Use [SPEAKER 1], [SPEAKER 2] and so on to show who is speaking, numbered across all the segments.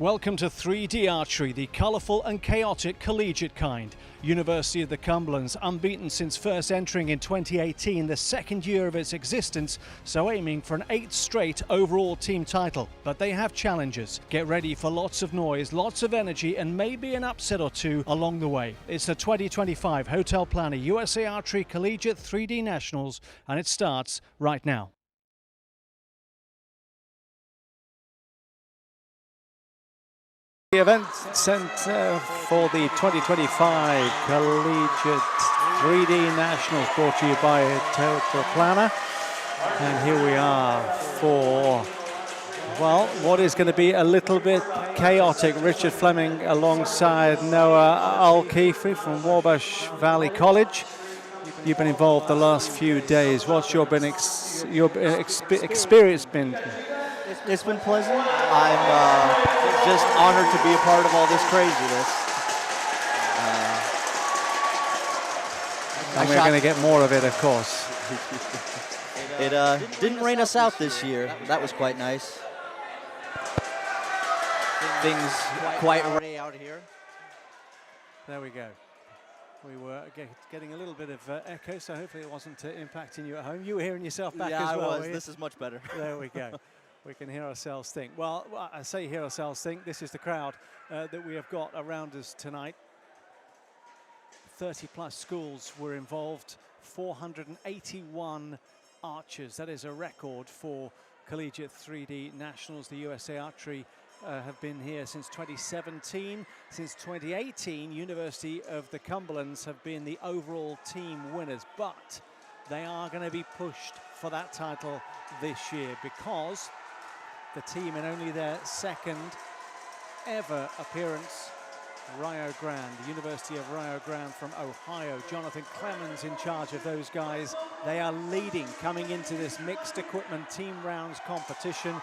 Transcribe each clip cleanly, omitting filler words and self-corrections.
[SPEAKER 1] Welcome to 3D Archery, the colourful and chaotic collegiate kind. University of the Cumberland's unbeaten since first entering in 2018, the second year of its existence, so aiming for an 8th straight overall team title. But they have challenges. Get ready for lots of noise, lots of energy, and maybe an upset or two along the way. It's the 2025 Hotel Planner USA Archery Collegiate 3D Nationals, and it starts right now. The event centre for the 2025 Collegiate 3D Nationals, brought to you by Hotel Planner. And here we are for, well, what is going to be a little bit chaotic. Richard Fleming alongside Noah Alkeefe from Wabash Valley College. You've been involved the last few days. What's your experience been?
[SPEAKER 2] It's been pleasant. I'm just honored to be a part of all this craziness.
[SPEAKER 1] And we're going to get more of it, of course.
[SPEAKER 2] It didn't rain us out this year. That was quite nice. Things quite array out here.
[SPEAKER 1] There we go. We were getting a little bit of echo, so hopefully it wasn't impacting you at home. You were hearing yourself back as well.
[SPEAKER 2] Yeah, I was. This is much better.
[SPEAKER 1] There we go. We can hear ourselves think. Well, I say hear ourselves think. This is the crowd that we have got around us tonight. 30+ schools were involved. 481 archers. That is a record for Collegiate 3D Nationals. The USA Archery have been here since 2017. Since 2018, University of the Cumberland's have been the overall team winners, but they are going to be pushed for that title this year because the team in only their second ever appearance, Rio Grande, the University of Rio Grande from Ohio. Jonathan Clemens in charge of those guys. They are leading coming into this mixed equipment team rounds competition.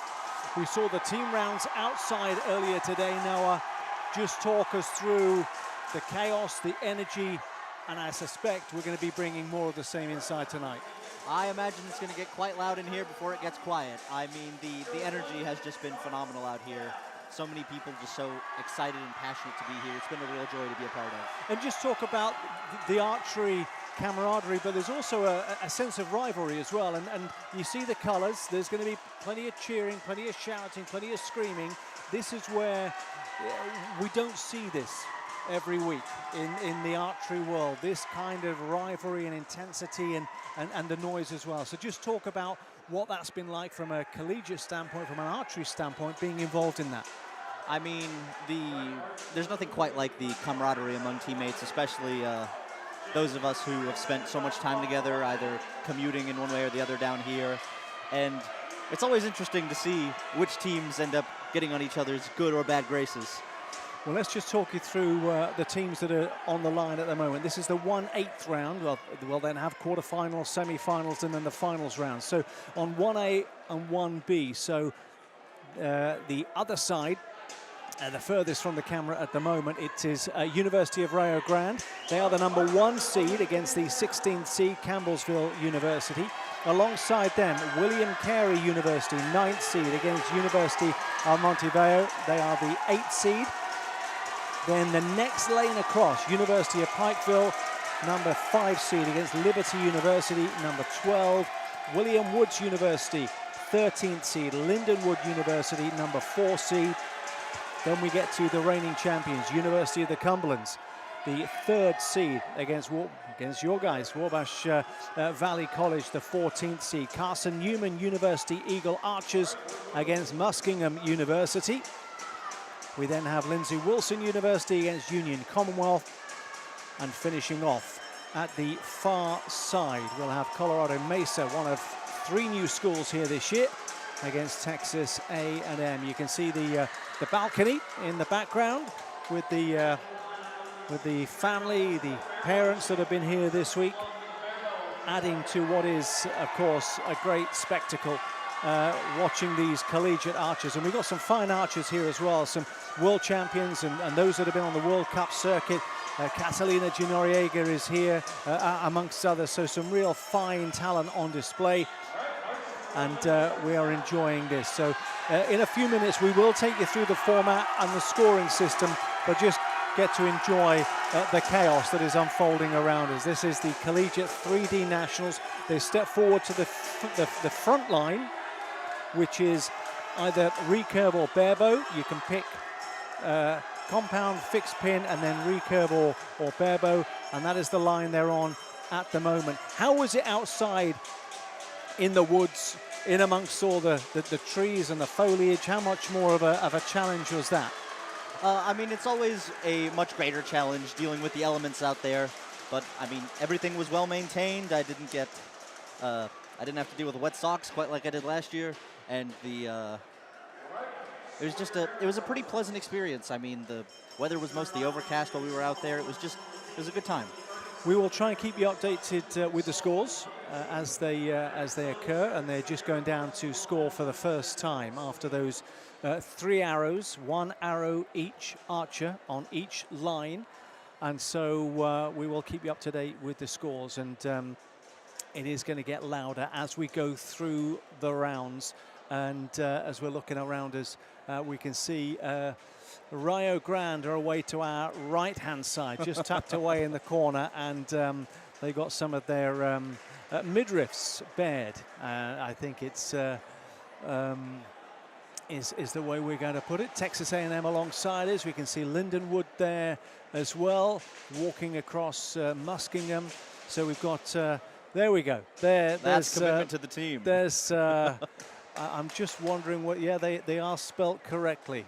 [SPEAKER 1] We saw the team rounds outside earlier today. Noah, just talk us through the chaos, the energy, and I suspect we're going to be bringing more of the same inside tonight.
[SPEAKER 2] I imagine it's going to get quite loud in here before it gets quiet. I mean, the energy has just been phenomenal out here. So many people just so excited and passionate to be here. It's been a real joy to be a part of.
[SPEAKER 1] And just talk about the archery camaraderie, but there's also a sense of rivalry as well. And you see the colors. There's going to be plenty of cheering, plenty of shouting, plenty of screaming. This is where we don't see this every week in the archery world, this kind of rivalry and intensity and the noise as well. So just talk about what that's been like from a collegiate standpoint, from an archery standpoint, being involved in that.
[SPEAKER 2] I mean, there's nothing quite like the camaraderie among teammates, especially those of us who have spent so much time together, either commuting in one way or the other down here. And it's always interesting to see which teams end up getting on each other's good or bad graces.
[SPEAKER 1] Well, let's just talk you through the teams that are on the line at the moment. This is the 1/8 round. We'll then have quarterfinals, semi-finals, and then the finals round. So on 1A and 1B. So the other side, the furthest from the camera at the moment, it is University of Rio Grande. They are the #1 seed against the 16th seed, Campbellsville University. Alongside them, William Carey University, 9th seed against University of Montevideo. They are the 8th seed. Then the next lane across, University of Pikeville, #5 seed against Liberty University, #12. William Woods University, 13th seed, Lindenwood University, #4 seed. Then we get to the reigning champions, University of the Cumberland's, the 3rd seed against your guys, Wabash Valley College, the 14th seed. Carson Newman University Eagle Archers against Muskingum University. We then have Lindsey Wilson University against Union Commonwealth. And finishing off at the far side, we'll have Colorado Mesa, one of 3 new schools here this year, against Texas A&M. You can see the balcony in the background with the family, the parents that have been here this week, adding to what is, of course, a great spectacle. Watching these collegiate archers, and we've got some fine archers here as well, some world champions and those that have been on the World Cup circuit. Catalina Ginoriega is here amongst others, so some real fine talent on display. and we are enjoying this. So in a few minutes we will take you through the format and the scoring system, but just get to enjoy the chaos that is unfolding around us. This is the Collegiate 3D Nationals. They step forward to the front line, which is either recurve or barebow. You can pick compound, fixed pin, and then recurve or barebow, and that is the line they're on at the moment. How was it outside in the woods, in amongst all the trees and the foliage? How much more of a challenge was that?
[SPEAKER 2] I mean, it's always a much greater challenge dealing with the elements out there, but I mean, everything was well maintained. I didn't have to deal with wet socks quite like I did last year, and it was a pretty pleasant experience. I mean, the weather was mostly overcast while we were out there. It was a good time.
[SPEAKER 1] We will try and keep you updated with the scores as they occur, and they're just going down to score for the first time after those 3 arrows, 1 arrow each archer on each line, and so we will keep you up to date with the scores, and it is going to get louder as we go through the rounds, and as we're looking around us, we can see Rio Grande are away to our right-hand side, just tucked away in the corner, and they got some of their midriffs bared. I think it's is the way we're going to put it. Texas A&M alongside us. We can see Lindenwood there as well, walking across Muskingum. So we've got, there we go.
[SPEAKER 2] That's commitment to the team.
[SPEAKER 1] There's, I'm just wondering what, yeah, they are spelt correctly.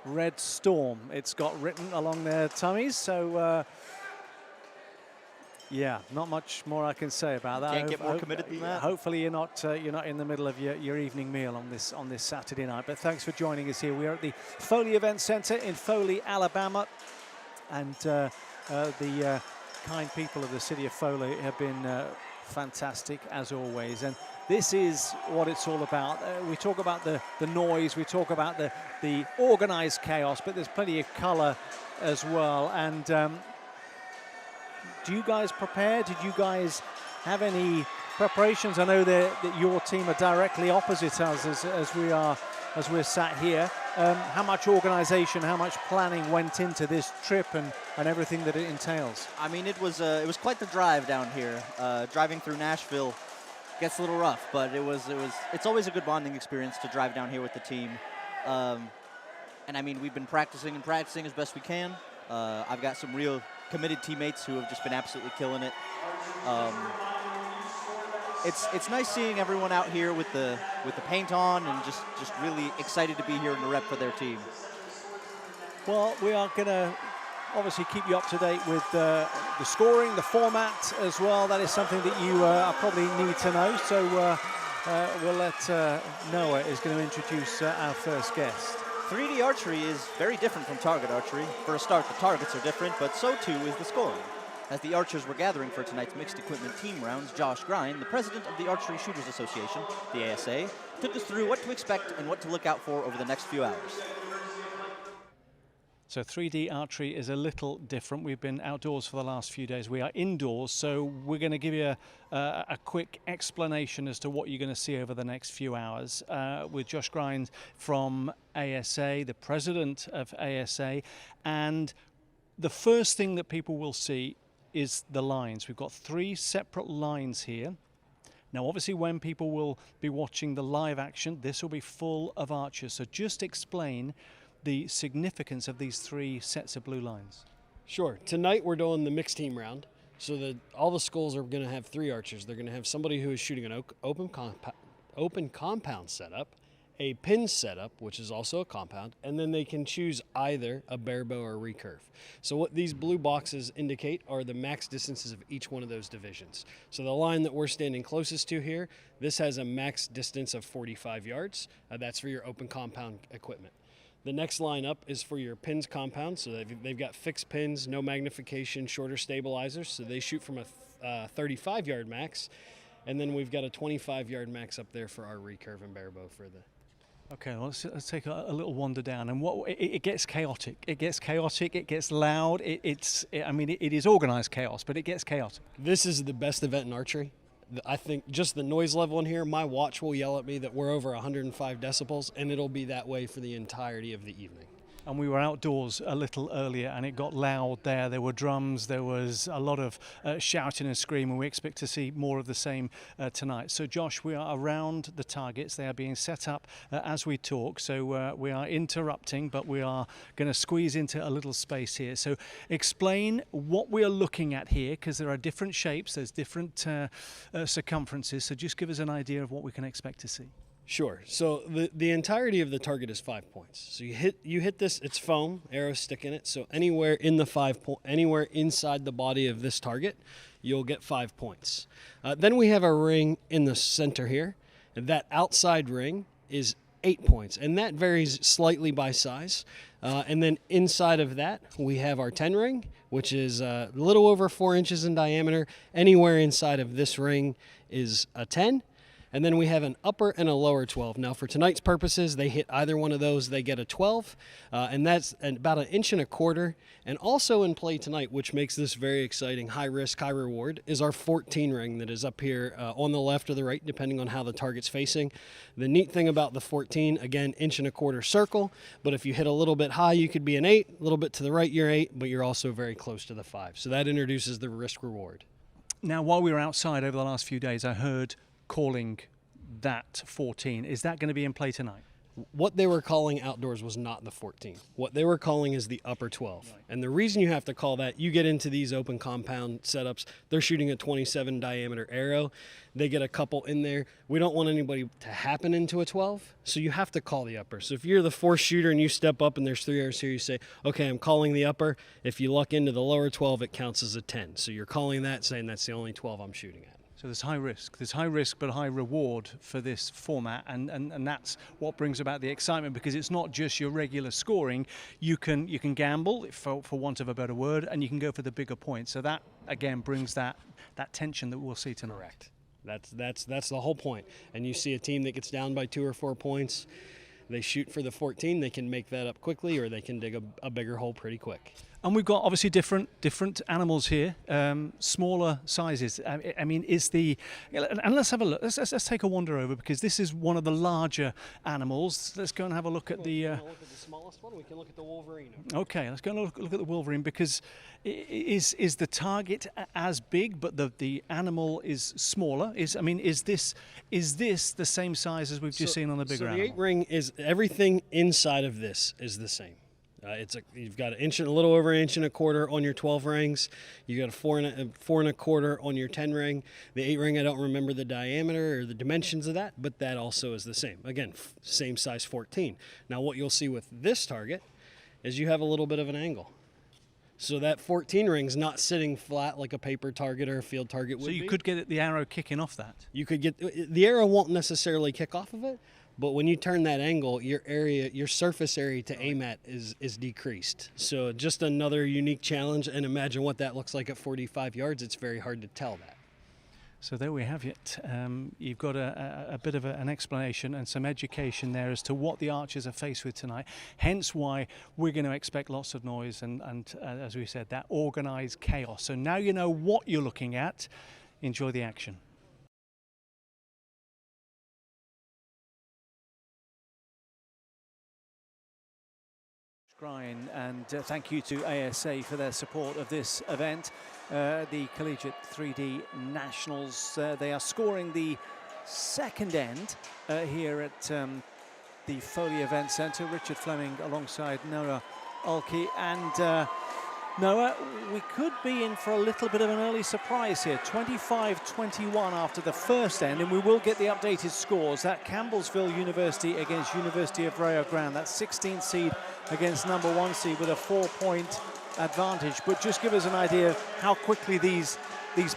[SPEAKER 1] Red Storm, it's got written along their tummies, so yeah, not much more I can say about that.
[SPEAKER 2] Can't get more committed than that.
[SPEAKER 1] Hopefully you're not in the middle of your evening meal on this Saturday night. But thanks for joining us here. We are at the Foley Event Center in Foley, Alabama, and the kind people of the city of Foley have been fantastic as always. And this is what it's all about. We talk about the noise, we talk about the organized chaos, but there's plenty of color as well. And do you guys prepare? Did you guys have any preparations? I know that your team are directly opposite us as we're sat here. How much organization, how much planning went into this trip and everything that it entails?
[SPEAKER 2] I mean, it was quite the drive down here. Driving through Nashville gets a little rough, but it's always a good bonding experience to drive down here with the team. And I mean, we've been practicing as best we can. I've got some real committed teammates who have just been absolutely killing it. It's nice seeing everyone out here with the paint on and just really excited to be here and to rep for their team.
[SPEAKER 1] Well, we are going to obviously keep you up to date with the scoring, the format as well. That is something that you probably need to know. So we'll let Noah is going to introduce our first guest.
[SPEAKER 2] 3D archery is very different from target archery. For a start, the targets are different, but so too is the scoring. As the archers were gathering for tonight's mixed equipment team rounds, Josh Grine, the president of the Archery Shooters Association, the ASA, took us through what to expect and what to look out for over the next few hours.
[SPEAKER 1] So 3D archery is a little different. We've been outdoors for the last few days. We are indoors, so we're going to give you a quick explanation as to what you're going to see over the next few hours with Josh Grine from ASA, the president of ASA. And the first thing that people will see is the lines. We've got 3 separate lines here. Now, obviously, when people will be watching the live action, this will be full of archers. So just explain the significance of these 3 sets of blue lines.
[SPEAKER 3] Sure. Tonight we're doing the mixed team round. So all the schools are going to have 3 archers. They're going to have somebody who is shooting an open compound setup, a pin setup, which is also a compound, and then they can choose either a barebow or a recurve. So what these blue boxes indicate are the max distances of each one of those divisions. So the line that we're standing closest to here, this has a max distance of 45 yards. That's for your open compound equipment. The next line up is for your pins compound, so they've got fixed pins, no magnification, shorter stabilizers, so they shoot from a 35-yard max, and then we've got a 25-yard max up there for our recurve and barebow for the...
[SPEAKER 1] Okay, well, let's take a little wander down, and it gets chaotic. It gets chaotic. It gets loud. I mean, it is organized chaos, but it gets chaotic.
[SPEAKER 3] This is the best event in archery. I think just the noise level in here, my watch will yell at me that we're over 105 decibels, and it'll be that way for the entirety of the evening.
[SPEAKER 1] And we were outdoors a little earlier and it got loud there. There were drums, there was a lot of shouting and screaming. We expect to see more of the same tonight. So Josh, we are around the targets. They are being set up as we talk. So we are interrupting, but we are going to squeeze into a little space here. So explain what we are looking at here, because there are different shapes, there's different circumferences. So just give us an idea of what we can expect to see.
[SPEAKER 3] Sure. So the entirety of the target is 5 points. So you hit this. It's foam, arrows stick in it. So anywhere in the anywhere inside the body of this target, you'll get 5 points. Then we have a ring in the center here, and that outside ring is 8 points, and that varies slightly by size. And then inside of that, we have our 10 ring, which is a little over 4 inches in diameter. Anywhere inside of this ring is a 10. And then we have an upper and a lower 12. Now, for tonight's purposes, they hit either one of those, they get a 12, and that's about 1.25 inches. And also in play tonight, which makes this very exciting, high risk, high reward, is our 14 ring that is up here on the left or the right, depending on how the target's facing. The neat thing about the 14, again, 1.25 inch circle, but if you hit a little bit high, you could be an 8, a little bit to the right, you're 8, but you're also very close to the 5. So that introduces the risk reward.
[SPEAKER 1] Now, while we were outside over the last few days, I heard calling that 14. Is that going to be in play tonight?
[SPEAKER 3] What they were calling outdoors was not the 14. What they were calling is the upper 12. Right. And the reason you have to call that, you get into these open compound setups, they're shooting a 27 diameter arrow. They get a couple in there. We don't want anybody to happen into a 12, so you have to call the upper. So if you're the fourth shooter and you step up and there's 3 arrows here, you say, okay, I'm calling the upper. If you luck into the lower 12, it counts as a 10. So you're calling that, saying that's the only 12 I'm shooting at.
[SPEAKER 1] So there's high risk. There's high risk but high reward for this format, and that's what brings about the excitement, because it's not just your regular scoring. You can gamble, for want of a better word, and you can go for the bigger points. So that again brings that tension that we'll see tonight.
[SPEAKER 3] Correct. That's the whole point. And you see a team that gets down by 2 or 4 points, they shoot for the 14. They can make that up quickly, or they can dig a bigger hole pretty quick.
[SPEAKER 1] And we've got obviously different animals here, smaller sizes. I mean, and let's have a look. Let's take a wander over, because this is one of the larger animals. Let's go and have a look at the.
[SPEAKER 3] Look at the smallest one. We can look at the wolverine.
[SPEAKER 1] Okay, let's go and look at the wolverine, because is the target as big, but the animal is smaller? Is this the same size as we've just seen on the bigger animal?
[SPEAKER 3] So the 8 ring is everything inside of this is the same. You've got a little over 1.25 inches on your 12 rings. You got a 4.25 on your 10 ring. The 8 ring, I don't remember the diameter or the dimensions of that, but that also is the same. Again, same size 14. Now, what you'll see with this target is you have a little bit of an angle. So that 14 ring's not sitting flat like a paper target or a field target would be.
[SPEAKER 1] So you could get the arrow kicking off that.
[SPEAKER 3] You could get the arrow won't necessarily kick off of it. But when you turn that angle, your surface area to aim at is decreased. So just another unique challenge, and imagine what that looks like at 45 yards. It's very hard to tell that.
[SPEAKER 1] So there we have it. You've got a bit of an explanation and some education there as to what the archers are faced with tonight. Hence why we're going to expect lots of noise and as we said, that organised chaos. So now you know what you're looking at. Enjoy the action. And thank you to ASA for their support of this event. The Collegiate 3D Nationals, they are scoring the second end here at the Foley Event Centre. Richard Fleming alongside Noah Ulke. And Noah, we could be in for a little bit of an early surprise here. 25-21 after the first end, and we will get the updated scores. That Campbellsville University against University of Rio Grande. That 16th seed against number 1 seed with a 4-point advantage. But just give us an idea of how quickly these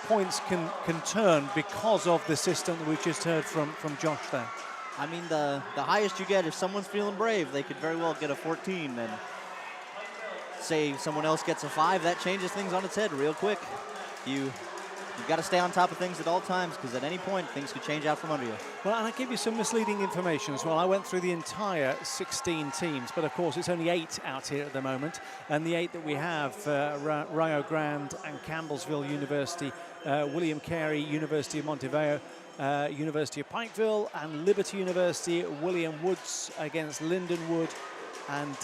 [SPEAKER 1] points can turn because of the system that we've just heard from Josh there.
[SPEAKER 2] I mean, the highest you get, if someone's feeling brave, they could very well get a 14. And say someone else gets a 5, that changes things on its head real quick. You've got to stay on top of things at all times, because at any point things could change out from under you.
[SPEAKER 1] Well, and I give you some misleading information as well. I went through the entire 16 teams, but of course it's only 8 out here at the moment, and the 8 that we have, Rio Grande and Campbellsville University William Carey, University of Montevideo, University of Pikeville, and Liberty University, William Woods against Lindenwood, and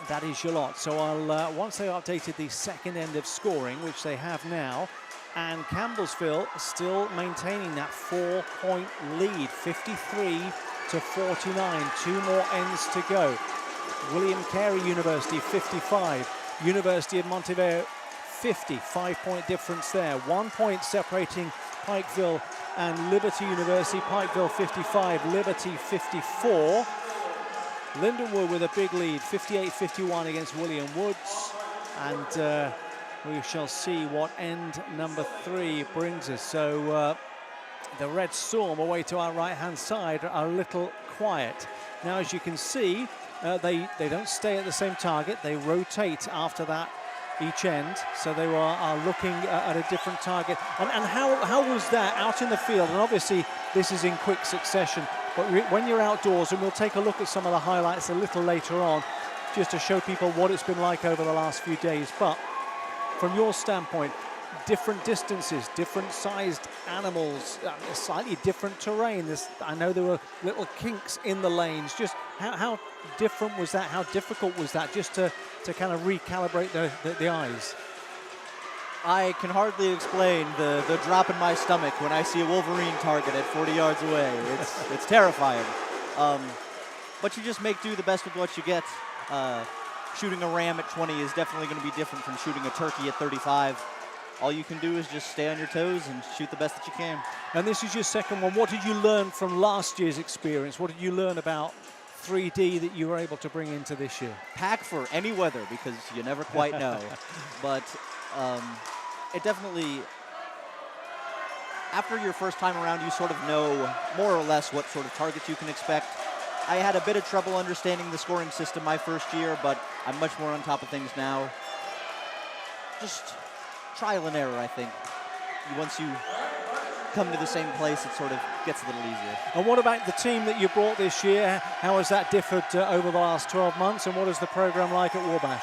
[SPEAKER 1] that is your lot. So I'll once they've updated the second end of scoring, which they have now, and Campbellsville still maintaining that 4-point lead, 53 to 49, 2 more ends to go. William Carey University 55, University of Montevideo 50, 5-point difference there. 1 point separating Pikeville and Liberty University. Pikeville 55, Liberty 54. Lindenwood with a big lead, 58-51 against William Woods. And we shall see what end number 3 brings us. So the Red Storm away to our right-hand side are a little quiet. Now, as you can see, they don't stay at the same target. They rotate after that each end, so they are looking at a different target. And how was that out in the field? And obviously this is in quick succession, but when you're outdoors, and we'll take a look at some of the highlights a little later on, just to show people what it's been like over the last few days. But from your standpoint, different distances, different sized animals, slightly different terrain. I know there were little kinks in the lanes. Just how different was that? How difficult was that, just to kind of recalibrate the eyes?
[SPEAKER 2] I can hardly explain the drop in my stomach when I see a Wolverine target at 40 yards away. It's terrifying. But you just make do the best with what you get. Shooting a ram at 20 is definitely going to be different from shooting a turkey at 35. All you can do is just stay on your toes and shoot the best that you can.
[SPEAKER 1] And this is your second one. What did you learn from last year's experience? What did you learn about 3D that you were able to bring into this year?
[SPEAKER 2] Pack for any weather, because you never quite know. But it definitely, after your first time around, you sort of know more or less what sort of targets you can expect. I had a bit of trouble understanding the scoring system my first year, but I'm much more on top of things now. Just trial and error, I think. Once you come to the same place, it sort of gets a little easier.
[SPEAKER 1] And what about the team that you brought this year? How has that differed over the last 12 months, and what is the program like at Wabash?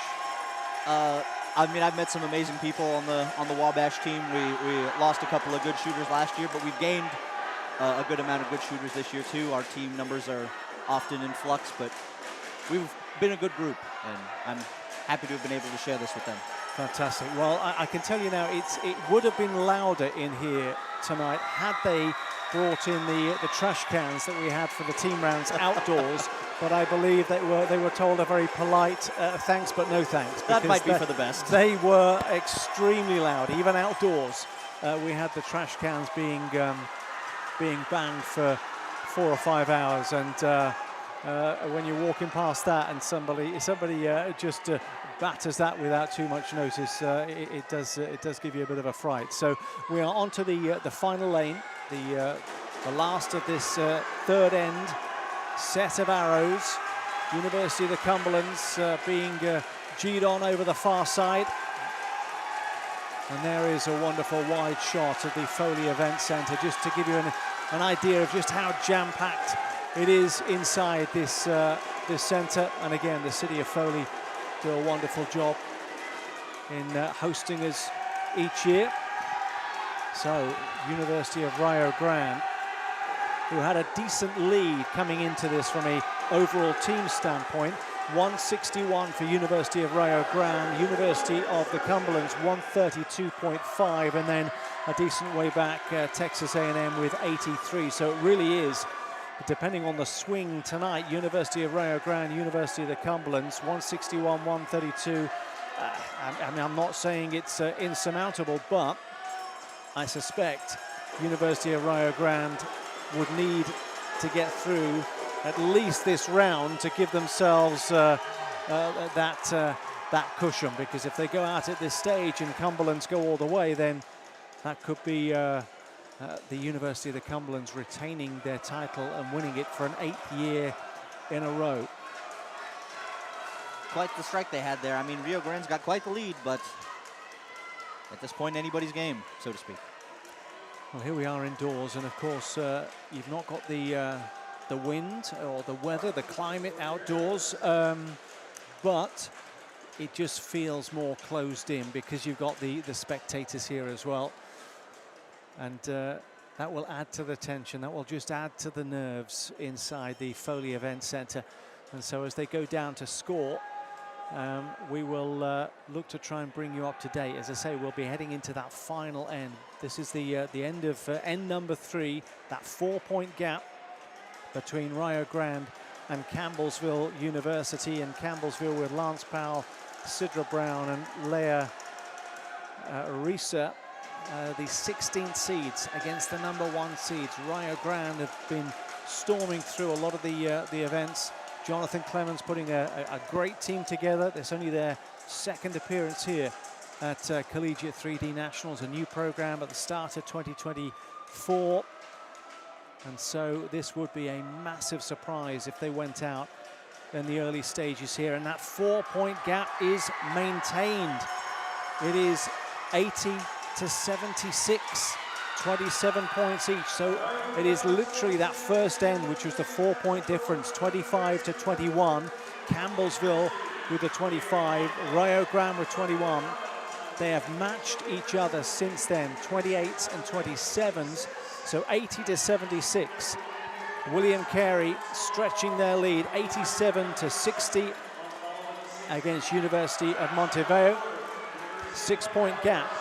[SPEAKER 2] I mean, I've met some amazing people on the Wabash team. We lost a couple of good shooters last year, but we've gained a good amount of good shooters this year too. Our team numbers are often in flux, but we've been a good group, and I'm happy to have been able to share this with them.
[SPEAKER 1] Fantastic. Well, I can tell you now, it would have been louder in here tonight had they brought in the trash cans that we had for the team rounds outdoors. But I believe they were told a very polite thanks, but no thanks.
[SPEAKER 2] That might be for the best.
[SPEAKER 1] They were extremely loud, even outdoors. We had the trash cans being banged for 4 or 5 hours, and when you're walking past that and somebody just batters that without too much notice, it does give you a bit of a fright. So we are on to the final lane, the last of this third end set of arrows. University of the Cumberlands being G'd on over the far side. And there is a wonderful wide shot of the Foley Event Centre, just to give you an idea of just how jam-packed it is inside this centre. And again, the city of Foley do a wonderful job in hosting us each year. So University of Rio Grande, who had a decent lead coming into this from a overall team standpoint, 161 for University of Rio Grande, University of the Cumberlands 132.5, and then a decent way back Texas A&M with 83. So it really is, depending on the swing tonight, University of Rio Grande, University of the Cumberlands, 161, 132. I mean, I'm not saying it's insurmountable, but I suspect University of Rio Grande would need to get through at least this round to give themselves that cushion, because if they go out at this stage and Cumberlands go all the way, then that could be the University of the Cumberlands retaining their title and winning it for an 8th year in a row.
[SPEAKER 2] Quite the strike they had there. I mean, Rio Grande's got quite the lead, but at this point, anybody's game, so to speak.
[SPEAKER 1] Well, here we are indoors, and of course, you've not got the wind or the weather, the climate outdoors, but it just feels more closed in because you've got the spectators here as well. And that will add to the tension. That will just add to the nerves inside the Foley Event Center. And so as they go down to score, we will look to try and bring you up to date. As I say, we'll be heading into that final end. This is the end of end number 3, that 4-point gap between Rio Grande and Campbellsville University. And Campbellsville with Lance Powell, Sidra Brown and Leah Risa, the 16th seeds against the number 1 seeds. Rio Grande have been storming through a lot of the events. Jonathan Clemens putting a great team together. It's only their 2nd appearance here at Collegiate 3D Nationals, a new program at the start of 2024. And so this would be a massive surprise if they went out in the early stages here. And that 4-point gap is maintained. It is 80 to 76. 27 points each, so it is literally that first end, which was the 4-point difference, 25 to 21. Campbellsville with the 25, Rio Grande with 21. They have matched each other since then, 28s and 27s, so 80 to 76. William Carey stretching their lead, 87 to 60 against University of Montevideo. 6-point gap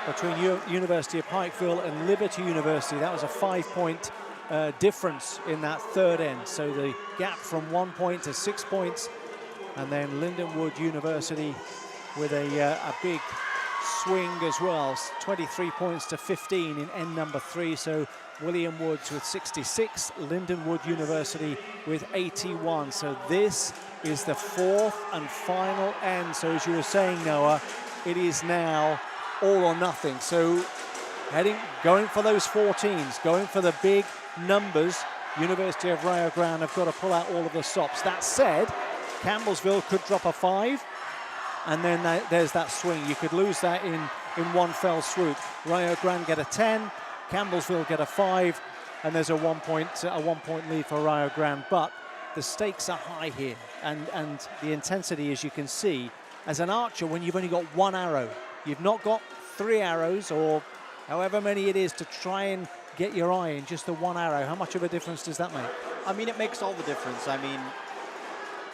[SPEAKER 1] between University of Pikeville and Liberty University. That was a 5-point difference in that third end. So the gap from 1 point to 6 points. And then Lindenwood University with a big swing as well. 23 points to 15 in end number 3. So William Woods with 66, Lindenwood University with 81. So this is the 4th and final end. So as you were saying, Noah, it is now all or nothing. So going for those 14s, going for the big numbers. University of Rio Grande have got to pull out all of the stops. That said, Campbellsville could drop a 5, and then there's that swing. You could lose that in one fell swoop. Rio Grande get a 10, Campbellsville get a 5, and there's a 1 point lead for Rio Grande. But the stakes are high here, and the intensity, as you can see, as an archer, when you've only got 1 arrow, you've not got 3 arrows or however many it is to try and get your eye in just the 1 arrow. How much of a difference does that make?
[SPEAKER 2] I mean, it makes all the difference. I mean,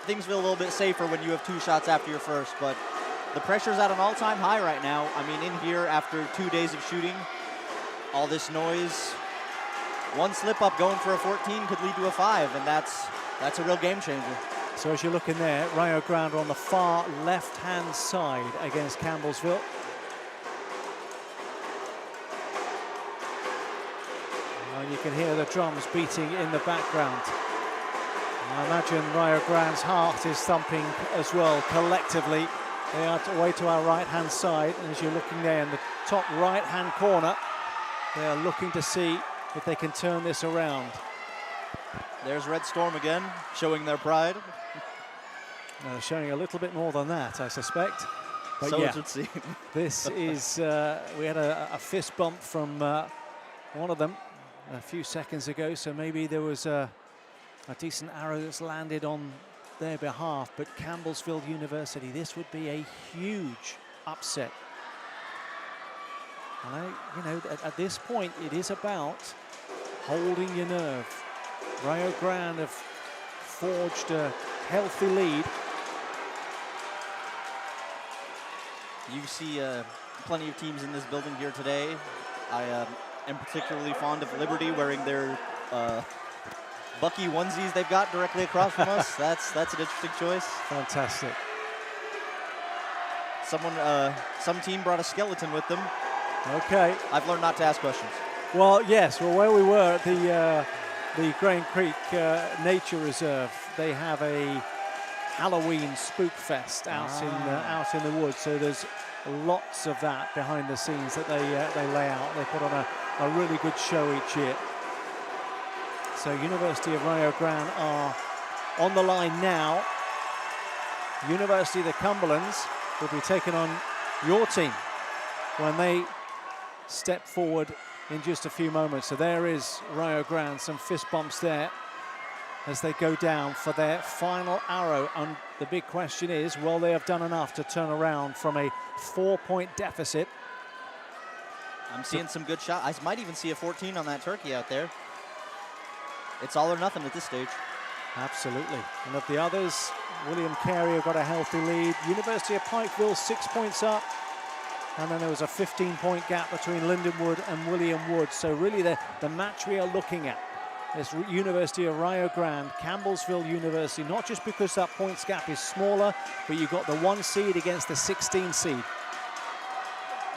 [SPEAKER 2] things feel a little bit safer when you have 2 shots after your first, but the pressure's at an all-time high right now. I mean, in here after 2 days of shooting, all this noise, one slip up going for a 14 could lead to a 5, and that's a real game changer.
[SPEAKER 1] So as you're looking there, Rio Grande on the far left-hand side against Campbellsville. And you can hear the drums beating in the background. I imagine Rio Grande's heart is thumping as well collectively. They are away to our right-hand side, and as you're looking there in the top right-hand corner, they are looking to see if they can turn this around.
[SPEAKER 2] There's Red Storm again, showing their pride.
[SPEAKER 1] Showing a little bit more than that, I suspect. But
[SPEAKER 2] so
[SPEAKER 1] yeah,
[SPEAKER 2] it would seem.
[SPEAKER 1] This is, we had a fist bump from one of them a few seconds ago, so maybe there was a decent arrow that's landed on their behalf. But Campbellsville University, this would be a huge upset. And at this point, it is about holding your nerve. Rio Grande have forged a healthy lead.
[SPEAKER 2] You see plenty of teams in this building here today. I am particularly fond of Liberty wearing their Bucky onesies they've got directly across from us. That's an interesting choice.
[SPEAKER 1] Fantastic.
[SPEAKER 2] Some team brought a skeleton with them.
[SPEAKER 1] Okay.
[SPEAKER 2] I've learned not to ask questions.
[SPEAKER 1] Well, yes. Well, where we were at the Grain Creek Nature Reserve, they have a Halloween spook fest out in the woods. So there's lots of that behind the scenes that they lay out. They put on a really good show each year. So University of Rio Grande are on the line now. University of the Cumberlands will be taking on your team when they step forward in just a few moments. So there is Rio Grande, some fist bumps there as they go down for their final arrow. And the big question is, will they have done enough to turn around from a 4-point deficit
[SPEAKER 2] I'm seeing some good shots. I might even see a 14 on that turkey out there. It's all or nothing at this stage.
[SPEAKER 1] Absolutely. And of the others, William Carey have got a healthy lead. University of Pikeville 6 points up. And then there was a 15-point gap between Lindenwood and William Wood. So really the match we are looking at is University of Rio Grande, Campbellsville University, not just because that points gap is smaller, but you've got the 1 seed against the 16 seed.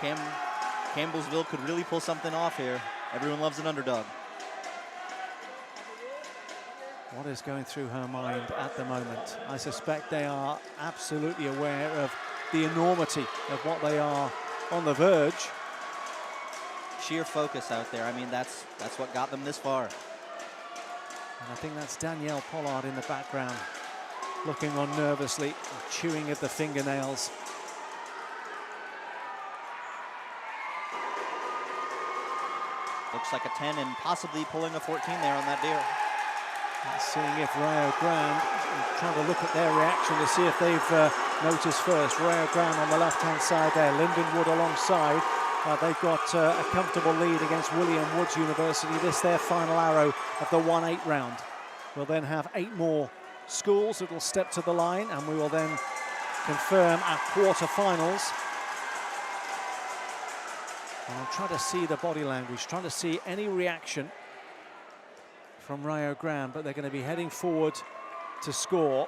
[SPEAKER 2] Campbellsville could really pull something off here. Everyone loves an underdog.
[SPEAKER 1] What is going through her mind at the moment? I suspect they are absolutely aware of the enormity of what they are on the verge.
[SPEAKER 2] Sheer focus out there. I mean, that's what got them this far.
[SPEAKER 1] And I think that's Danielle Pollard in the background, looking on nervously, chewing at the fingernails.
[SPEAKER 2] Looks like a 10 and possibly pulling a 14 there on that deer.
[SPEAKER 1] Seeing if Rio Grande, trying to look at their reaction to see if they've noticed first. Rio Grande on the left-hand side there, Lindenwood alongside. They've got a comfortable lead against William Woods University. This their final arrow of the 1-8 round. We'll then have 8 more schools that will step to the line, and we will then confirm our quarterfinals. And I'm trying to see the body language, trying to see any reaction from Rio Grande, but they're going to be heading forward to score.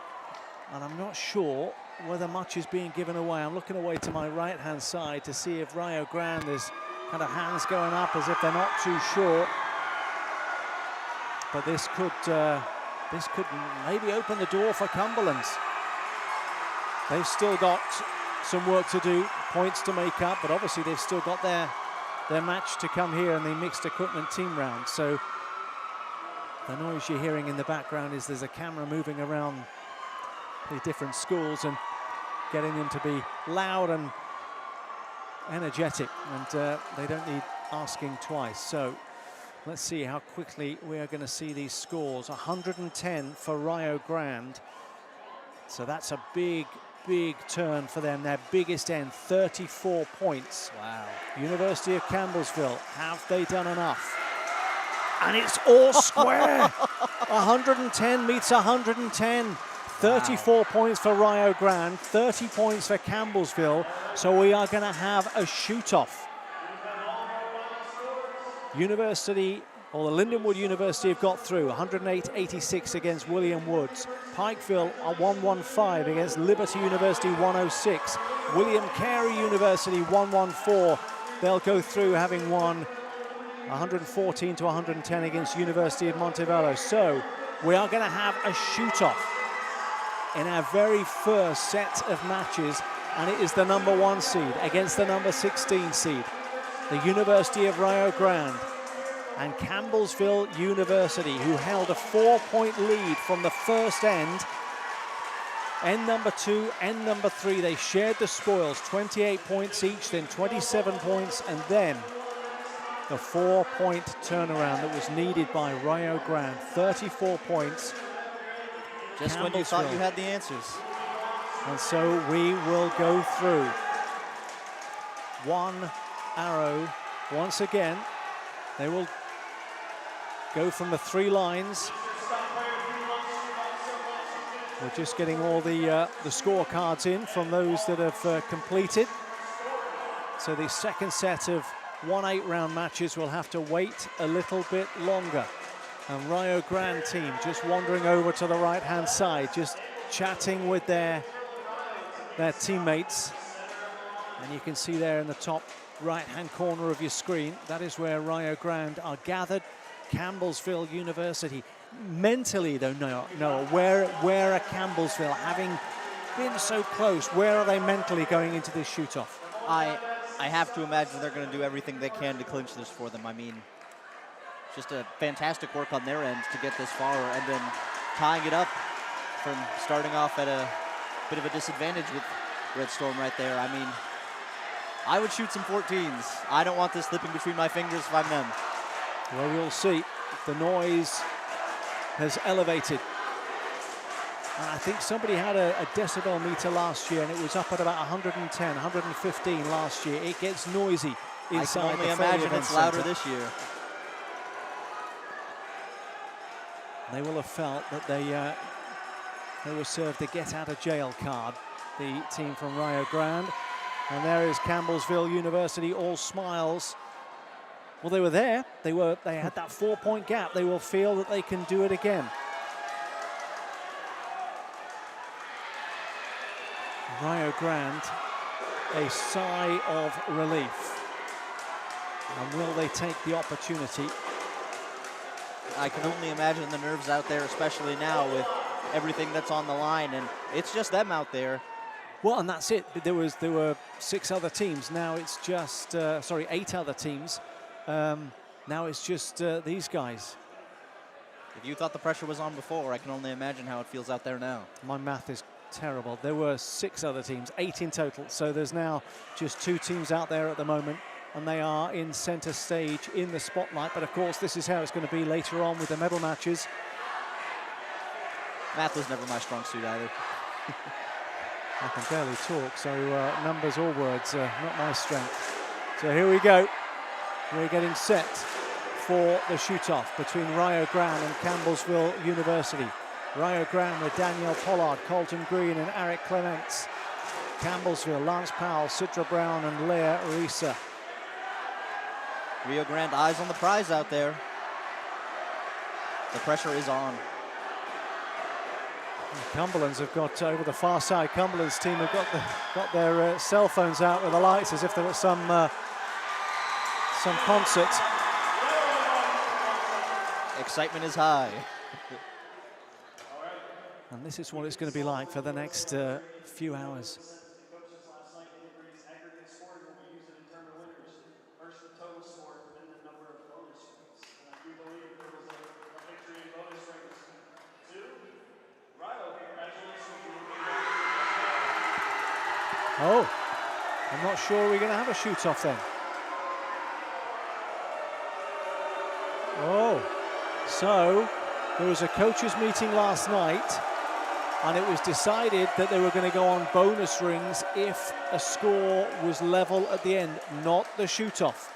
[SPEAKER 1] And I'm not sure whether much is being given away. I'm looking away to my right-hand side to see if Rio Grande is kind of hands going up as if they're not too sure. But this could maybe open the door for Cumberland. They've still got some work to do, points to make up, but obviously they've still got their match to come here in the mixed equipment team round. So the noise you're hearing in the background is there's a camera moving around the different schools and getting them to be loud and energetic, and they don't need asking twice. So let's see how quickly we are going to see these scores. 110 for Rio Grande. So that's a big turn for them, their biggest end, 34 points.
[SPEAKER 2] Wow.
[SPEAKER 1] University of Campbellsville, have they done enough? And it's all square. 110 meets 110. 34 points for Rio Grande, 30 points for Campbellsville. So we are going to have a shoot-off. University, or the Lindenwood University have got through, 108-86 against William Woods. Pikeville are 115 against Liberty University 106. William Carey University 114. They'll go through having won 114 to 110 against University of Montebello. So we are going to have a shoot-off in our very first set of matches, and it is the number 1 seed against the number 16 seed, the University of Rio Grande, and Campbellsville University, who held a 4-point lead from the first end. End number 2, end number 3, they shared the spoils, 28 points each, then 27 points, and then the 4-point turnaround that was needed by Rio Grande, 34 points.
[SPEAKER 2] Just when you thought you had the answers.
[SPEAKER 1] And so we will go through. One arrow, once again, they will go from the 3 lines. We're just getting all the scorecards in from those that have completed. So the second set of 1-8 round matches will have to wait a little bit longer. And Rio Grande team just wandering over to the right-hand side, just chatting with their teammates. And you can see there in the top right-hand corner of your screen, that is where Rio Grande are gathered. Campbellsville University. Mentally, though, Noah, where are Campbellsville, having been so close, where are they mentally going into this shoot-off?
[SPEAKER 2] I have to imagine they're going to do everything they can to clinch this for them. I mean, just a fantastic work on their end to get this far, and then tying it up from starting off at a bit of a disadvantage with Red Storm right there. I mean, I would shoot some 14s. I don't want this slipping between my fingers if I'm them.
[SPEAKER 1] Well, we'll see. The noise has elevated. And I think somebody had a decibel meter last year, and it was up at about 110, 115 last year. It gets noisy inside
[SPEAKER 2] I can only
[SPEAKER 1] the
[SPEAKER 2] imagine
[SPEAKER 1] event
[SPEAKER 2] it's louder
[SPEAKER 1] center.
[SPEAKER 2] this year.
[SPEAKER 1] They will have felt that they were served a get-out-of-jail card, the team from Rio Grande. And there is Campbellsville University, all smiles. Well, they were there. They had that 4-point gap. They will feel that they can do it again. Rio Grande, a sigh of relief. And will they take the opportunity?
[SPEAKER 2] I can only imagine the nerves out there, especially now with everything that's on the line, and it's just them out there.
[SPEAKER 1] Well, and that's it. There were 6 other teams. Now it's just 8 other teams. Now it's just these guys.
[SPEAKER 2] If you thought the pressure was on before, I can only imagine how it feels out there now.
[SPEAKER 1] My math is terrible. There were 6 other teams, 8 in total. So there's now just 2 teams out there at the moment, and they are in center stage in the spotlight. But of course, this is how it's going to be later on with the medal matches.
[SPEAKER 2] Math was never my strong suit either.
[SPEAKER 1] I can barely talk, so numbers or words are not my strength. So here we go. We're getting set for the shoot-off between Rio Grande and Campbellsville University. Rio Grande with Danielle Pollard, Colton Green and Eric Clements. Campbellsville, Lance Powell, Citra Brown and Leah Risa.
[SPEAKER 2] Rio Grande eyes on the prize out there. The pressure is on.
[SPEAKER 1] Cumberland's have got over the far side. Cumberland's team have got their cell phones out with the lights as if they're at some concert.
[SPEAKER 2] Excitement is high.
[SPEAKER 1] And this is what it's going to be like for the next few hours. Oh, I'm not sure we're going to have a shoot-off then. Oh, so there was a coaches meeting last night, and it was decided that they were going to go on bonus rings if a score was level at the end, not the shoot-off.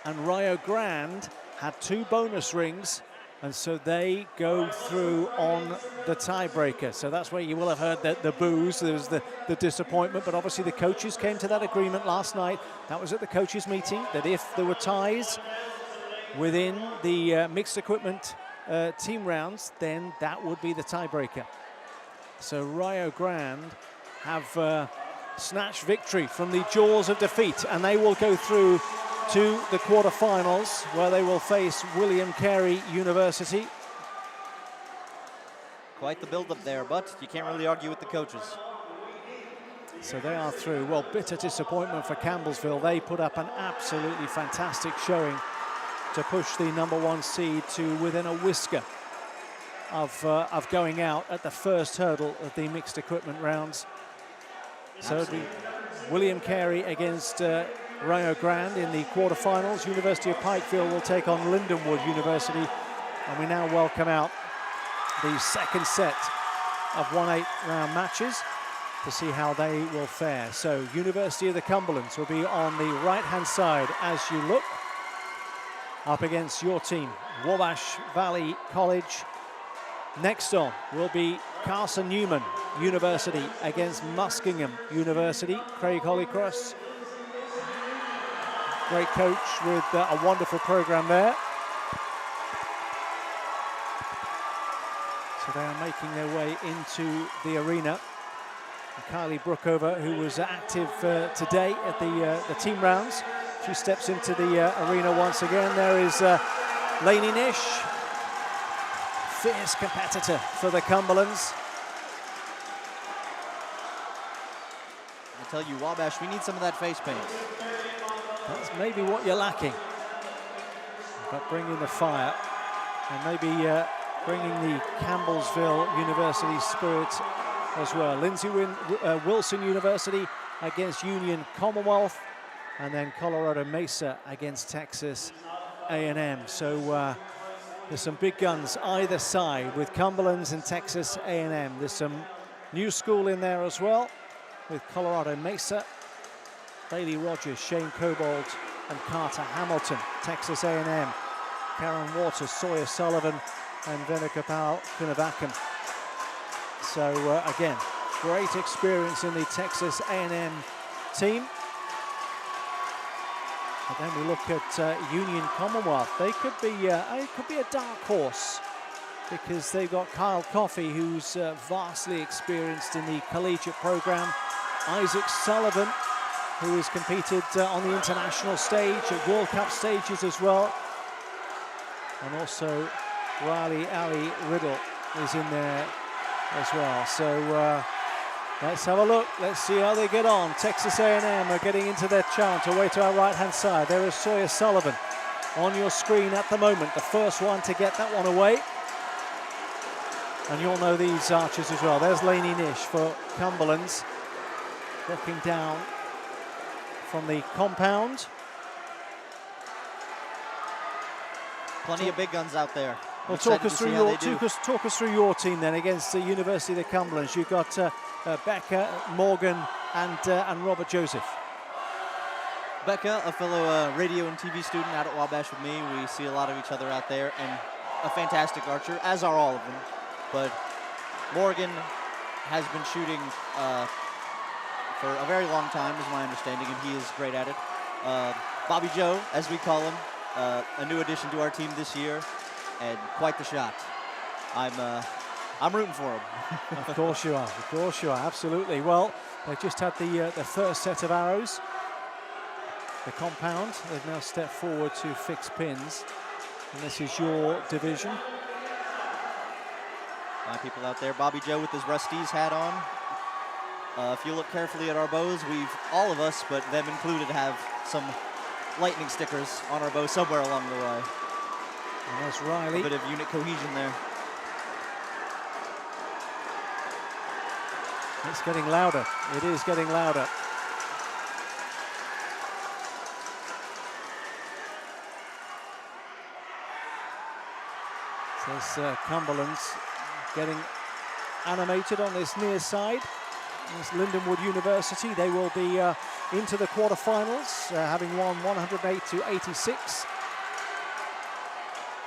[SPEAKER 1] And Rio Grande had 2 bonus rings, and so they go through on the tiebreaker. So that's where you will have heard the boos, there was the disappointment, but obviously the coaches came to that agreement last night. That was at the coaches meeting, that if there were ties within the mixed equipment team rounds, then that would be the tiebreaker. So Rio Grande have snatched victory from the jaws of defeat, and they will go through to the quarterfinals, where they will face William Carey University.
[SPEAKER 2] Quite the build-up there, but you can't really argue with the coaches.
[SPEAKER 1] So they are through. Well, bitter disappointment for Campbellsville. They put up an absolutely fantastic showing to push the #1 seed to within a whisker of going out at the first hurdle of the mixed equipment rounds. So it'll be William Carey against Rio Grande in the quarterfinals. University of Pikeville will take on Lindenwood University. And we now welcome out the second set of 1/8 round matches to see how they will fare. So University of the Cumberlands will be on the right-hand side as you look. Up against your team, Wabash Valley College. Next on will be Carson Newman University against Muskingum University. Craig Hollycross, great coach with a wonderful program there. So they are making their way into the arena. And Kylie Brookover, who was active today at the team rounds, she steps into the arena once again. There is Lainey Nish, fierce competitor for the Cumberlands.
[SPEAKER 2] I tell you, Wabash, we need some of that face paint.
[SPEAKER 1] That's maybe what you're lacking. But bringing the fire and maybe bringing the Campbellsville University spirit as well. Lindsay Wilson University against Union Commonwealth, and then Colorado Mesa against Texas A&M. So there's some big guns either side with Cumberland's and Texas A&M. There's some new school in there as well with Colorado Mesa Bailey Rogers, Shane Cobold, and Carter Hamilton. Texas A&M, Karen Waters, Sawyer Sullivan, and Venica Kunavakan. So again, great experience in the Texas A&M team. But then we look at Union Commonwealth. They could be a dark horse, because they've got Kyle Coffey, who's vastly experienced in the collegiate program. Isaac Sullivan, who has competed on the international stage, at World Cup stages as well. And also Riley Ali Riddle is in there as well. So let's have a look. Let's see how they get on. Texas A&M are getting into their chant away to our right-hand side. There is Sawyer Sullivan on your screen at the moment, the first one to get that one away. And you'll know these archers as well. There's Lainey Nish for Cumberland's, looking down from the compound.
[SPEAKER 2] Plenty of big guns out there.
[SPEAKER 1] Well, talk us through your team then against the University of the Cumberlands. You've got Becca, Morgan, and Robert Joseph.
[SPEAKER 2] Becca, a fellow radio and TV student out at Wabash with me. We see a lot of each other out there, and a fantastic archer, as are all of them. But Morgan has been shooting for a very long time, is my understanding, and he is great at it. Bobby Joe, as we call him, a new addition to our team this year, and quite the shot. I'm rooting for him.
[SPEAKER 1] Of course you are. Of course you are. Absolutely. Well, they've just had the first set of arrows. The compound. They've now stepped forward to fix pins, and this is your division.
[SPEAKER 2] My people out there. Bobby Joe with his Rusty's hat on. If you look carefully at our bows, all of us, but them included, have some lightning stickers on our bow somewhere along the way.
[SPEAKER 1] And there's Riley.
[SPEAKER 2] A bit of unit cohesion there.
[SPEAKER 1] It's getting louder. It is getting louder. There's Cumberland's getting animated on this near side. It's Lindenwood University. They will be into the quarterfinals, having won 108-86.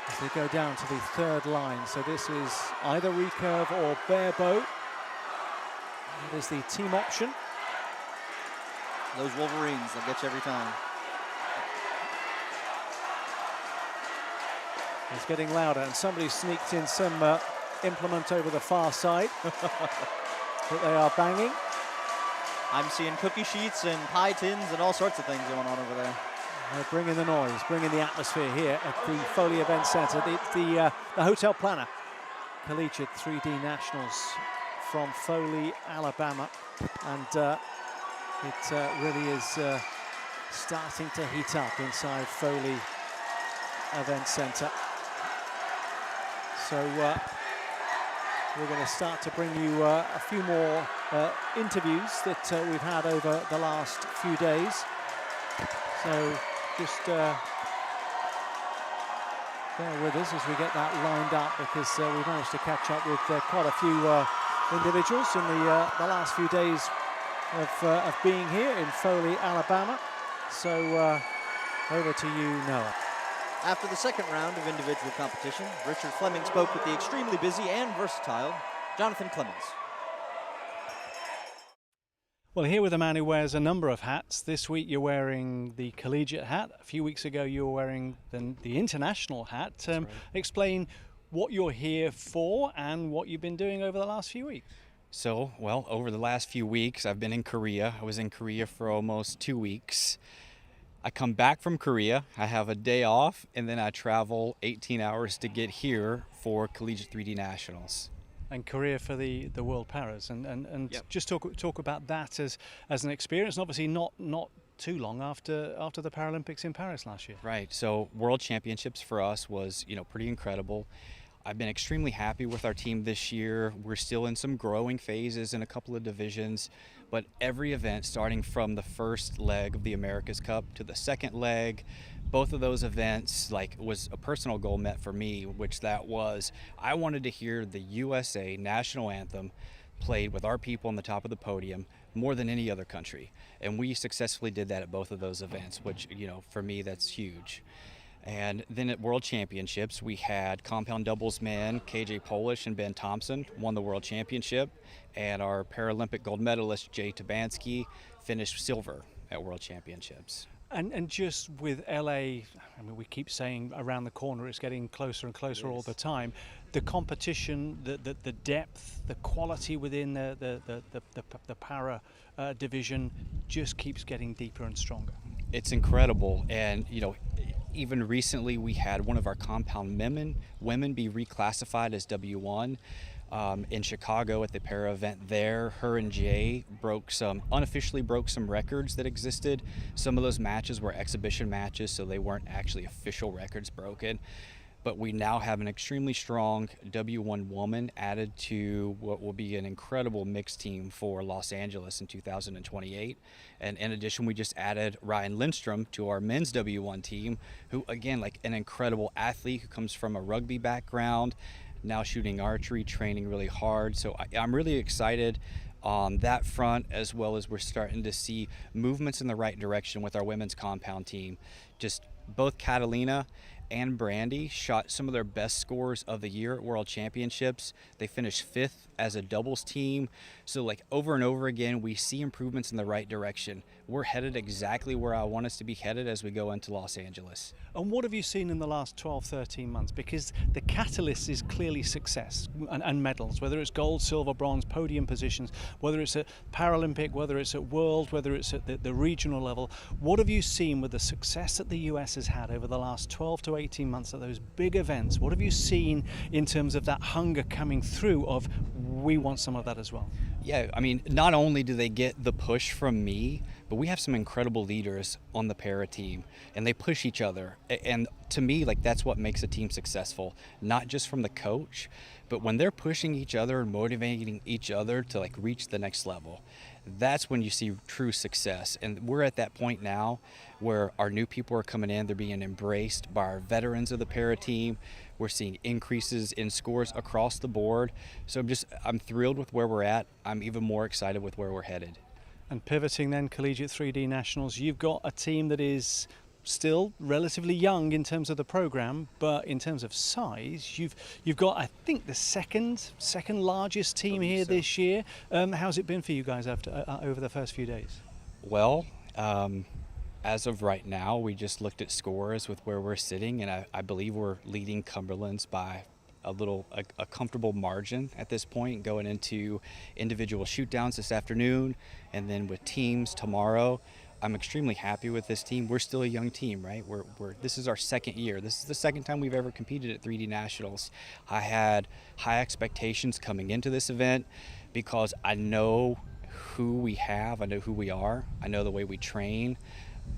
[SPEAKER 1] As they go down to the third line. So this is either recurve or bare bow. That is the team option.
[SPEAKER 2] Those Wolverines, they'll get you every time.
[SPEAKER 1] It's getting louder, and somebody sneaked in some implement over the far side that they are banging.
[SPEAKER 2] I'm seeing cookie sheets and pie tins and all sorts of things going on over there.
[SPEAKER 1] They're bringing the noise, bringing the atmosphere here at the Foley Event Center. The hotel planner, Collegiate 3D Nationals from Foley, Alabama. And it really is starting to heat up inside Foley Event Center. So we're going to start to bring you a few more interviews that we've had over the last few days. So just bear with us as we get that lined up, because we've managed to catch up with quite a few individuals in the last few days of being here in Foley, Alabama. So over to you, Noah.
[SPEAKER 2] After the second round of individual competition, Richard Fleming spoke with the extremely busy and versatile Jonathan Clemens.
[SPEAKER 1] Well, here with a man who wears a number of hats. This week you're wearing the collegiate hat. A few weeks ago you were wearing the international hat.
[SPEAKER 3] Right.
[SPEAKER 1] Explain what you're here for and what you've been doing over the last few weeks.
[SPEAKER 4] So, well, over the last few weeks I've been in Korea. I was in Korea for almost 2 weeks. I come back from Korea, I have a day off, and then I travel 18 hours to get here for Collegiate 3D Nationals.
[SPEAKER 1] And Korea for the World Paras, and
[SPEAKER 4] Yep.
[SPEAKER 1] just talk about that as an experience, and obviously not too long after the Paralympics in Paris last year.
[SPEAKER 4] Right, so World Championships for us was, pretty incredible. I've been extremely happy with our team this year. We're still in some growing phases in a couple of divisions, but every event, starting from the first leg of the America's Cup to the second leg, both of those events was a personal goal met for me, which that was I wanted to hear the USA national anthem played with our people on the top of the podium more than any other country. And we successfully did that at both of those events, which, you know, for me, that's huge. And then at World Championships, we had compound doubles men, KJ Polish and Ben Thompson won the World Championship, and our Paralympic gold medalist, Jay Tabansky, finished silver at World Championships.
[SPEAKER 1] And just with LA, I mean, we keep saying around the corner, it's getting closer and closer all the time. The competition, the depth, the quality within the para division just keeps getting deeper and stronger.
[SPEAKER 4] It's incredible, and you know, even recently we had one of our compound women be reclassified as W1 in Chicago at the para event there. Her and Jay unofficially broke some records that existed. Some of those matches were exhibition matches, so they weren't actually official records broken. But we now have an extremely strong W1 woman added to what will be an incredible mixed team for Los Angeles in 2028. And in addition, we just added Ryan Lindstrom to our men's W1 team, who, again, like an incredible athlete who comes from a rugby background, now shooting archery, training really hard. So I'm really excited on that front, as well as we're starting to see movements in the right direction with our women's compound team. Just both Catalina and Brandy shot some of their best scores of the year at World Championships. They finished 5th as a doubles team. So like over and over again, we see improvements in the right direction. We're headed exactly where I want us to be headed as we go into Los Angeles.
[SPEAKER 1] And what have you seen in the last 12, 13 months? Because the catalyst is clearly success and medals, whether it's gold, silver, bronze, podium positions, whether it's at Paralympic, whether it's at World, whether it's at the regional level. What have you seen with the success that the US has had over the last 12 to 18 months at those big events? What have you seen in terms of that hunger coming through of, we want some of that as well?
[SPEAKER 4] Yeah, I mean, not only do they get the push from me, but we have some incredible leaders on the para team, and they push each other. And to me, like, that's what makes a team successful, not just from the coach, but when they're pushing each other and motivating each other to like reach the next level. That's when you see true success. And we're at that point now where our new people are coming in, they're being embraced by our veterans of the para team. We're seeing increases in scores across the board. So I'm thrilled with where we're at. I'm even more excited with where we're headed.
[SPEAKER 1] And pivoting then, Collegiate 3D Nationals, you've got a team that is still relatively young in terms of the program, but in terms of size, you've got, I think, the second largest team here this year. How's it been for you guys over the first few days?
[SPEAKER 4] Well, as of right now, we just looked at scores with where we're sitting, and I believe we're leading Cumberland's by a comfortable margin at this point, going into individual shoot downs this afternoon, and then with teams tomorrow. I'm extremely happy with this team. We're still a young team, right? This is our second year. This is the second time we've ever competed at 3D Nationals. I had high expectations coming into this event because I know who we have, I know who we are, I know the way we train,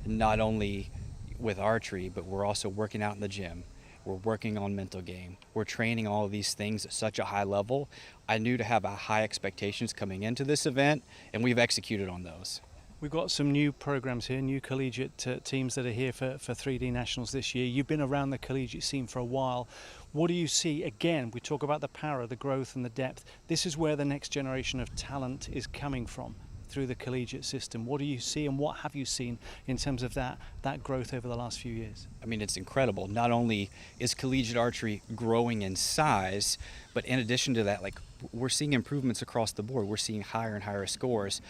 [SPEAKER 4] not only with archery, but we're also working out in the gym. We're working on mental game. We're training all of these things at such a high level. I knew to have high expectations coming into this event, and we've executed on those.
[SPEAKER 1] We've got some new programs here, new collegiate teams that are here for 3D Nationals this year. You've been around the collegiate scene for a while. What do you see? Again, we talk about the para, the growth and the depth. This is where the next generation of talent is coming from through the collegiate system. What do you see, and what have you seen in terms of that growth over the last few years?
[SPEAKER 4] I mean, it's incredible. Not only is collegiate archery growing in size, but in addition to that, like, we're seeing improvements across the board. We're seeing higher and higher scores,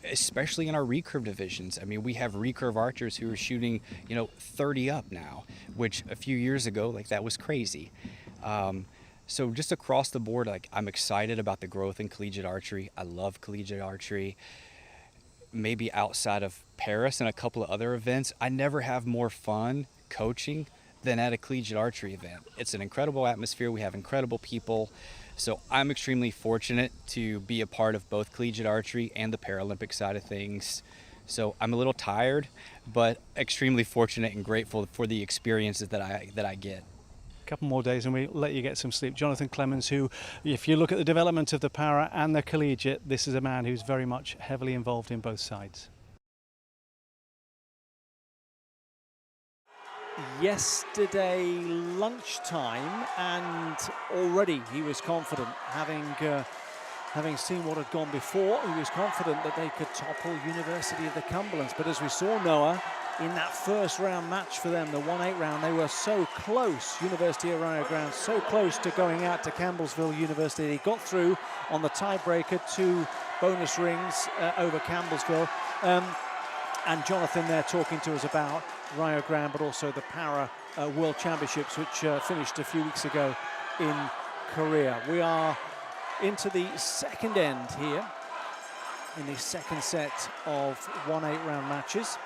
[SPEAKER 4] especially in our recurve divisions. I mean, we have recurve archers who are shooting, 30 up now, which a few years ago, like, that was crazy. So just across the board, like, I'm excited about the growth in collegiate archery. I love collegiate archery. Maybe outside of Paris and a couple of other events, I never have more fun coaching than at a collegiate archery event. It's an incredible atmosphere. We have incredible people. So I'm extremely fortunate to be a part of both collegiate archery and the Paralympic side of things. So I'm a little tired, but extremely fortunate and grateful for the experiences that I get.
[SPEAKER 1] Couple more days and we'll let you get some sleep. Jonathan Clemens, who, if you look at the development of the para and the collegiate, this is a man who's very much heavily involved in both sides. Yesterday lunchtime, and already he was confident, having having seen what had gone before, he was confident that they could topple University of the Cumberlands. But as we saw, Noah, in that first round match for them, the 1-8 round, they were so close, University of Rio Grande, so close to going out to Campbellsville University. They got through on the tiebreaker, 2 bonus rings over Campbellsville. And Jonathan there talking to us about Rio Grande, but also the Para World Championships, which finished a few weeks ago in Korea. We are into the second end here, in the second set of 1-8 round matches.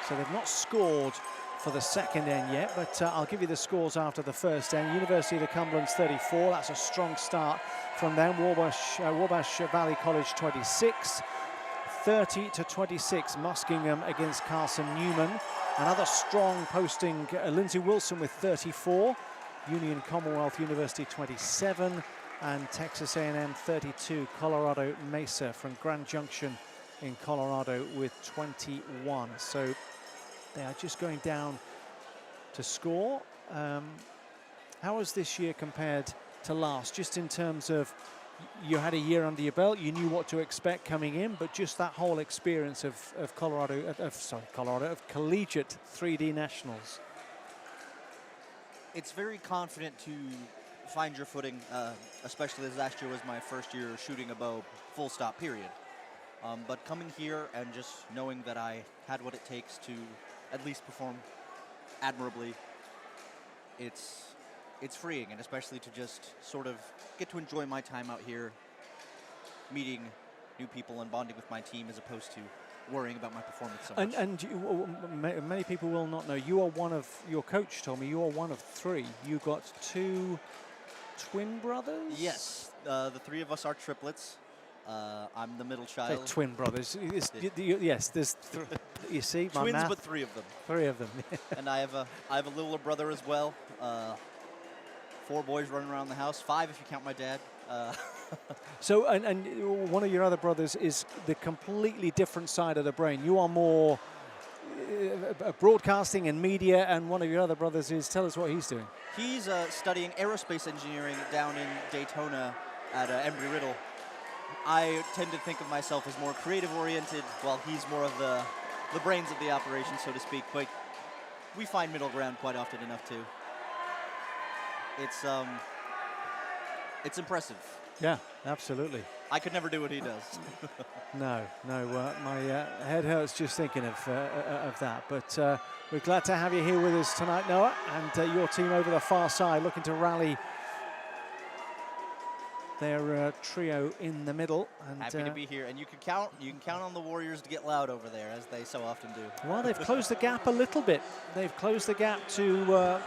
[SPEAKER 1] So they've not scored for the second end yet, but I'll give you the scores after the first end. University of the Cumberlands 34, that's a strong start from them. Wabash Valley College 26. 30-26, Muskingum against Carson Newman. Another strong posting, Lindsay Wilson with 34. Union Commonwealth University 27. And Texas A&M 32. Colorado Mesa from Grand Junction in Colorado with 21. So they are just going down to score. How has this year compared to last, just in terms of you had a year under your belt, you knew what to expect coming in, but just that whole experience of collegiate 3D nationals?
[SPEAKER 2] It's very confident to find your footing, especially as last year was my first year shooting a bow, full stop, period. But coming here and just knowing that I had what it takes to at least perform admirably, it's freeing, and especially to just sort of get to enjoy my time out here, meeting new people and bonding with my team as opposed to worrying about my performance so much.
[SPEAKER 1] And you, many people will not know, you are one of, your coach told me, you are one of 3. You got 2 twin brothers?
[SPEAKER 2] Yes, the 3 of us are triplets. I'm the middle child.
[SPEAKER 1] They're twin brothers. Yes, there's, you see, my
[SPEAKER 2] twins,
[SPEAKER 1] math.
[SPEAKER 2] but 3 of them.
[SPEAKER 1] 3 of them.
[SPEAKER 2] And I have a littler brother as well. 4 boys running around the house, 5 if you count my dad.
[SPEAKER 1] So, and one of your other brothers is the completely different side of the brain. You are more broadcasting and media, and one of your other brothers is, tell us what he's doing.
[SPEAKER 2] He's studying aerospace engineering down in Daytona at Embry-Riddle. I tend to think of myself as more creative-oriented, while he's more of the brains of the operation, so to speak. But we find middle ground quite often enough, too. It's impressive.
[SPEAKER 1] Yeah, absolutely.
[SPEAKER 2] I could never do what he does.
[SPEAKER 1] No, my head hurts just thinking of that. But we're glad to have you here with us tonight, Noah, and your team over the far side looking to rally their trio in the middle. And
[SPEAKER 2] happy to be here, and you can count on the Warriors to get loud over there, as they so often do.
[SPEAKER 1] Well, they've closed the gap a little bit. They've closed the gap to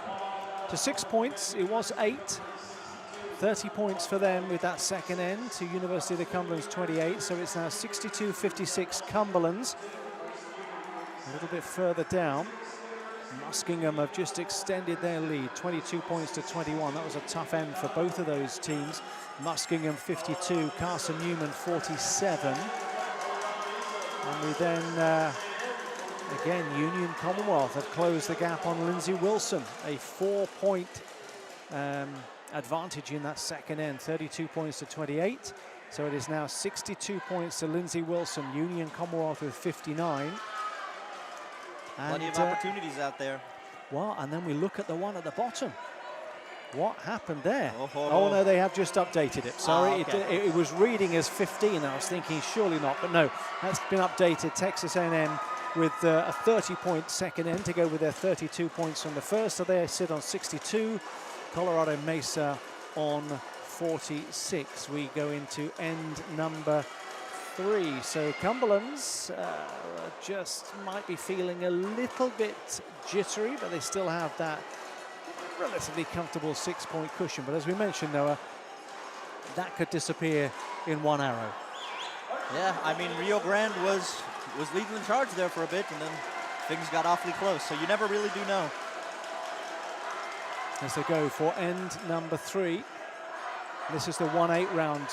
[SPEAKER 1] 6 points. It was 8. 30 points for them with that second end to University of the Cumberlands 28. So it's now 62-56 Cumberlands. A little bit further down, Muskingum have just extended their lead, 22 points to 21. That was a tough end for both of those teams. Muskingum 52, Carson Newman 47. And we then, again, Union Commonwealth have closed the gap on Lindsay Wilson. A 4-point advantage in that second end, 32 points to 28. So it is now 62 points to Lindsay Wilson, Union Commonwealth with 59.
[SPEAKER 2] Plenty of opportunities out there.
[SPEAKER 1] Well, and then we look at the one at the bottom. What happened there?
[SPEAKER 2] Oh,
[SPEAKER 1] no, they have just updated it. Sorry,
[SPEAKER 2] okay.
[SPEAKER 1] it was reading as 15. I was thinking surely not, but no, that's been updated. Texas A&M with a 30-point second end to go with their 32 points from the first. So they sit on 62. Colorado Mesa on 46. We go into end number 3. So Cumberlands just might be feeling a little bit jittery, but they still have that relatively comfortable 6-point cushion. But as we mentioned, Noah, that could disappear in one arrow.
[SPEAKER 2] Yeah, I mean, Rio Grande was leading the charge there for a bit, and then things got awfully close. So you never really do know.
[SPEAKER 1] As they go for end number 3. This is the 1-8 round.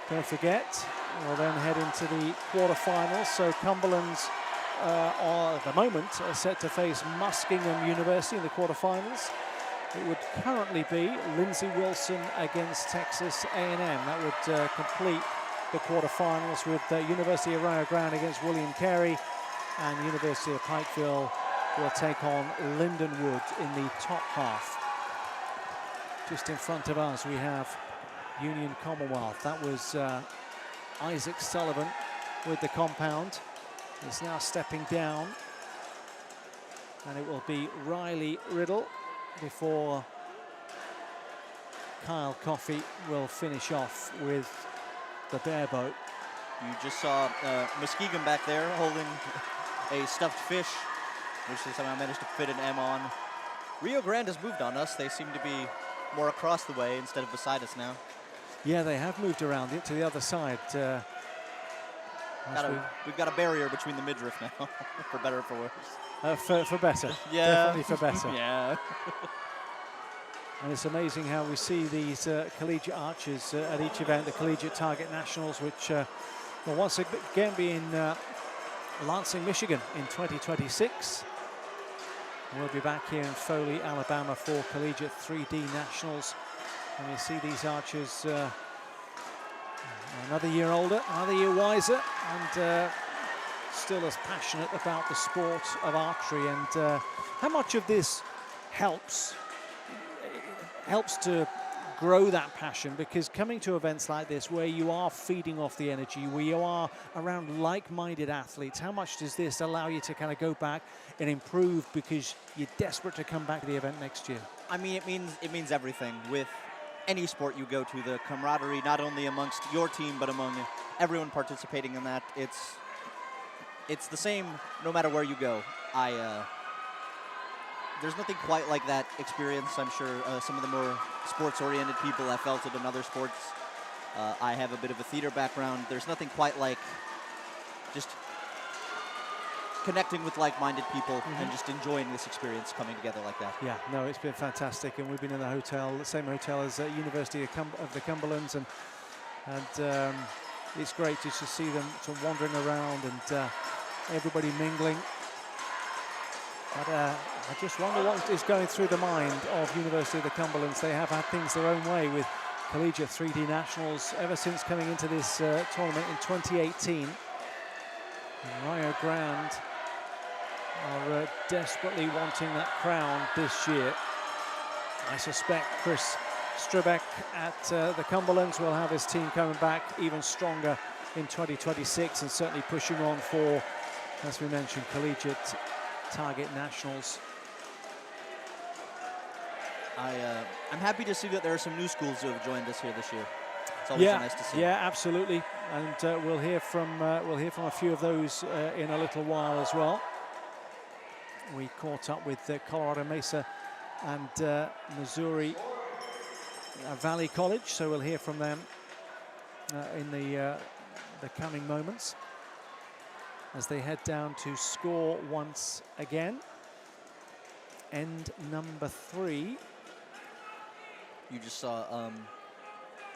[SPEAKER 1] Don't forget, we'll then head into the quarterfinals. So Cumberland's are at the moment set to face Muskingum University in the quarterfinals. it would currently be Lindsey Wilson against Texas A&M. That would complete the quarterfinals with University of Rio Grande against William Carey, and University of Pikeville will take on Lindenwood in the top half. Just in front of us we have Union Commonwealth. That was Isaac Sullivan with the compound. He's now stepping down, and it will be Riley Riddle before Kyle Coffey will finish off with the bareboat.
[SPEAKER 2] You just saw Muskegon back there holding a stuffed fish, which is somehow managed to fit an M on. Rio Grande has moved on us. They seem to be more across the way instead of beside us now.
[SPEAKER 1] Yeah, they have moved around it to the other side.
[SPEAKER 2] We've got a barrier between the midriff now, for better or for worse.
[SPEAKER 1] For better.
[SPEAKER 2] Yeah.
[SPEAKER 1] Definitely for better.
[SPEAKER 2] Yeah.
[SPEAKER 1] And it's amazing how we see these collegiate archers at each event, the Collegiate Target Nationals, which will once again be in Lansing, Michigan in 2026. We'll be back here in Foley, Alabama for Collegiate 3D Nationals. And you see these archers another year older, another year wiser, and still as passionate about the sport of archery. And how much of this helps to grow that passion, because coming to events like this where you are feeding off the energy, where you are around like-minded athletes, how much does this allow you to kind of go back and improve because you're desperate to come back to the event next year?
[SPEAKER 2] I mean, it means everything. With any sport you go to, the camaraderie, not only amongst your team, but among everyone participating in that, it's the same no matter where you go. There's nothing quite like that experience. I'm sure some of the more sports-oriented people have felt it in other sports. I have a bit of a theater background. There's nothing quite like just connecting with like-minded people and just enjoying this experience coming together like that.
[SPEAKER 1] Yeah, no, it's been fantastic, and we've been in the hotel, the same hotel as University of the Cumberlands, and it's great just to see them sort of wandering around and everybody mingling. But I just wonder what is going through the mind of University of the Cumberlands. They have had things their own way with Collegiate 3D Nationals ever since coming into this tournament in 2018. And Rio Grande are desperately wanting that crown this year. I suspect Chris Stribek at the Cumberlands will have his team coming back even stronger in 2026, and certainly pushing on for, as we mentioned, Collegiate Target Nationals.
[SPEAKER 2] I'm happy to see that there are some new schools who have joined us here this year. It's always nice to see.
[SPEAKER 1] Yeah, absolutely. And we'll hear from a few of those in a little while as well. We caught up with Colorado Mesa and Missouri Valley College, so we'll hear from them in the coming moments as they head down to score once again. End number 3.
[SPEAKER 2] You just saw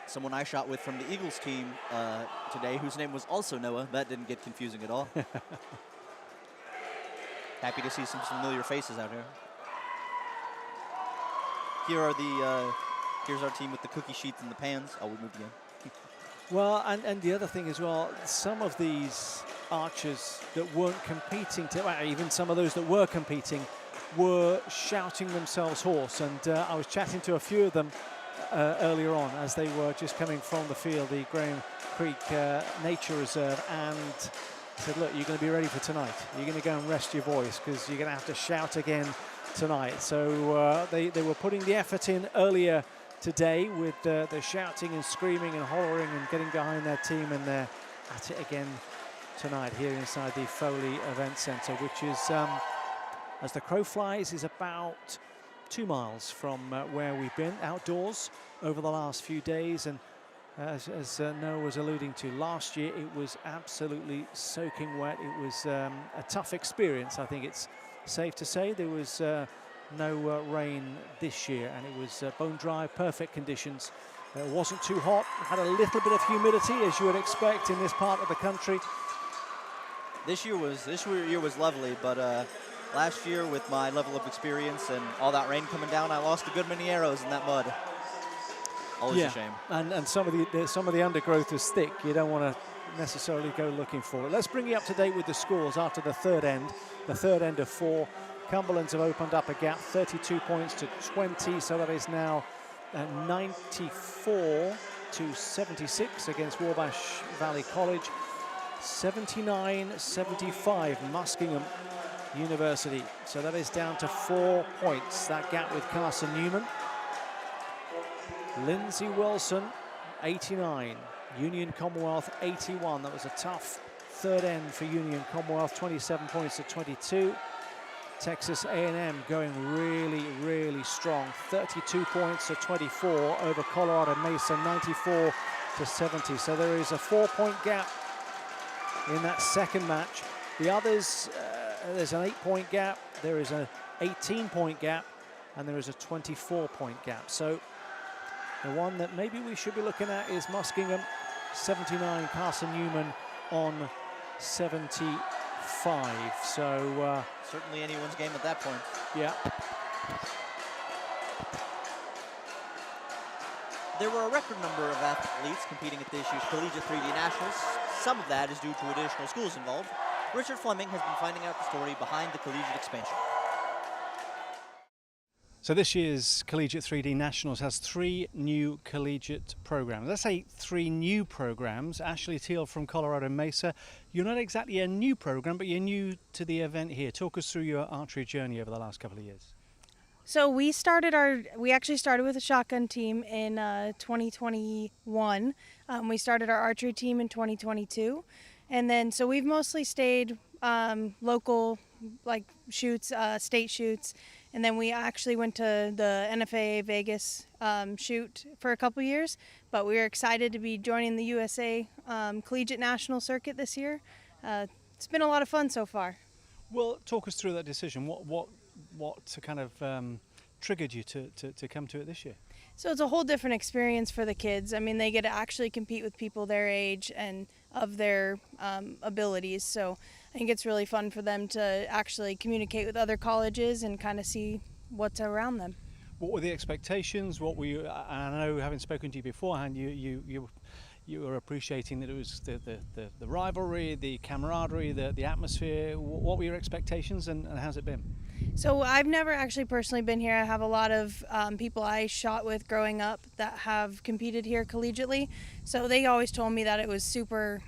[SPEAKER 2] someone I shot with from the Eagles team today, whose name was also Noah. That didn't get confusing at all. Happy to see some familiar faces out here. Here's our team with the cookie sheets and the pans. Oh, we moved again.
[SPEAKER 1] Well, and the other thing as well, some of these archers that weren't competing, even some of those that were competing, were shouting themselves hoarse. And I was chatting to a few of them earlier on as they were just coming from the field, the Graham Creek Nature Reserve, and said, look, you're going to be ready for tonight. You're going to go and rest your voice because you're going to have to shout again tonight. So they were putting the effort in earlier today with the shouting and screaming and hollering and getting behind their team, and they're at it again tonight here inside the Foley Event Center, which is, as the crow flies, is about 2 miles from where we've been outdoors over the last few days. And as Noah was alluding to, last year it was absolutely soaking wet. It was a tough experience. I think it's safe to say there was no rain this year, and it was bone dry, perfect conditions. It wasn't too hot, had a little bit of humidity, as you would expect in this part of the country.
[SPEAKER 2] This year was lovely, but Last year, with my level of experience and all that rain coming down, I lost a good many arrows in that mud. Always a shame.
[SPEAKER 1] And some of the undergrowth is thick. You don't want to necessarily go looking for it. Let's bring you up to date with the scores after the third end. The third end of 4. Cumberland's have opened up a gap, 32 points to 20, so that is now 94 to 76 against Wabash Valley College. 79-75 Muskingum University. So that is down to 4 points, that gap with Carson Newman. Lindsay Wilson, 89. Union Commonwealth, 81. That was a tough third end for Union Commonwealth, 27 points to 22. Texas A&M going really, really strong, 32 points to 24 over Colorado Mesa, 94 to 70. So there is a 4-point gap in that second match. The others, there's an 8-point gap, there is an 18-point gap, and there is a 24-point gap. So the one that maybe we should be looking at is Muskingum, 79, Carson Newman on 75. So
[SPEAKER 2] certainly anyone's game at that point.
[SPEAKER 1] Yeah.
[SPEAKER 2] There were a record number of athletes competing at this year's Collegiate 3D Nationals. Some of that is due to additional schools involved. Richard Fleming has been finding out the story behind the collegiate expansion.
[SPEAKER 1] So this year's Collegiate 3D Nationals has 3 new collegiate programs. Let's say 3 new programs. Ashley Teal from Colorado Mesa. You're not exactly a new program, but you're new to the event here. Talk us through your archery journey over the last couple of years.
[SPEAKER 5] So we actually started with a shotgun team in 2021. We started our archery team in 2022. And then, so we've mostly stayed local, like shoots, state shoots. And then we actually went to the NFA Vegas shoot for a couple years. But we were excited to be joining the USA Collegiate National Circuit this year. It's been a lot of fun so far.
[SPEAKER 1] Well, talk us through that decision. What kind of triggered you to come to it this year?
[SPEAKER 5] So it's a whole different experience for the kids. I mean, they get to actually compete with people their age and of their abilities. So I think it's really fun for them to actually communicate with other colleges and kind of see what's around them.
[SPEAKER 1] What were the expectations? What were you? I know, having spoken to you beforehand, you were appreciating that it was the rivalry, the camaraderie, the atmosphere. What were your expectations, and how's it been?
[SPEAKER 5] So I've never actually personally been here. I have a lot of people I shot with growing up that have competed here collegiately. So they always told me that it was super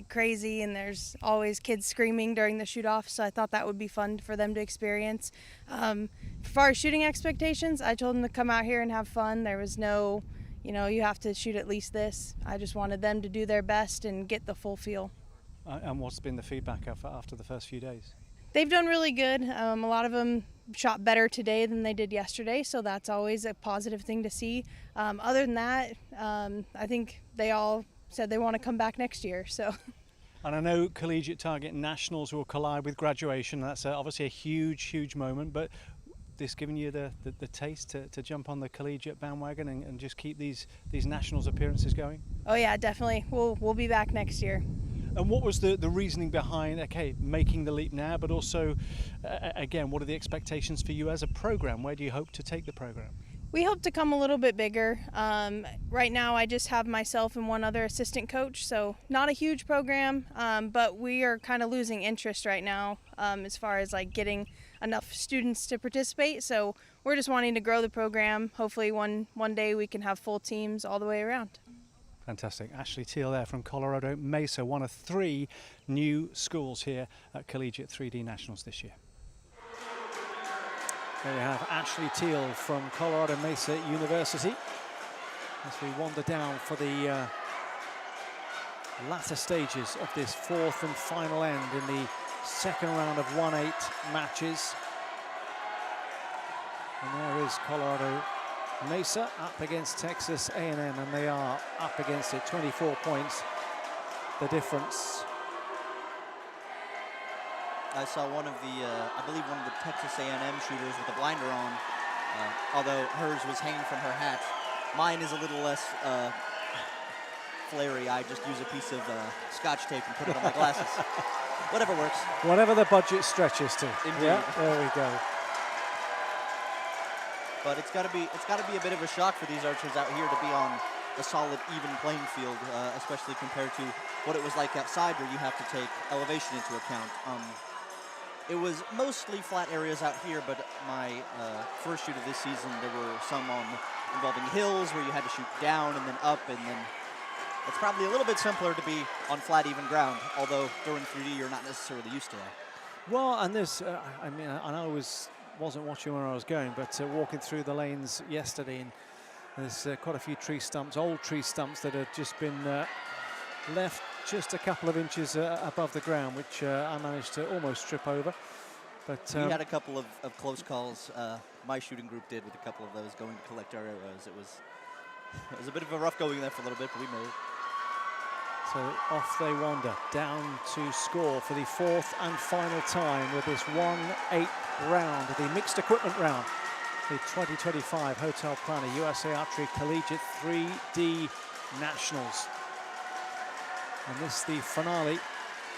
[SPEAKER 5] crazy, and there's always kids screaming during the shoot-off. So I thought that would be fun for them to experience. As far as shooting expectations, I told them to come out here and have fun. There was no, you have to shoot at least this. I just wanted them to do their best and get the full feel.
[SPEAKER 1] And what's been the feedback after the first few days?
[SPEAKER 5] They've done really good. A lot of them shot better today than they did yesterday, so that's always a positive thing to see. Other than that, I think they all said they want to come back next year. So.
[SPEAKER 1] And I know Collegiate Target Nationals will collide with graduation. That's obviously a huge moment, but this giving you the taste to jump on the collegiate bandwagon and just keep these nationals appearances going?
[SPEAKER 5] Oh yeah, definitely. We'll be back next year.
[SPEAKER 1] And what was the reasoning behind, making the leap now, but also, again, what are the expectations for you as a program? Where do you hope to take the program?
[SPEAKER 5] We hope to come a little bit bigger. Right now I just have myself and one other assistant coach, so not a huge program, but we are kind of losing interest right now as far as getting enough students to participate. So we're just wanting to grow the program. Hopefully one day we can have full teams all the way around.
[SPEAKER 1] Fantastic. Ashley Teal there from Colorado Mesa, one of 3 new schools here at Collegiate 3D Nationals this year. There you have Ashley Teal from Colorado Mesa University as we wander down for the latter stages of this 4th and final end in the second round of 1-8 matches. And there is Colorado Mesa up against Texas A&M, and they are up against it, 24 points, the difference.
[SPEAKER 2] I saw one of the, I believe one of the Texas A&M shooters with a blinder on, although hers was hanging from her hat. Mine is a little less flary. I just use a piece of Scotch tape and put it on my glasses. Whatever works.
[SPEAKER 1] Whatever the budget stretches to.
[SPEAKER 2] Indeed.
[SPEAKER 1] Yeah, there we go.
[SPEAKER 2] But it's got to be a bit of a shock for these archers out here to be on a solid, even playing field, especially compared to what it was like outside, where you have to take elevation into account. It was mostly flat areas out here, but my first shoot of this season, there were some involving hills where you had to shoot down and then up, and then it's probably a little bit simpler to be on flat, even ground, although during 3D you're not necessarily used to that.
[SPEAKER 1] Well, and this, I mean, I wasn't watching where I was going, but walking through the lanes yesterday, and there's quite a few tree stumps, old tree stumps that have just been left just a couple of inches above the ground, which I managed to almost trip over. But
[SPEAKER 2] we had a couple of close calls. My shooting group did with a couple of those going to collect our arrows. It was a bit of a rough going there for a little bit, but we made it.
[SPEAKER 1] So off they wander, down to score for the fourth and final time with this 1/8 round, the mixed equipment round, the 2025 Hotel Planner USA Archery Collegiate 3D Nationals. And this is the finale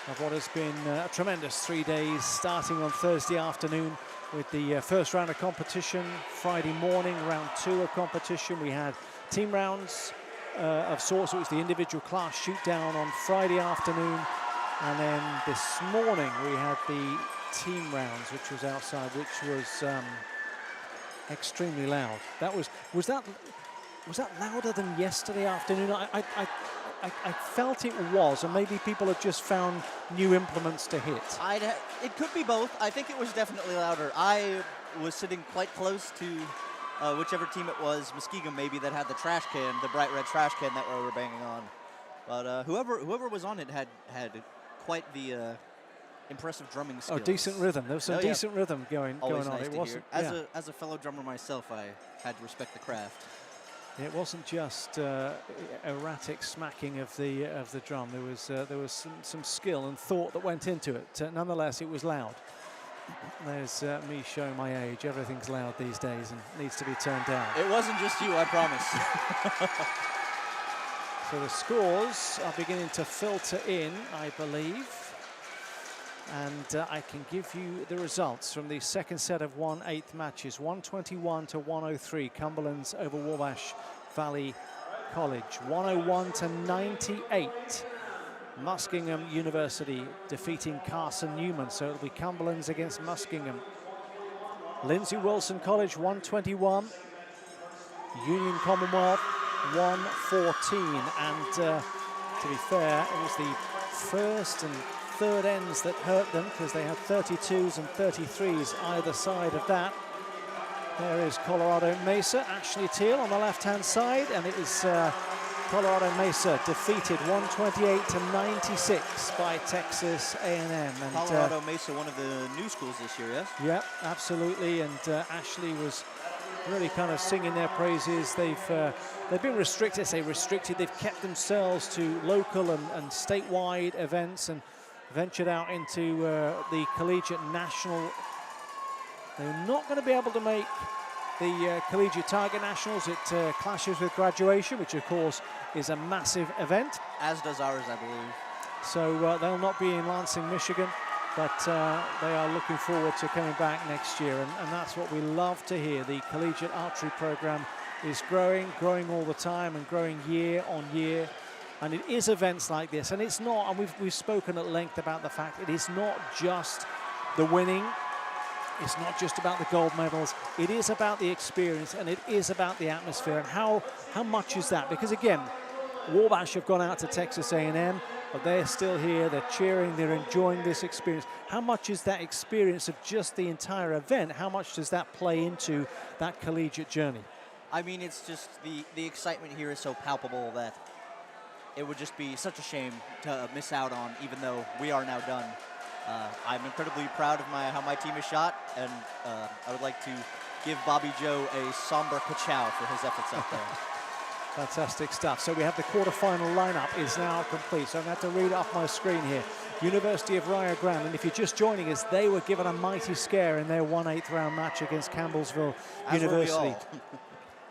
[SPEAKER 1] of what has been a tremendous 3 days, starting on Thursday afternoon with the first round of competition. Friday morning, round 2 of competition. We had team rounds of sorts. It was the individual class shoot down on Friday afternoon. And then this morning we had the team rounds, which was outside, which was extremely loud. Was that louder than yesterday afternoon? I felt it was, and maybe people have just found new implements to hit.
[SPEAKER 2] It could be both. I think it was definitely louder. I was sitting quite close to whichever team it was, Muskegon maybe, that had the trash can, the bright red trash can that we were banging on. But whoever was on it had quite the impressive drumming skills.
[SPEAKER 1] Oh, decent rhythm. There was some decent rhythm going
[SPEAKER 2] Always
[SPEAKER 1] on.
[SPEAKER 2] Nice
[SPEAKER 1] It
[SPEAKER 2] to
[SPEAKER 1] wasn't
[SPEAKER 2] hear. As a fellow drummer myself, I had to respect the craft.
[SPEAKER 1] It wasn't just erratic smacking of the drum. There was some skill and thought that went into it. Nonetheless, it was loud. There's me showing my age. Everything's loud these days and needs to be turned down.
[SPEAKER 2] It wasn't just you, I promise.
[SPEAKER 1] So the scores are beginning to filter in, I believe. And I can give you the results from the second set of 1/8 matches. 121 to 103, Cumberland's over Wabash Valley College. 101 to 98, Muskingum University defeating Carson Newman. So it'll be Cumberland's against Muskingum. Lindsey Wilson College 121, Union Commonwealth 114. And to be fair, it was the first and third ends that hurt them, because they had 32s and 33s either side of that. There is Colorado Mesa, Ashley Teal on the left-hand side, and it is Colorado Mesa defeated 128 to 96 by Texas A&M. And
[SPEAKER 2] Colorado Mesa, one of the new schools this year, yes?
[SPEAKER 1] Yeah, absolutely. And Ashley was really kind of singing their praises. They've been restricted. They've kept themselves to local and statewide events and ventured out into the Collegiate National. They're not going to be able to make the Collegiate Target Nationals. It clashes with graduation, which of course is a massive event.
[SPEAKER 2] As does ours, I believe.
[SPEAKER 1] So they'll not be in Lansing, Michigan, but they are looking forward to coming back next year. And that's what we love to hear. The Collegiate Archery program is growing all the time and growing year on year. And it is events like this, and it's not, and we've spoken at length about the fact it is not just the winning, it's not just about the gold medals, it is about the experience, and it is about the atmosphere. And how much is that? Because again, Wabash have gone out to Texas A&M, but they're still here, they're cheering, they're enjoying this experience. How much is that experience of just the entire event, how much does that play into that collegiate journey?
[SPEAKER 2] I mean, it's just the excitement here is so palpable that it would just be such a shame to miss out on, even though we are now done. I'm incredibly proud of how my team is shot, and I would like to give Bobby Joe a somber ka-chow for his efforts out there.
[SPEAKER 1] Fantastic stuff. So we have the quarterfinal lineup is now complete. So I'm going to have to read it off my screen here. University of Rio Grande, and if you're just joining us, they were given a mighty scare in their 1/8 round match against Campbellsville University.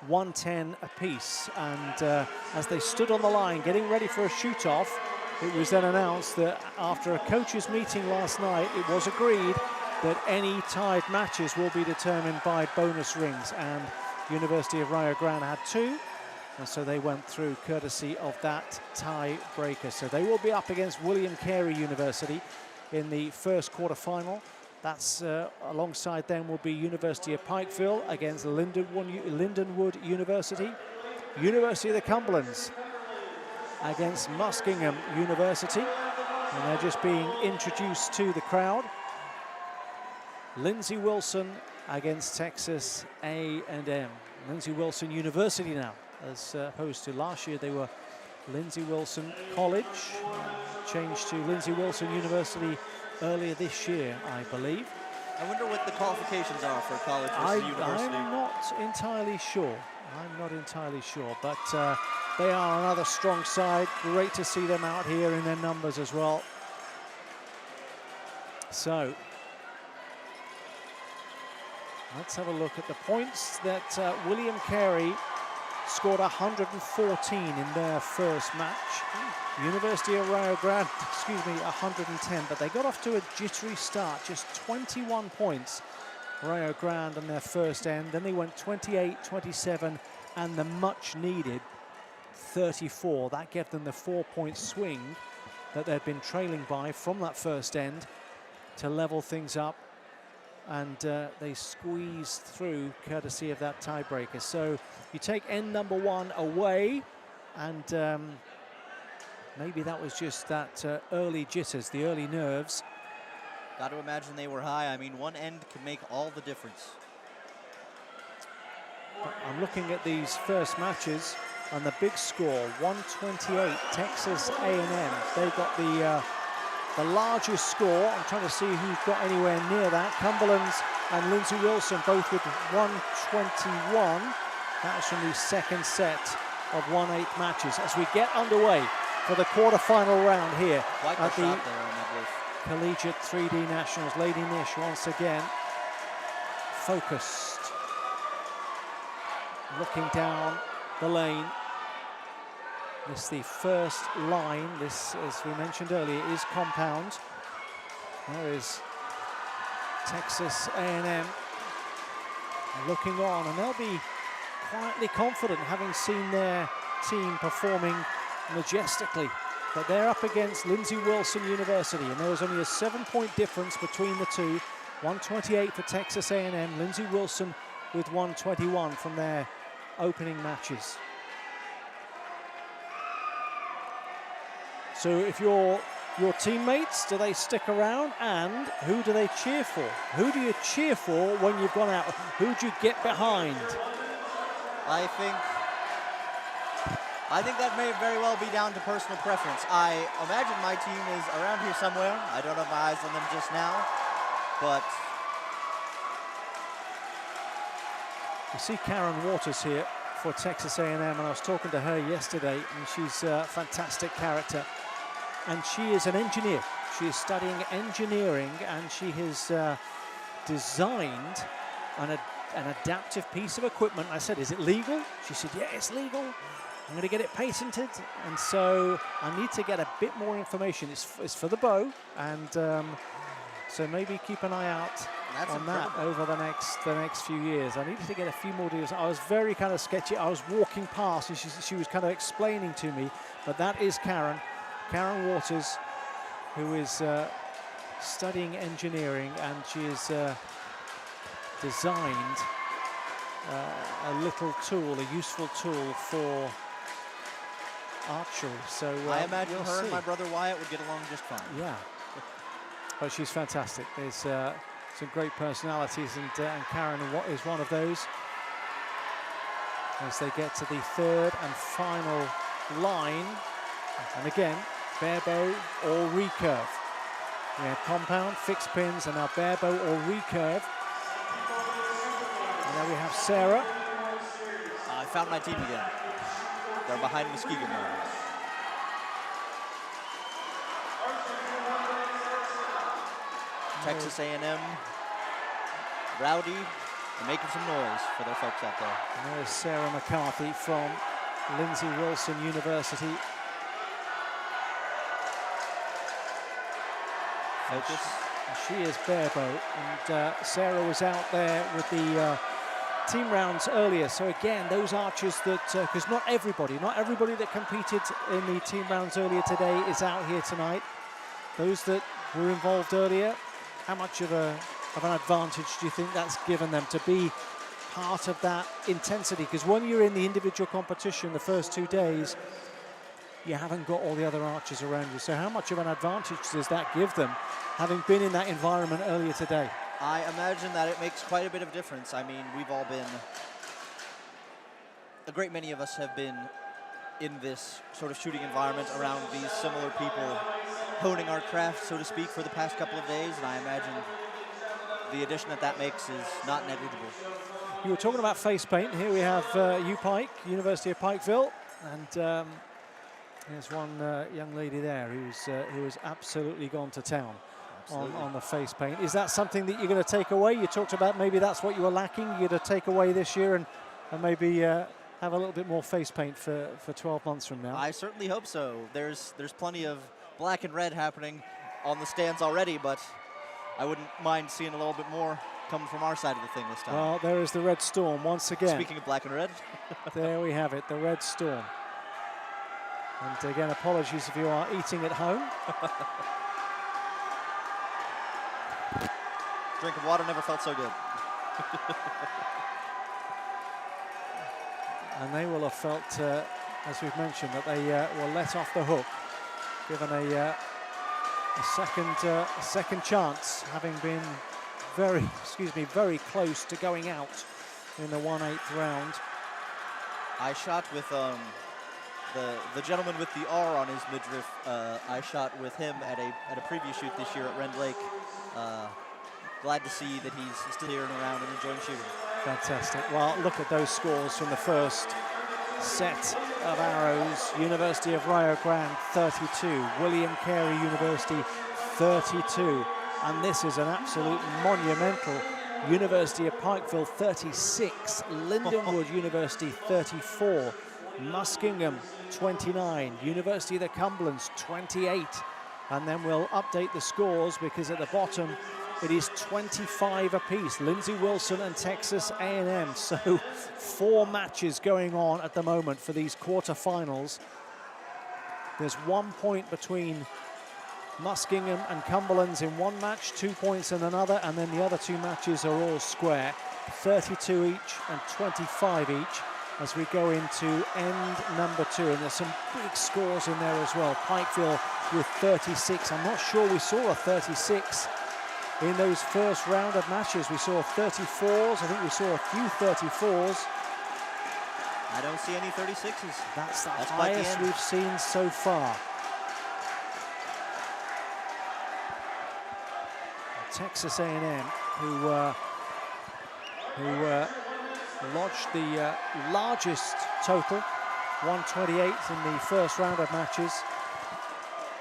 [SPEAKER 1] 110 apiece, and as they stood on the line getting ready for a shoot-off, it was then announced that after a coaches' meeting last night, it was agreed that any tied matches will be determined by bonus rings, and University of Rio Grande had 2, and so they went through courtesy of that tiebreaker. So they will be up against William Carey University in the first quarterfinal. That's alongside them will be University of Pikeville against Lindenwood University. University of the Cumberlands against Muskingum University. And they're just being introduced to the crowd. Lindsey Wilson against Texas A&M. Lindsey Wilson University now, as opposed to last year they were Lindsey Wilson College. Changed to Lindsey Wilson University earlier this year, I believe.
[SPEAKER 2] I wonder what the qualifications are for college versus university.
[SPEAKER 1] I'm not entirely sure. I'm not entirely sure, but they are another strong side. Great to see them out here in their numbers as well. So let's have a look at the points that William Carey scored 114 in their first match. University of Rio Grande, 110, but they got off to a jittery start, just 21 points, Rio Grande on their first end. Then they went 28, 27, and the much needed 34. That gave them the 4-point swing that they'd been trailing by from that first end to level things up, and they squeezed through courtesy of that tiebreaker. So you take end number 1 away, and maybe that was just that early jitters, the early nerves.
[SPEAKER 2] Got to imagine they were high. I mean, one end can make all the difference.
[SPEAKER 1] I'm looking at these first matches, and the big score, 128, Texas A&M. They got the largest score. I'm trying to see who got anywhere near that. Cumberland's and Lindsey Wilson both with 121. That's from the second set of 1/8 matches. As we get underway for the quarterfinal round here at the Collegiate 3D Nationals. Lady Nish once again focused, looking down the lane. This is the first line. This, as we mentioned earlier, is compound. There is Texas A&M looking on, and they'll be quietly confident, having seen their team performing majestically. But they're up against Lindsey Wilson University, and there was only a 7-point difference between the two. 128 for Texas A&M, Lindsey Wilson with 121 from their opening matches. So if your teammates, do they stick around, and who do they cheer for? Who do you cheer for when you've gone out? Who do you get behind?
[SPEAKER 2] I think that may very well be down to personal preference. I imagine my team is around here somewhere. I don't have my eyes on them just now, but
[SPEAKER 1] you see Karen Waters here for Texas A&M, and I was talking to her yesterday, and she's a fantastic character. And she is an engineer. She is studying engineering, and she has designed an adaptive piece of equipment. I said, is it legal? She said, yeah, it's legal. I'm going to get it patented. And so I need to get a bit more information. It's for the bow, and so maybe keep an eye out on that over the next few years. I needed to get a few more deals. I was very kind of sketchy. I was walking past, and she was kind of explaining to me, but that is Karen Waters, who is studying engineering, and she has designed a little tool, a useful tool for archery. So
[SPEAKER 2] I imagine her and my brother Wyatt would get along just fine.
[SPEAKER 1] Yeah, but she's fantastic. There's some great personalities, and Karen is one of those. As they get to the third and final line, and again, bare bow or recurve. We had compound, fixed pins, and now bare bow or recurve. And then we have Sarah.
[SPEAKER 2] I found my team again. They're behind Muskegon now. Texas A&M, rowdy, and making some noise for their folks out there.
[SPEAKER 1] And there's Sarah McCarthy from Lindsey Wilson University.
[SPEAKER 2] Focus.
[SPEAKER 1] She is bareboat, and Sarah was out there with the team rounds earlier. So again, those archers that, because not everybody that competed in the team rounds earlier today is out here tonight. Those that were involved earlier, how much of an advantage do you think that's given them to be part of that intensity? Because when you're in the individual competition the first 2 days, you haven't got all the other archers around you. So how much of an advantage does that give them, having been in that environment earlier today?
[SPEAKER 2] I imagine that it makes quite a bit of difference. I mean, we've all been, a great many of us have been in this sort of shooting environment around these similar people, honing our craft, so to speak, for the past couple of days, and I imagine the addition that makes is not negligible.
[SPEAKER 1] You were talking about face paint. Here we have UPike, University of Pikeville, and there's one young lady there who has absolutely gone to town on the face paint. Is that something that you're going to take away? You talked about maybe that's what you were lacking. You're going to take away this year and maybe have a little bit more face paint for 12 months from now.
[SPEAKER 2] I certainly hope so. There's plenty of black and red happening on the stands already, but I wouldn't mind seeing a little bit more coming from our side of the thing this time.
[SPEAKER 1] Well, there is the Red Storm once again.
[SPEAKER 2] Speaking of black and red.
[SPEAKER 1] There we have it, the Red Storm. And again, apologies if you are eating at home.
[SPEAKER 2] Drink of water never felt so good.
[SPEAKER 1] And they will have felt, as we've mentioned, that they were let off the hook, given a second chance, having been very close to going out in the 1/8 round.
[SPEAKER 2] I shot with the gentleman with the R on his midriff. I shot with him at a previous shoot this year at Rend Lake. Glad to see that he's still here and around and enjoying shooting.
[SPEAKER 1] Fantastic. Well, look at those scores from the first set of arrows. University of Rio Grande 32, William Carey University 32, and this is an absolute monumental. University of Pikeville 36, Lindenwood University 34, Muskingum 29, University of the Cumberlands 28, and then we'll update the scores because at the bottom it is 25 apiece. Lindsey Wilson and Texas A&M. So 4 matches going on at the moment for these quarterfinals. There's 1 point between Muskingum and Cumberlands in one match, 2 points in another, and then the other 2 matches are all square. 32 each and 25 each as we go into end number 2. And there's some big scores in there as well. Pikeville with 36. I'm not sure we saw a 36 in those first round of matches. We saw 34s. I think we saw a few 34s.
[SPEAKER 2] I don't see any 36s.
[SPEAKER 1] That's the highest we've seen so far. Texas A&M, who lodged the largest total, 128 in the first round of matches,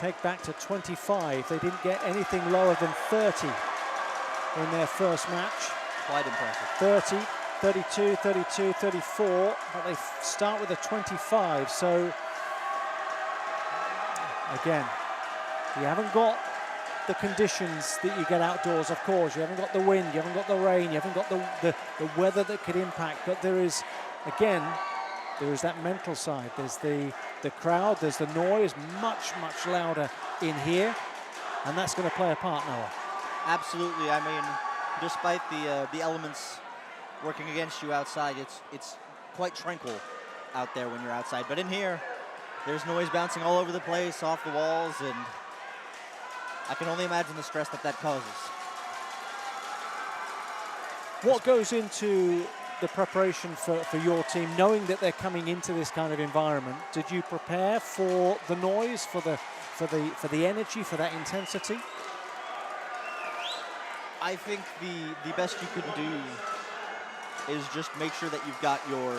[SPEAKER 1] pegged back to 25. They didn't get anything lower than 30 in their first match.
[SPEAKER 2] Quite impressive.
[SPEAKER 1] 30, 32, 32, 34, but they start with a 25. So, again, you haven't got the conditions that you get outdoors, of course. You haven't got the wind, you haven't got the rain, you haven't got the weather that could impact, but there is, again, there is that mental side. There's the crowd, there's the noise, much louder in here, and that's going to play a part, Noah.
[SPEAKER 2] Absolutely. I mean, despite the elements working against you outside, it's quite tranquil out there when you're outside. But in here, there's noise bouncing all over the place, off the walls, and I can only imagine the stress that causes.
[SPEAKER 1] What goes into the preparation for your team, knowing that they're coming into this kind of environment? Did you prepare for the noise, for the energy, for that intensity?
[SPEAKER 2] I think the best you could do is just make sure that you've got your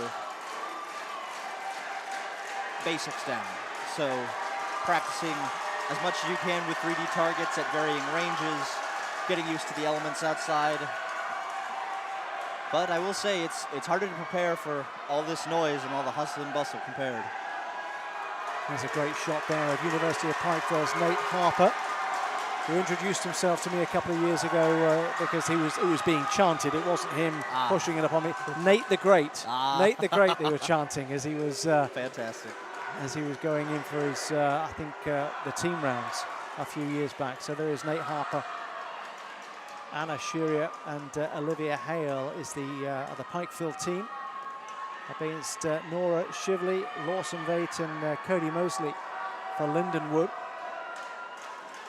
[SPEAKER 2] basics down. So practicing as much as you can with 3D targets at varying ranges, getting used to the elements outside. But I will say it's harder to prepare for all this noise and all the hustle and bustle compared.
[SPEAKER 1] There's a great shot there of University of Pikeville's Nate Harper. who introduced himself to me a couple of years ago because it was being chanted. It wasn't him pushing it upon me. Nate the Great. Nate the Great, they were chanting as he was
[SPEAKER 2] Fantastic.
[SPEAKER 1] as he was going in for his, I think, the team rounds a few years back. So there is Nate Harper, Anna Shuria, and Olivia Hale is the Pikeville team against Nora Shively, Lawson Veit, and Cody Mosley for Lindenwood.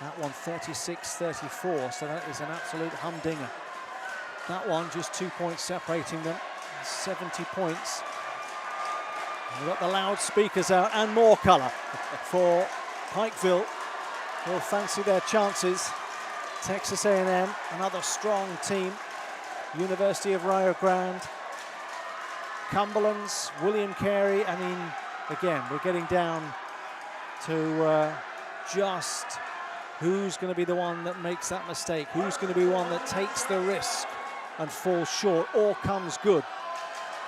[SPEAKER 1] That one 36-34, so that is an absolute humdinger. That one just 2 points separating them, 70 points. We've got the loudspeakers out and more colour for Pikeville, who'll fancy their chances. Texas A&M, another strong team. University of Rio Grande, Cumberland's, William Carey. I mean, again, we're getting down to just who's going to be the one that makes that mistake, who's going to be one that takes the risk and falls short or comes good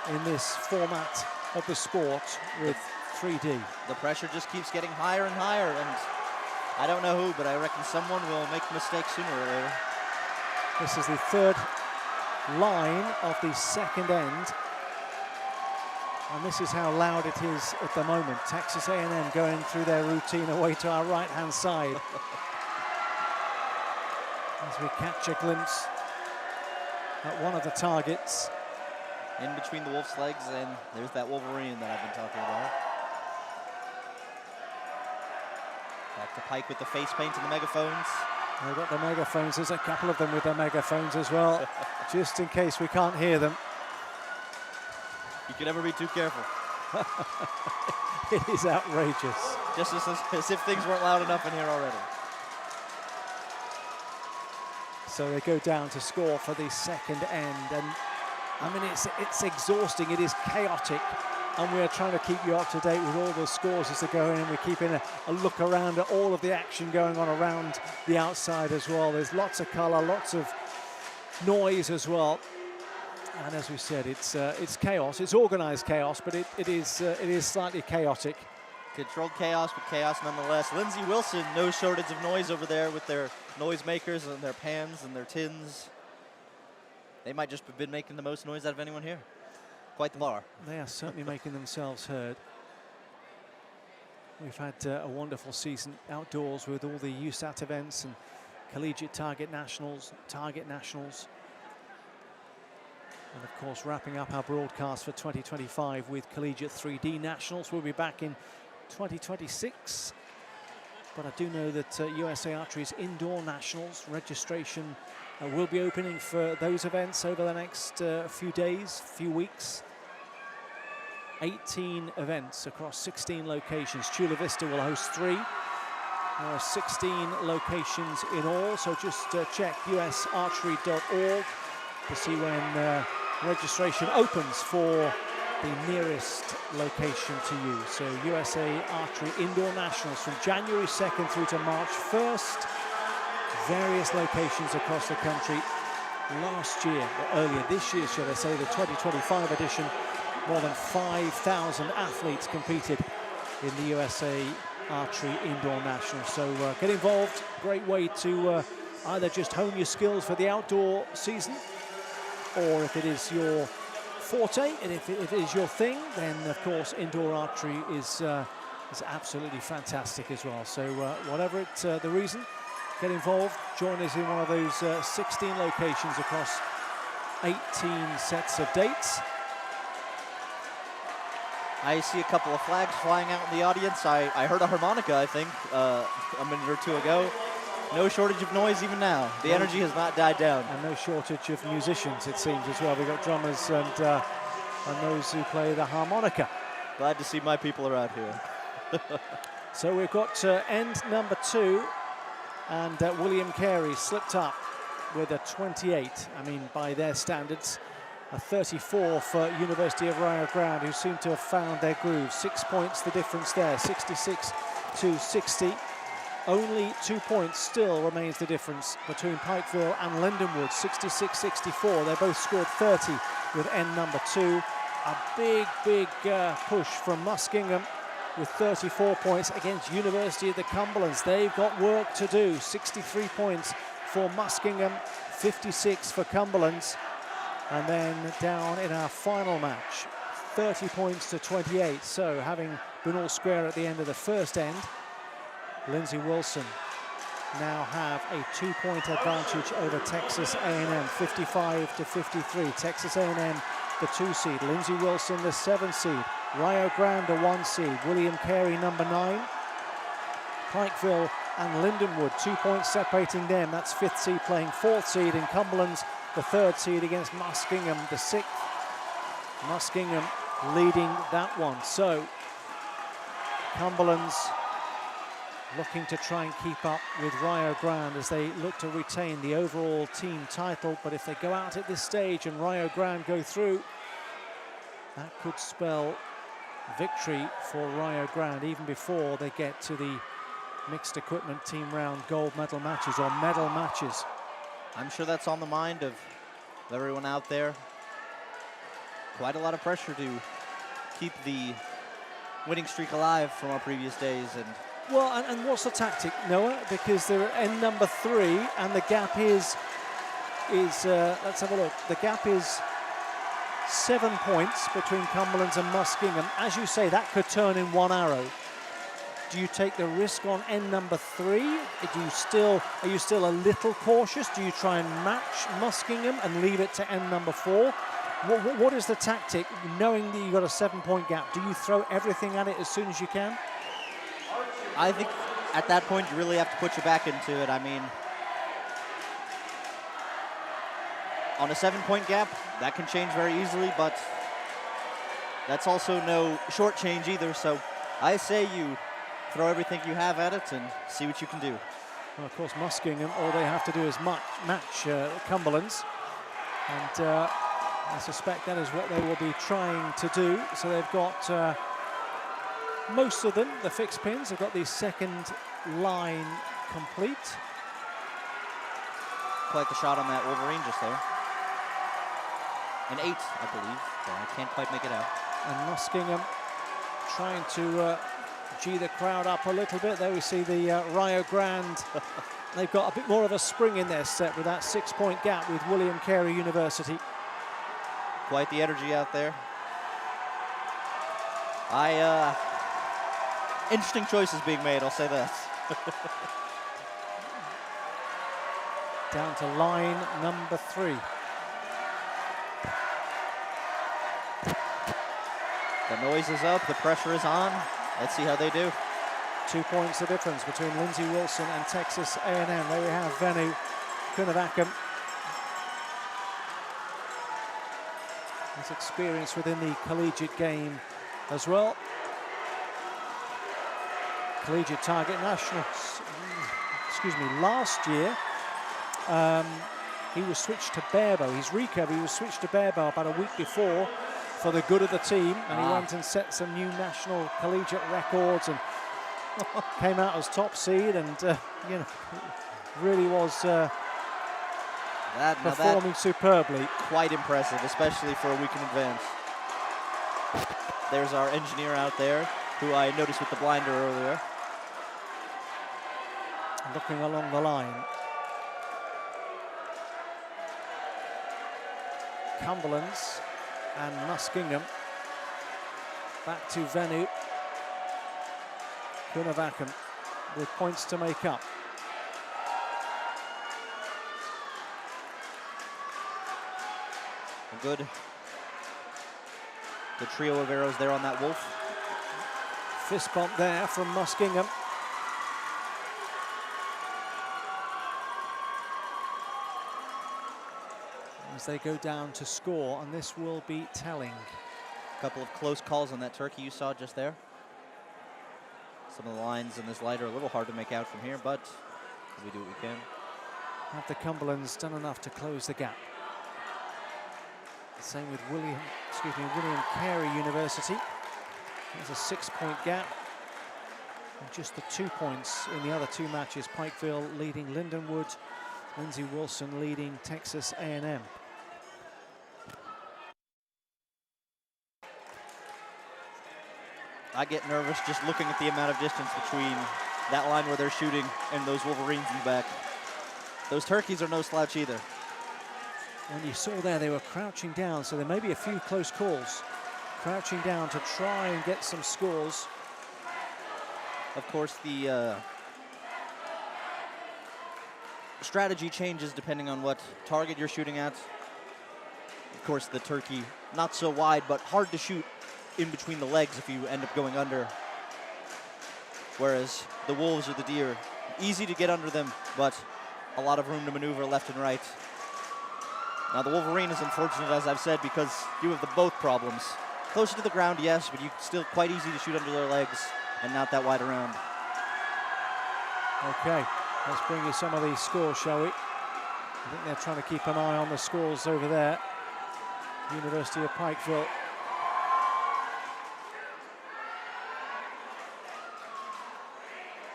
[SPEAKER 1] in this format of the sport with 3D.
[SPEAKER 2] The pressure just keeps getting higher and higher, and I don't know who, but I reckon someone will make a mistake sooner or later.
[SPEAKER 1] This is the third line of the second end, and this is how loud it is at the moment. Texas A&M going through their routine away to our right-hand side. As we catch a glimpse at one of the targets.
[SPEAKER 2] In between the Wolf's legs, and there's that Wolverine that I've been talking about. Back to Pike with the face paint and the megaphones.
[SPEAKER 1] They've got the megaphones. There's a couple of them with their megaphones as well, just in case we can't hear them.
[SPEAKER 2] You can never be too careful.
[SPEAKER 1] It is outrageous.
[SPEAKER 2] Just as if things weren't loud enough in here already.
[SPEAKER 1] So they go down to score for the second end, and I mean it's exhausting. It is chaotic, and we are trying to keep you up to date with all the scores as they go in, and we're keeping a look around at all of the action going on around the outside as well. There's lots of colour, lots of noise as well, and as we said, it's chaos. It's organised chaos, but it is slightly chaotic.
[SPEAKER 2] Controlled chaos, but chaos nonetheless. Lindsey Wilson, no shortage of noise over there with their noisemakers and their pans and their tins. They might just have been making the most noise out of anyone here. Quite the bar.
[SPEAKER 1] They are certainly making themselves heard. We've had a wonderful season outdoors with all the USAT events and Collegiate Target Nationals. And of course, wrapping up our broadcast for 2025 with Collegiate 3D Nationals. We'll be back in 2026. But I do know that USA Archery's Indoor Nationals registration will be opening for those events over the next few days, few weeks. 18 events across 16 locations. Chula Vista will host 3. There are 16 locations in all, so just check usarchery.org to see when registration opens for the nearest location to you. So USA Archery Indoor Nationals from January 2nd through to March 1st. Various locations across the country. Last year, or earlier this year, should I say, the 2025 edition, more than 5,000 athletes competed in the USA Archery Indoor Nationals. So get involved. Great way to either just hone your skills for the outdoor season, or if it is your forte, and if it is your thing, then of course indoor archery is absolutely fantastic as well. So whatever the reason, get involved. Join us in one of those 16 locations across 18 sets of dates.
[SPEAKER 2] I see a couple of flags flying out in the audience. I heard a harmonica, I think, a minute or two ago. No shortage of noise even now. The energy has not died down.
[SPEAKER 1] And no shortage of musicians, it seems, as well. We've got drummers and those who play the harmonica.
[SPEAKER 2] Glad to see my people are out here.
[SPEAKER 1] So we've got end number 2, and William Carey slipped up with a 28. I mean, by their standards, a 34 for University of Rio Grande, who seem to have found their groove. 6 points the difference there, 66 to 60. Only 2 points still remains the difference between Pikeville and Lindenwood, 66-64. They both scored 30 with end number 2. A big push from Muskingum with 34 points against University of the Cumberlands. They've got work to do. 63 points for Muskingum, 56 for Cumberlands. And then down in our final match, 30 points to 28. So having been all square at the end of the first end, Lindsay Wilson now have a 2-point advantage over Texas A&M, 55 to 53. Texas A&M, the 2 seed. Lindsay Wilson, the 7 seed. Rio Grande, the 1 seed. William Carey, number 9. Pikeville and Lindenwood, 2 points separating them. That's 5th seed playing 4th seed. In Cumberland's the 3rd seed against Muskingum, the 6th. Muskingum leading that one. So Cumberland's looking to try and keep up with Rio Grande as they look to retain the overall team title. But if they go out at this stage and Rio Grande go through, that could spell victory for Rio Grande even before they get to the mixed equipment team round gold medal matches or medal matches.
[SPEAKER 2] I'm sure that's on the mind of everyone out there. Quite a lot of pressure to keep the winning streak alive from our previous days. And
[SPEAKER 1] well, and what's the tactic, Noah? Because they're at end number 3, and the gap is let's have a look. The gap is 7 points between Cumberland's and Muskingum. As you say, that could turn in one arrow. Do you take the risk on end number 3? Are you still a little cautious? Do you try and match Muskingum and leave it to end number 4? What is the tactic, knowing that you've got a 7-point gap? Do you throw everything at it as soon as you can?
[SPEAKER 2] I think at that point you really have to put your back into it. I mean, on a 7-point gap, that can change very easily, but that's also no short change either. So I say you throw everything you have at it and see what you can do.
[SPEAKER 1] Well, of course, Muskingum, all they have to do is match Cumberland's. And I suspect that is what they will be trying to do. So they've got most of them, the fixed pins, have got the second line complete.
[SPEAKER 2] Quite the shot on that Wolverine just there. An 8, I believe. So I can't quite make it out.
[SPEAKER 1] And Muskingum trying to G the crowd up a little bit. There we see the Rio Grande. They've got a bit more of a spring in their set with that 6-point gap with William Carey University.
[SPEAKER 2] Quite the energy out there. Interesting choices being made, I'll say that.
[SPEAKER 1] Down to line number 3.
[SPEAKER 2] The noise is up, the pressure is on. Let's see how they do.
[SPEAKER 1] 2 points the difference between Lindsay Wilson and Texas A&M. There we have Venu Kunavakam. His experience within the collegiate game as well. Collegiate target nationals, last year he was switched to barebow. His recurve, he was switched to barebow about a week before for the good of the team, and he went and set some new national collegiate records and came out as top seed, and really was performing superbly.
[SPEAKER 2] Quite impressive, especially for a week in advance. There's our engineer out there, who I noticed with the blinder earlier.
[SPEAKER 1] Looking along the line. Cumberland's and Muskingum. Back to Venu Kunavakam with points to make up.
[SPEAKER 2] A good trio of arrows there on that wolf.
[SPEAKER 1] Fist bump there from Muskingum. As they go down to score, and this will be telling.
[SPEAKER 2] A couple of close calls on that turkey you saw just there. Some of the lines in this light are a little hard to make out from here, but we do what we can.
[SPEAKER 1] Have the Cumberlands done enough to close the gap? Same with William Carey University. There's a 6-point gap. And just the 2 points in the other 2 matches. Pikeville leading Lindenwood, Lindsay Wilson leading Texas A&M.
[SPEAKER 2] I get nervous just looking at the amount of distance between that line where they're shooting and those Wolverines in the back. Those turkeys are no slouch either.
[SPEAKER 1] And you saw there they were crouching down, so there may be a few close calls. Crouching down to try and get some scores.
[SPEAKER 2] Of course, the strategy changes depending on what target you're shooting at. Of course, the turkey, not so wide, but hard to shoot in between the legs if you end up going under. Whereas the wolves or the deer, easy to get under them, but a lot of room to maneuver left and right. Now the Wolverine is unfortunate, as I've said, because you have the both problems. Closer to the ground, yes, but you still quite easy to shoot under their legs and not that wide around.
[SPEAKER 1] Okay, let's bring you some of these scores, shall we? I think they're trying to keep an eye on the scores over there. University of Pikeville.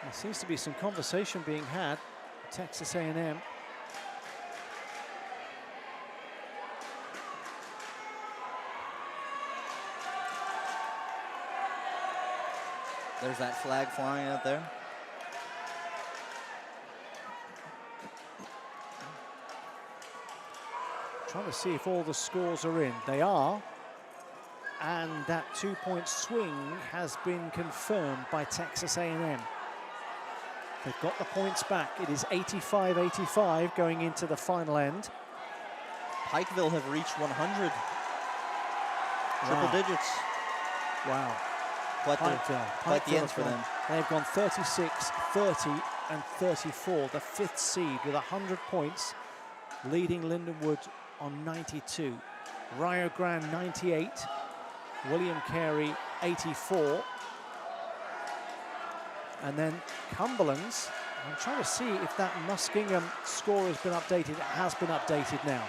[SPEAKER 1] There seems to be some conversation being had. Texas A&M.
[SPEAKER 2] There's that flag flying out there.
[SPEAKER 1] Trying to see if all the scores are in. They are. And that 2-point swing has been confirmed by Texas A&M. They've got the points back. It is 85-85 going into the final end.
[SPEAKER 2] Pikeville have reached 100. Triple digits.
[SPEAKER 1] Wow.
[SPEAKER 2] Quite the ends for them.
[SPEAKER 1] They've gone 36, 30, and 34. The fifth seed with 100 points, leading Lindenwood on 92. Rio Grande 98. William Carey 84. And then Cumberland's, I'm trying to see if that Muskingum score has been updated. It has been updated now.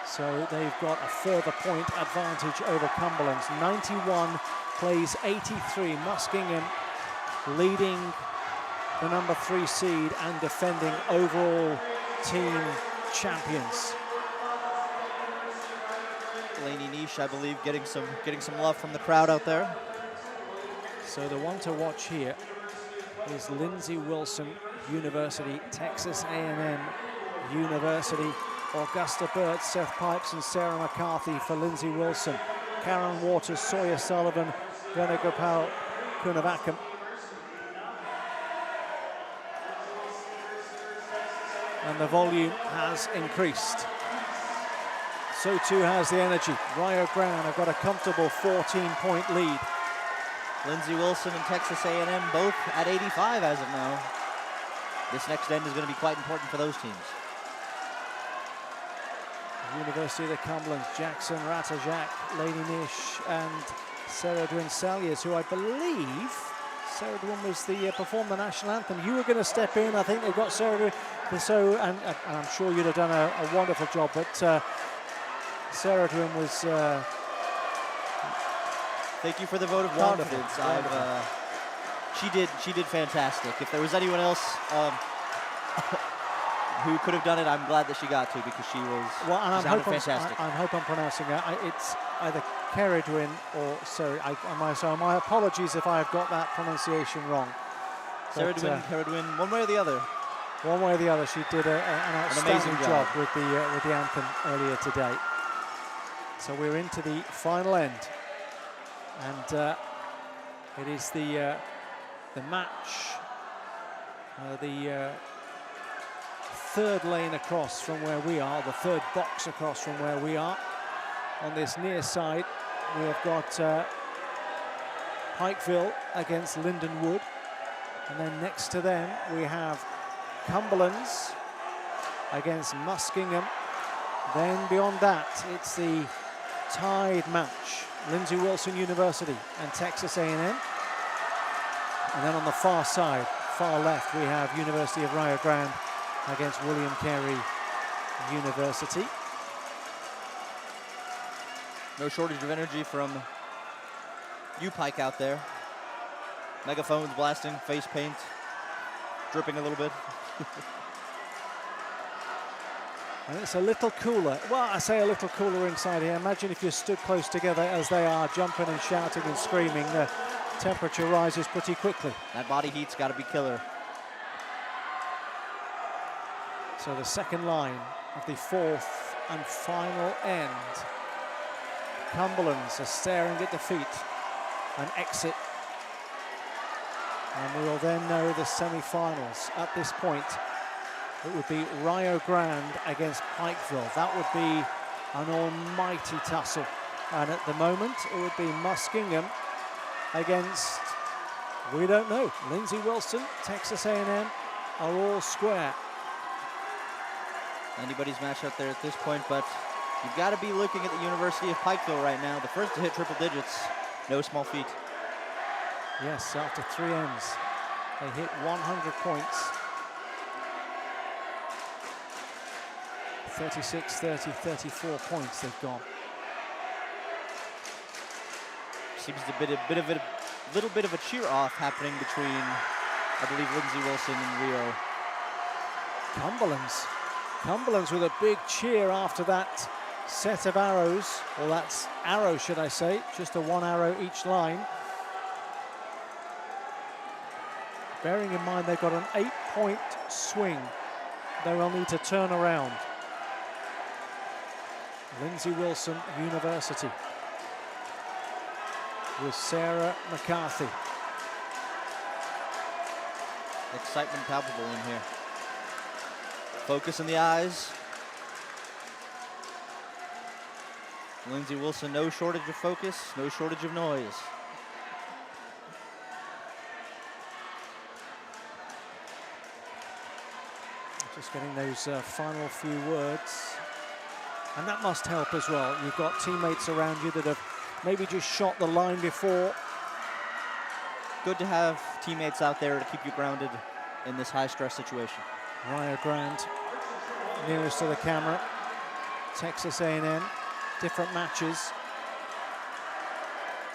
[SPEAKER 1] So they've got a further point advantage over Cumberland's. 91 plays 83. Muskingum leading the number 3 seed and defending overall team champions.
[SPEAKER 2] Laney Niche, I believe, getting some love from the crowd out there.
[SPEAKER 1] So the one to watch here is Lindsey Wilson University, Texas A&M University. Augusta Burt, Seth Pipes and Sarah McCarthy for Lindsey Wilson. Karen Waters, Sawyer Sullivan, Venugopal Kunavakam. And the volume has increased. So too has the energy. Rio Grande have got a comfortable 14-point lead.
[SPEAKER 2] Lindsey Wilson and Texas A&M both at 85 as of now. This next end is going to be quite important for those teams.
[SPEAKER 1] University of the Cumberlands, Jackson Ratajak, Lady Nish, and Sarah Dwin Salyers, who I believe Sarah Dwin was the performed the national anthem. You were going to step in. I think they've got Sarah Dwin. So, and I'm sure you'd have done a wonderful job. But Sarah Dwin was.
[SPEAKER 2] Thank you for the vote of confidence. She did fantastic. If there was anyone else who could have done it, I'm glad that she got to, because she was fantastic.
[SPEAKER 1] I hope I'm pronouncing it. It's either Keridwin or so my apologies if I have got that pronunciation wrong.
[SPEAKER 2] Sarah Dwin, Keridwin, one way or the other.
[SPEAKER 1] One way or the other, she did an outstanding job with the anthem earlier today. So we're into the final end, and it is the match, the third lane across from where we are, the third box across from where we are. On this near side, we have got Pikeville against Lindenwood, and then next to them we have Cumberland's against Muskingum. Then beyond that, it's the tied match, Lindsey Wilson University and Texas A&M. And then on the far side, far left, we have University of Rio Grande against William Carey University.
[SPEAKER 2] No shortage of energy from U-Pike out there. Megaphones blasting, face paint dripping a little bit.
[SPEAKER 1] And it's a little cooler. Well, I say a little cooler inside here. Imagine if you stood close together as they are, jumping and shouting and screaming. The temperature rises pretty quickly.
[SPEAKER 2] That body heat's got to be killer.
[SPEAKER 1] So the second line of the fourth and final end. Cumberlands are staring at defeat. An exit. And we will then know the semi-finals. At this point, it would be Rio Grande against Pikeville. That would be an almighty tussle. And at the moment, it would be Muskingum against, we don't know, Lindsey Wilson, Texas A&M are all square.
[SPEAKER 2] Anybody's match out there at this point, but you've got to be looking at the University of Pikeville right now. The first to hit triple digits, no small feat.
[SPEAKER 1] Yes, after 3 ends, they hit 100 points. 36, 30, 34 points they've gone.
[SPEAKER 2] Seems a little bit of a cheer off happening between, I believe, Lindsey Wilson and Rio.
[SPEAKER 1] Cumberlands with a big cheer after that set of arrows, or that's arrow, should I say, just a 1 arrow each line. Bearing in mind they've got an 8-point swing, they will need to turn around. Lindsey Wilson University with Sarah McCarthy.
[SPEAKER 2] Excitement palpable in here. Focus in the eyes. Lindsey Wilson, no shortage of focus, no shortage of noise.
[SPEAKER 1] Just getting those final few words. And that must help as well. You've got teammates around you that have maybe just shot the line before.
[SPEAKER 2] Good to have teammates out there to keep you grounded in this high-stress situation.
[SPEAKER 1] Rio Grande nearest to the camera. Texas A&M, different matches.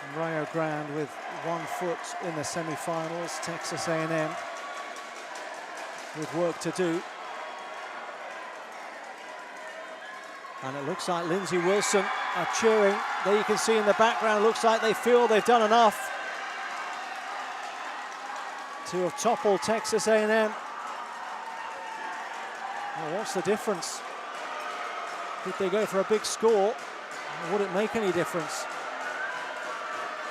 [SPEAKER 1] And Rio Grande with 1 foot in the semi-finals. Texas A&M with work to do. And it looks like Lindsey Wilson are cheering. There you can see in the background, looks like they feel they've done enough to have toppled Texas A&M. Well, what's the difference? Did they go for a big score? Or would it make any difference?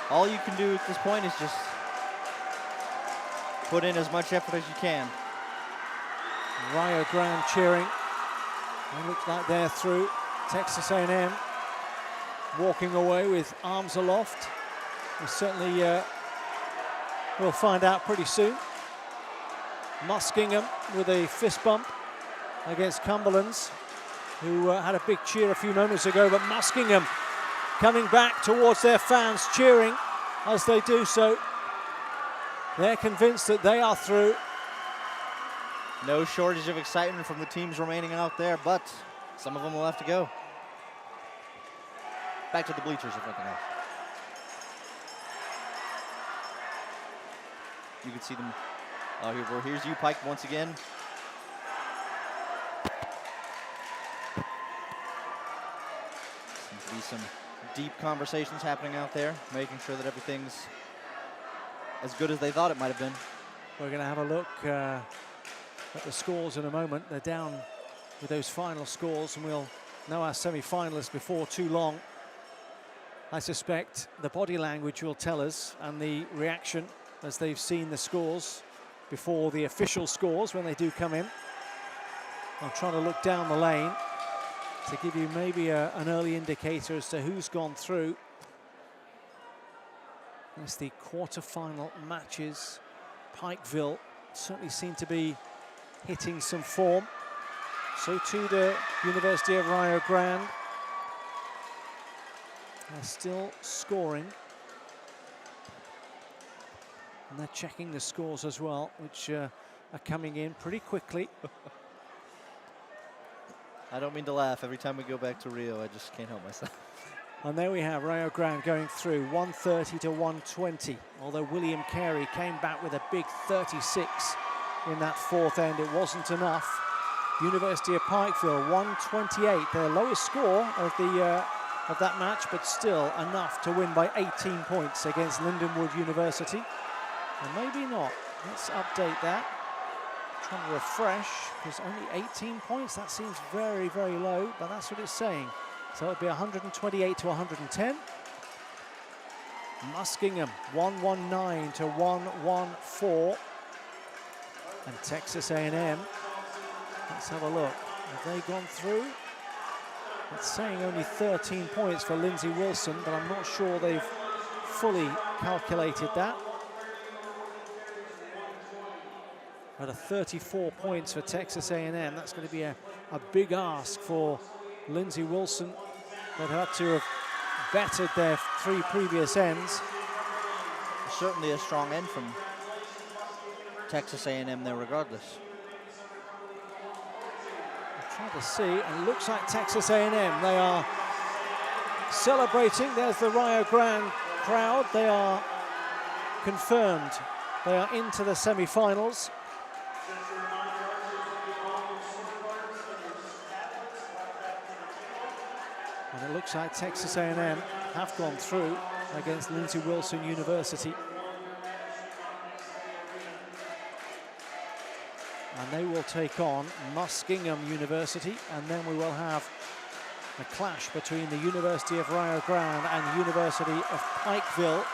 [SPEAKER 2] All you can do at this point is just put in as much effort as you can.
[SPEAKER 1] Rio Grande cheering. It looks like they're through. Texas A&M walking away with arms aloft. We certainly will find out pretty soon. Muskingum with a fist bump against Cumberlands, who had a big cheer a few moments ago, but Muskingum coming back towards their fans, cheering as they do so. They're convinced that they are through.
[SPEAKER 2] No shortage of excitement from the teams remaining out there, but some of them will have to go. Back to the bleachers, if nothing else. You can see them. Here's you, Pike, once again. Seems to be some deep conversations happening out there, making sure that everything's as good as they thought it might have been.
[SPEAKER 1] We're going to have a look at the scores in a moment. They're down with those final scores, and we'll know our semi-finalists before too long. I suspect the body language will tell us, and the reaction as they've seen the scores before the official scores when they do come in. I'm trying to look down the lane to give you maybe an early indicator as to who's gone through. That's the quarterfinal matches. Pikeville certainly seem to be hitting some form. So too the University of Rio Grande. They're still scoring. And they're checking the scores as well, which are coming in pretty quickly.
[SPEAKER 2] I don't mean to laugh. Every time we go back to Rio, I just can't help myself.
[SPEAKER 1] And there we have Rio Grande going through 130 to 120. Although William Carey came back with a big 36 in that fourth end, it wasn't enough. University of Pikeville, 128, their lowest score of that match, but still enough to win by 18 points against Lindenwood University. Or maybe not. Let's update that. Trying to refresh, because only 18 points, that seems very, very low, but that's what it's saying. So it'll be 128 to 110. Muskingum, 119 to 114. And Texas A&M, let's have a look. Have they gone through? It's saying only 13 points for Lindsay Wilson, but I'm not sure they've fully calculated that. At 34 points for Texas A&M, that's going to be a big ask for Lindsay Wilson. They'd have to have bettered their 3 previous ends.
[SPEAKER 2] Certainly a strong end from Texas A&M there regardless.
[SPEAKER 1] I'm trying to see, and it looks like Texas A&M, they are celebrating. There's the Rio Grande crowd. They are confirmed. They are into the semi-finals. And it looks like Texas A&M have gone through against Lindsay Wilson University. And they will take on Muskingum University, and then we will have a clash between the University of Rio Grande and University of Pikeville.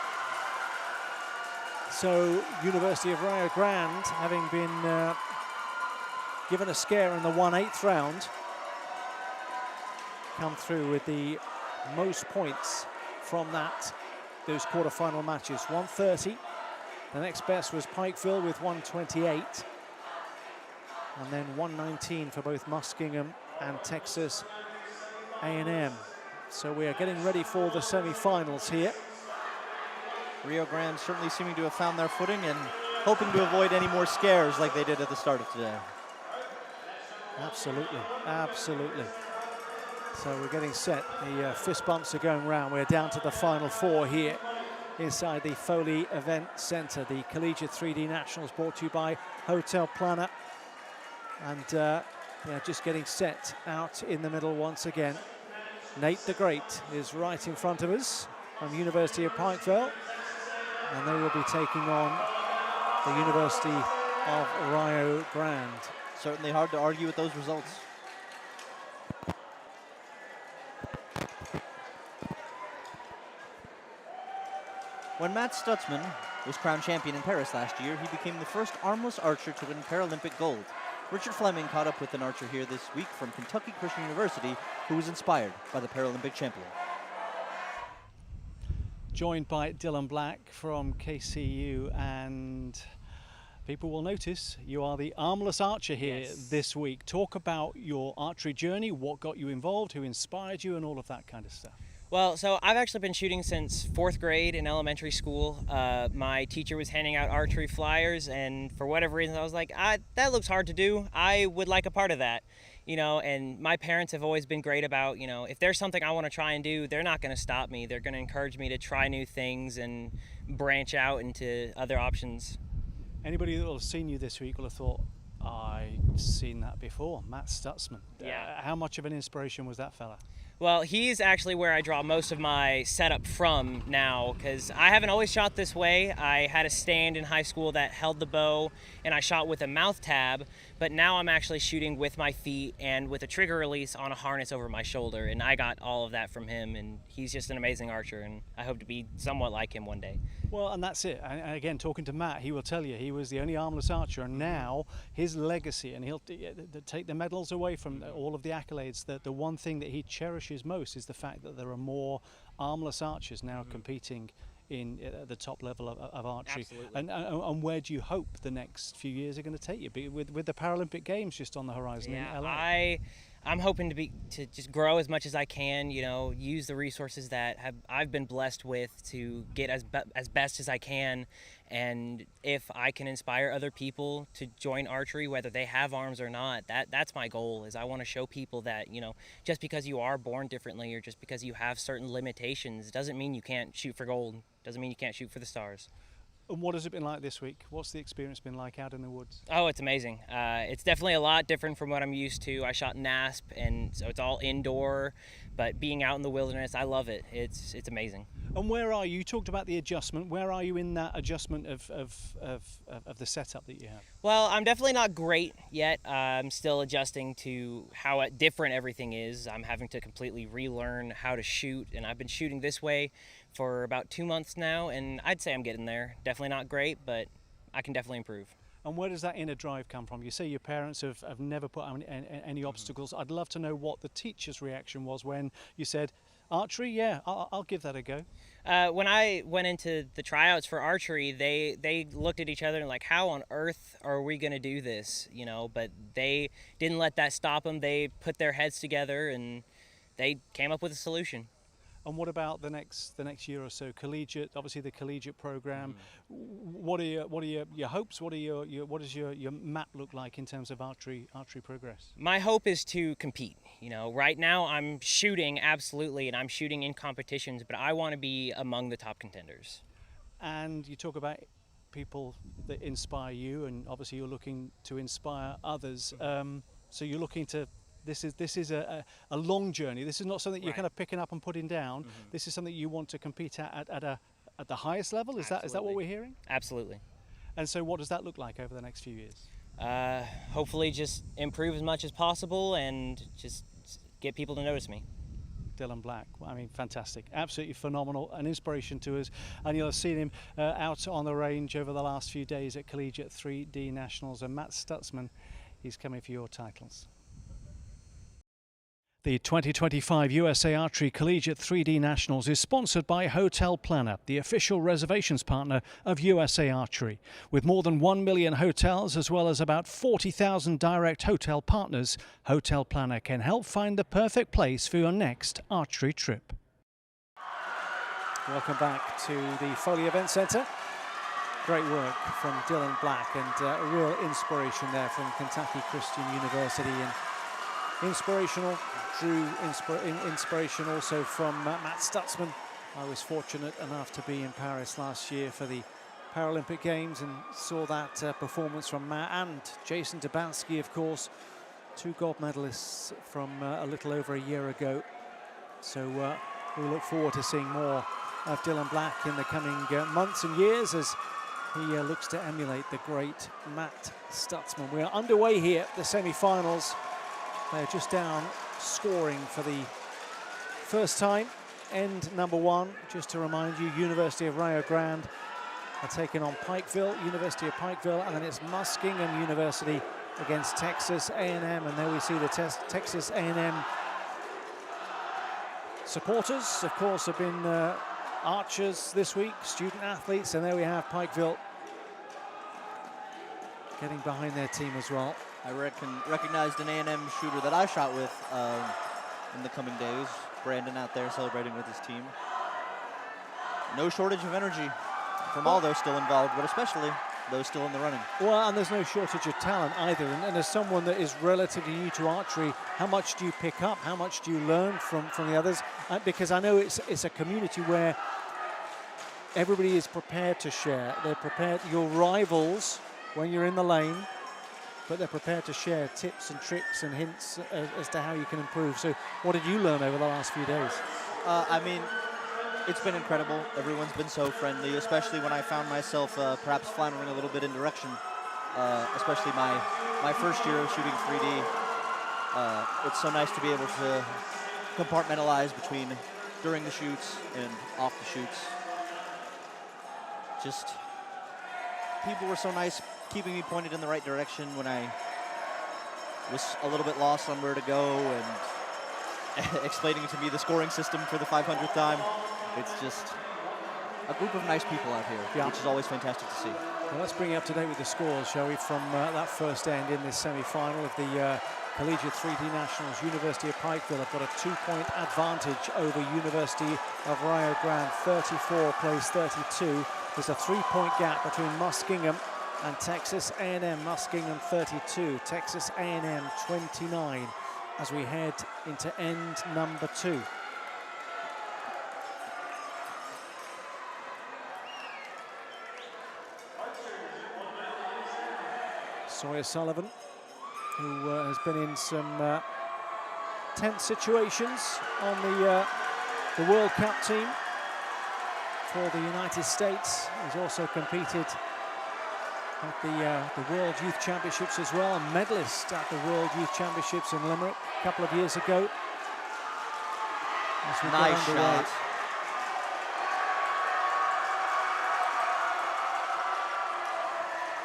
[SPEAKER 1] So University of Rio Grande, having been given a scare in the 1/8 round, come through with the most points from those quarterfinal matches. 130. The next best was Pikeville with 128. And then 119 for both Muskingum and Texas A&M. So we are getting ready for the semi-finals here.
[SPEAKER 2] Rio Grande certainly seeming to have found their footing and hoping to avoid any more scares like they did at the start of today.
[SPEAKER 1] Absolutely, absolutely. So we're getting set. The fist bumps are going round. We're down to the final 4 here inside the Foley Event Center. The Collegiate 3D Nationals brought to you by Hotel Planner. And just getting set out in the middle once again. Nate the Great is right in front of us from University of Pikeville. And they will be taking on the University of Rio Grande.
[SPEAKER 2] Certainly hard to argue with those results. When Matt Stutzman was crowned champion in Paris last year, he became the first armless archer to win Paralympic gold. Richard Fleming caught up with an archer here this week from Kentucky Christian University who was inspired by the Paralympic champion.
[SPEAKER 1] Joined by Dylan Black from KCU, and people will notice you are the armless archer here this week. Talk about your archery journey, what got you involved, who inspired you, and all of that kind of stuff.
[SPEAKER 6] Well, so I've actually been shooting since 4th grade in elementary school. My teacher was handing out archery flyers, and for whatever reason, I was like, that looks hard to do. I would like a part of that, and my parents have always been great about, if there's something I want to try and do, they're not going to stop me. They're going to encourage me to try new things and branch out into other options.
[SPEAKER 1] Anybody that will have seen you this week will have thought, I've seen that before, Matt Stutzman.
[SPEAKER 6] Yeah.
[SPEAKER 1] How much of an inspiration was that fella?
[SPEAKER 6] Well, he's actually where I draw most of my setup from now, because I haven't always shot this way. I had a stand in high school that held the bow, and I shot with a mouth tab, but now I'm actually shooting with my feet and with a trigger release on a harness over my shoulder, and I got all of that from him, and he's just an amazing archer, and I hope to be somewhat like him one day.
[SPEAKER 1] Well, and that's it. And again, talking to Matt, he will tell you he was the only armless archer, and now his legacy, and he'll take the medals away from all of the accolades, that the one thing that he cherishes most is the fact that there are more armless archers now competing in the top level of archery.
[SPEAKER 6] Absolutely.
[SPEAKER 1] And where do you hope the next few years are going to take you? With the Paralympic Games just on the horizon in LA.
[SPEAKER 6] I'm hoping to just grow as much as I can, use the resources that I've been blessed with to get as best as I can. And if I can inspire other people to join archery, whether they have arms or not, that's my goal. Is I want to show people that, just because you are born differently or just because you have certain limitations doesn't mean you can't shoot for gold, doesn't mean you can't shoot for the stars.
[SPEAKER 1] And what has it been like this week? What's the experience been like out in the woods?
[SPEAKER 6] Oh, it's amazing. It's definitely a lot different from what I'm used to. I shot NASP, and so it's all indoor, but being out in the wilderness, I love it. It's amazing.
[SPEAKER 1] And where are you? You talked about the adjustment. Where are you in that adjustment of the setup that you have?
[SPEAKER 6] Well, I'm definitely not great yet. I'm still adjusting to how different everything is. I'm having to completely relearn how to shoot, and I've been shooting this way for about 2 months now, and I'd say I'm getting there. Definitely not great, but I can definitely improve.
[SPEAKER 1] And where does that inner drive come from? You say your parents have never put any obstacles. I'd love to know what the teacher's reaction was when you said, archery, yeah, I'll give that a go.
[SPEAKER 6] When I went into the tryouts for archery, they looked at each other and like, how on earth are we going to do this? You know, but they didn't let that stop them. They put their heads together and they came up with a solution.
[SPEAKER 1] And what about the next year or so? Collegiate, obviously the collegiate program. What are your hopes? What does your map look like in terms of archery progress?
[SPEAKER 6] My hope is to compete. You know, right now I'm shooting absolutely, and I'm shooting in competitions, but I want to be among the top contenders.
[SPEAKER 1] And you talk about people that inspire you, and obviously you're looking to inspire others. So you're looking to. This is a long journey. This is not something you're kind of picking up and putting down. This is something you want to compete at the highest level. Is that what we're hearing?
[SPEAKER 6] Absolutely.
[SPEAKER 1] And so, what does that look like over the next few years?
[SPEAKER 6] Hopefully, just improve as much as possible and just get people to notice me.
[SPEAKER 1] Dylan Black, I mean, fantastic, absolutely phenomenal, an inspiration to us. And you'll have seen him out on the range over the last few days at Collegiate 3D Nationals. And Matt Stutzman, he's coming for your titles. The 2025 USA Archery Collegiate 3D Nationals is sponsored by Hotel Planner, the official reservations partner of USA Archery. With more than 1 million hotels as well as about 40,000 direct hotel partners, Hotel Planner can help find the perfect place for your next archery trip. Welcome back to the Foley Event Centre. Great work from Dylan Black, and a real inspiration there from Kentucky Christian University. And Inspirational drew inspiration also from Matt Stutzman. I was fortunate enough to be in Paris last year for the Paralympic Games and saw that performance from Matt and Jason Dabansky, of course, 2 gold medalists from a little over a year ago. So we look forward to seeing more of Dylan Black in the coming months and years as he looks to emulate the great Matt Stutzman. We are underway here, the semi-finals. They're just down scoring for the first time. End number 1, just to remind you, University of Rio Grande are taking on Pikeville, University of Pikeville, and then it's Muskingum University against Texas A&M. And there we see the Texas A&M supporters, of course, have been archers this week, student athletes, and there we have Pikeville getting behind their team as well.
[SPEAKER 2] I recognized an A&M shooter that I shot with in the coming days. Brandon out there celebrating with his team. No shortage of energy from all those still involved, but especially those still in the running.
[SPEAKER 1] Well, and there's no shortage of talent either. And as someone that is relatively new to archery, how much do you pick up? How much do you learn from the others? Because I know it's a community where everybody is prepared to share. They're prepared, your rivals, when you're in the lane, but they're prepared to share tips and tricks and hints as to how you can improve. So what did you learn over the last few days?
[SPEAKER 2] I mean, it's been incredible. Everyone's been so friendly, especially when I found myself perhaps floundering a little bit in direction, especially my first year of shooting 3D. It's so nice to be able to compartmentalize between during the shoots and off the shoots. Just people were so nice, keeping me pointed in the right direction when I was a little bit lost on where to go and explaining to me the scoring system for the 500th time. It's just a group of nice people out here, which is always fantastic to see.
[SPEAKER 1] Well, let's bring you up to date with the scores, shall we, from that first end in this semi-final of the Collegiate 3D Nationals. University of Pikeville have got a 2-point advantage over University of Rio Grande, 34 plays 32. There's a 3-point gap between Muskingum and Texas A&M. Muskingum 32, Texas A&M 29 as we head into end number 2. Sawyer Sullivan, who has been in some tense situations on the World Cup team for the United States. He's also competed at the World Youth Championships as well, a medalist at the World Youth Championships in Limerick a couple of years ago. As we get
[SPEAKER 2] Nice
[SPEAKER 1] underway.
[SPEAKER 2] shot.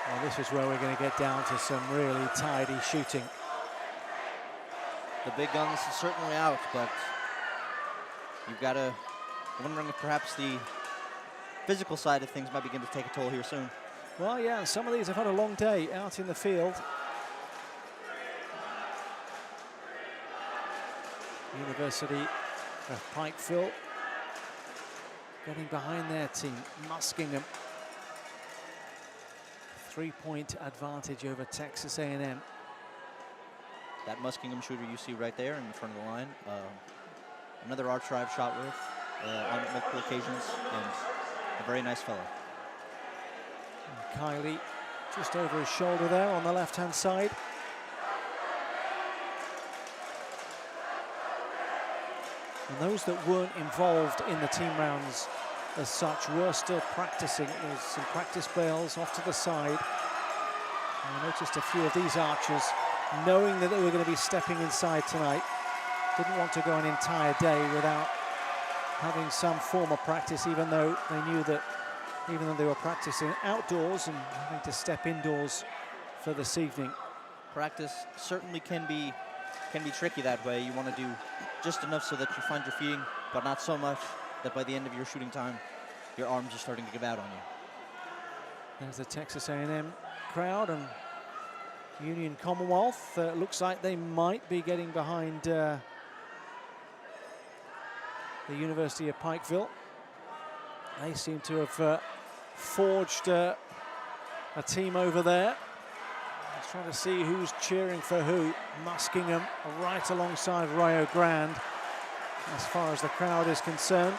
[SPEAKER 1] Well, this is where we're going to get down to some really tidy shooting.
[SPEAKER 2] The big guns are certainly out, but you've got to, wondering if perhaps the physical side of things might begin to take a toll here soon.
[SPEAKER 1] Well, yeah, and some of these have had a long day out in the field. University of Pikeville getting behind their team. Muskingum, 3-point advantage over Texas A&M.
[SPEAKER 2] That Muskingum shooter you see right there in the front of the line, another archer I've shot with on multiple occasions, and a very nice fellow.
[SPEAKER 1] And Kylie just over his shoulder there on the left-hand side. And those that weren't involved in the team rounds as such were still practicing. There's some practice bails off to the side. I noticed a few of these archers, knowing that they were going to be stepping inside tonight, didn't want to go an entire day without having some form of practice, even though they knew that, even though they were practicing outdoors and having to step indoors for this evening.
[SPEAKER 2] Practice certainly can be tricky that way. You want to do just enough so that you find your feeling, but not so much that by the end of your shooting time, your arms are starting to give out on you.
[SPEAKER 1] There's the Texas A&M crowd and Union Commonwealth. Looks like they might be getting behind the University of Pikeville. They seem to have forged a team over there. Just trying to see who's cheering for who. Muskingum right alongside Rio Grande as far as the crowd is concerned.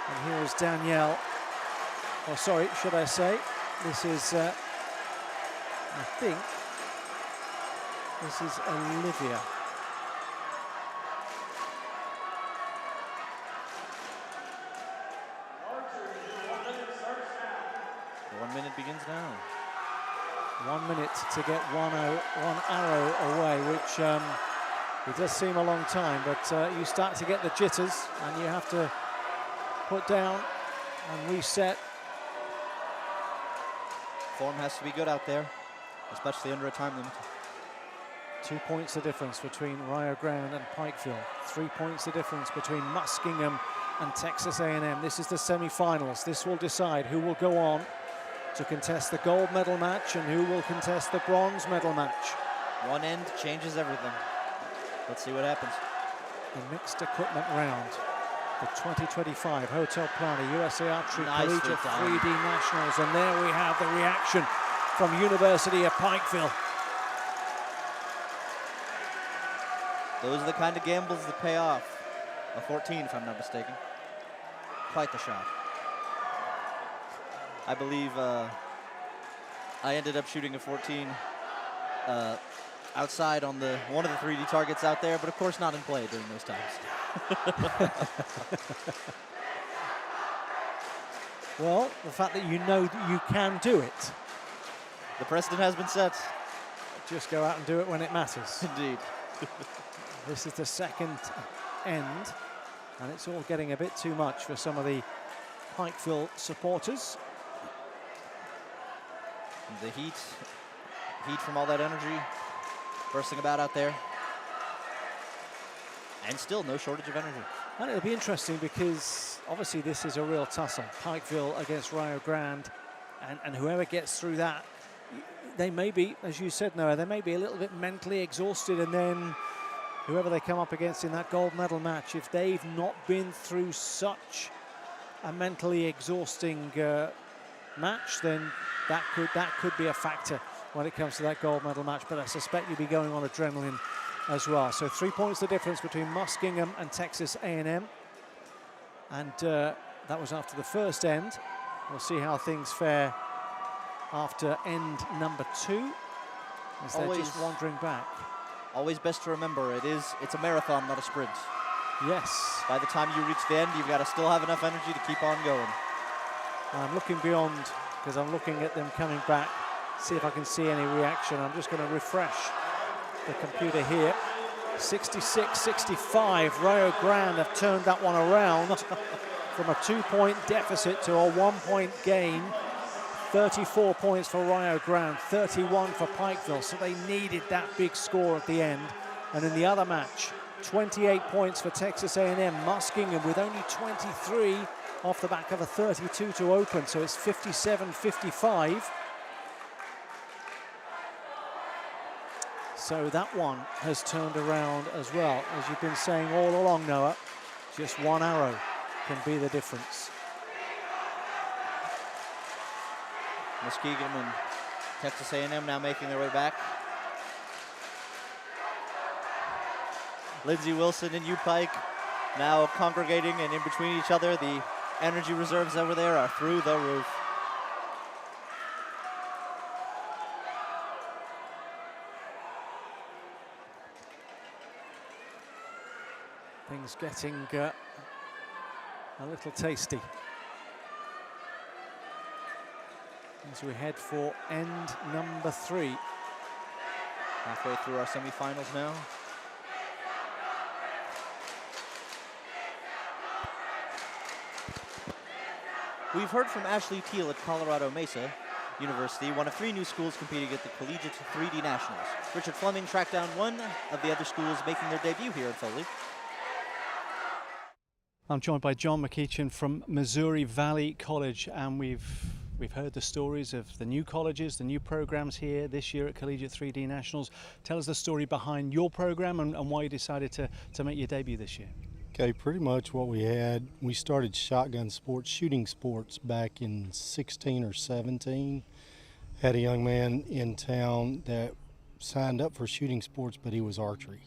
[SPEAKER 1] And here is Danielle. Oh, sorry, should I say? This is, I think, this is Olivia.
[SPEAKER 2] The 1 minute begins now.
[SPEAKER 1] 1 minute to get one arrow away, which it does seem a long time, but you start to get the jitters and you have to put down and reset.
[SPEAKER 2] Form has to be good out there, especially under a time limit.
[SPEAKER 1] 2 points the difference between Rio Grande and Pikeville. 3 points the difference between Muskingum and Texas A&M. This is the semi-finals. This will decide who will go on to contest the gold medal match and who will contest the bronze medal match.
[SPEAKER 2] One end changes everything. Let's see what happens.
[SPEAKER 1] The mixed equipment round. The 2025 Hotel Plaza USA Archery
[SPEAKER 2] Nicely
[SPEAKER 1] Collegiate
[SPEAKER 2] done.
[SPEAKER 1] 3D Nationals. And there we have the reaction from University of Pikeville.
[SPEAKER 2] Those are the kind of gambles that pay off. A 14, if I'm not mistaken. Quite the shot. I believe I ended up shooting a 14 outside on one of the 3D targets out there, but of course not in play during those times.
[SPEAKER 1] Well, the fact that you know that you can do it.
[SPEAKER 2] The precedent has been set.
[SPEAKER 1] Just go out and do it when it matters.
[SPEAKER 2] Indeed.
[SPEAKER 1] This is the second end, and it's all getting a bit too much for some of the Pikeville supporters.
[SPEAKER 2] The heat from all that energy bursting about out there. And still no shortage of energy.
[SPEAKER 1] And it'll be interesting because obviously this is a real tussle. Pikeville against Rio Grande, and whoever gets through that, they may be, as you said, Noah, they may be a little bit mentally exhausted, and then whoever they come up against in that gold medal match, if they've not been through such a mentally exhausting match, then that could be a factor when it comes to that gold medal match. But I suspect you'll be going on adrenaline as well. So 3 points the difference between Muskingum and Texas A&M, and that was after the first end. We'll see how things fare after end number 2. as they're just wandering back.
[SPEAKER 2] Always best to remember, it's a marathon, not a sprint.
[SPEAKER 1] Yes.
[SPEAKER 2] By the time you reach the end, you've got to still have enough energy to keep on going.
[SPEAKER 1] I'm looking beyond, because I'm looking at them coming back, see if I can see any reaction. I'm just going to refresh the computer here. 66-65, Rio Grande have turned that one around from a 2-point deficit to a 1-point gain. 34 points for Rio Grande, 31 for Pikeville, so they needed that big score at the end. And in the other match, 28 points for Texas A&M, Muskingum with only 23 off the back of a 32 to open, so it's 57-55. So that one has turned around as well. As you've been saying all along, Noah, just one arrow can be the difference.
[SPEAKER 2] Muskegon and Texas A&M now making their way back. Lindsey Wilson and U-Pike now congregating and in between each other. The energy reserves over there are through the roof.
[SPEAKER 1] Things getting a little tasty as we head for end number 3.
[SPEAKER 2] Halfway through our semifinals now. We've heard from Ashley Teal at Colorado Mesa University, one of 3 new schools competing at the Collegiate 3D Nationals. Richard Fleming tracked down one of the other schools making their debut here in Foley.
[SPEAKER 1] I'm joined by John McEachin from Missouri Valley College, and we've heard the stories of the new colleges, the new programs here this year at Collegiate 3D Nationals. Tell us the story behind your program and why you decided to make your debut this year.
[SPEAKER 7] Okay, pretty much what we had, we started shotgun sports, shooting sports back in 16 or 17. Had a young man in town that signed up for shooting sports, but he was archery.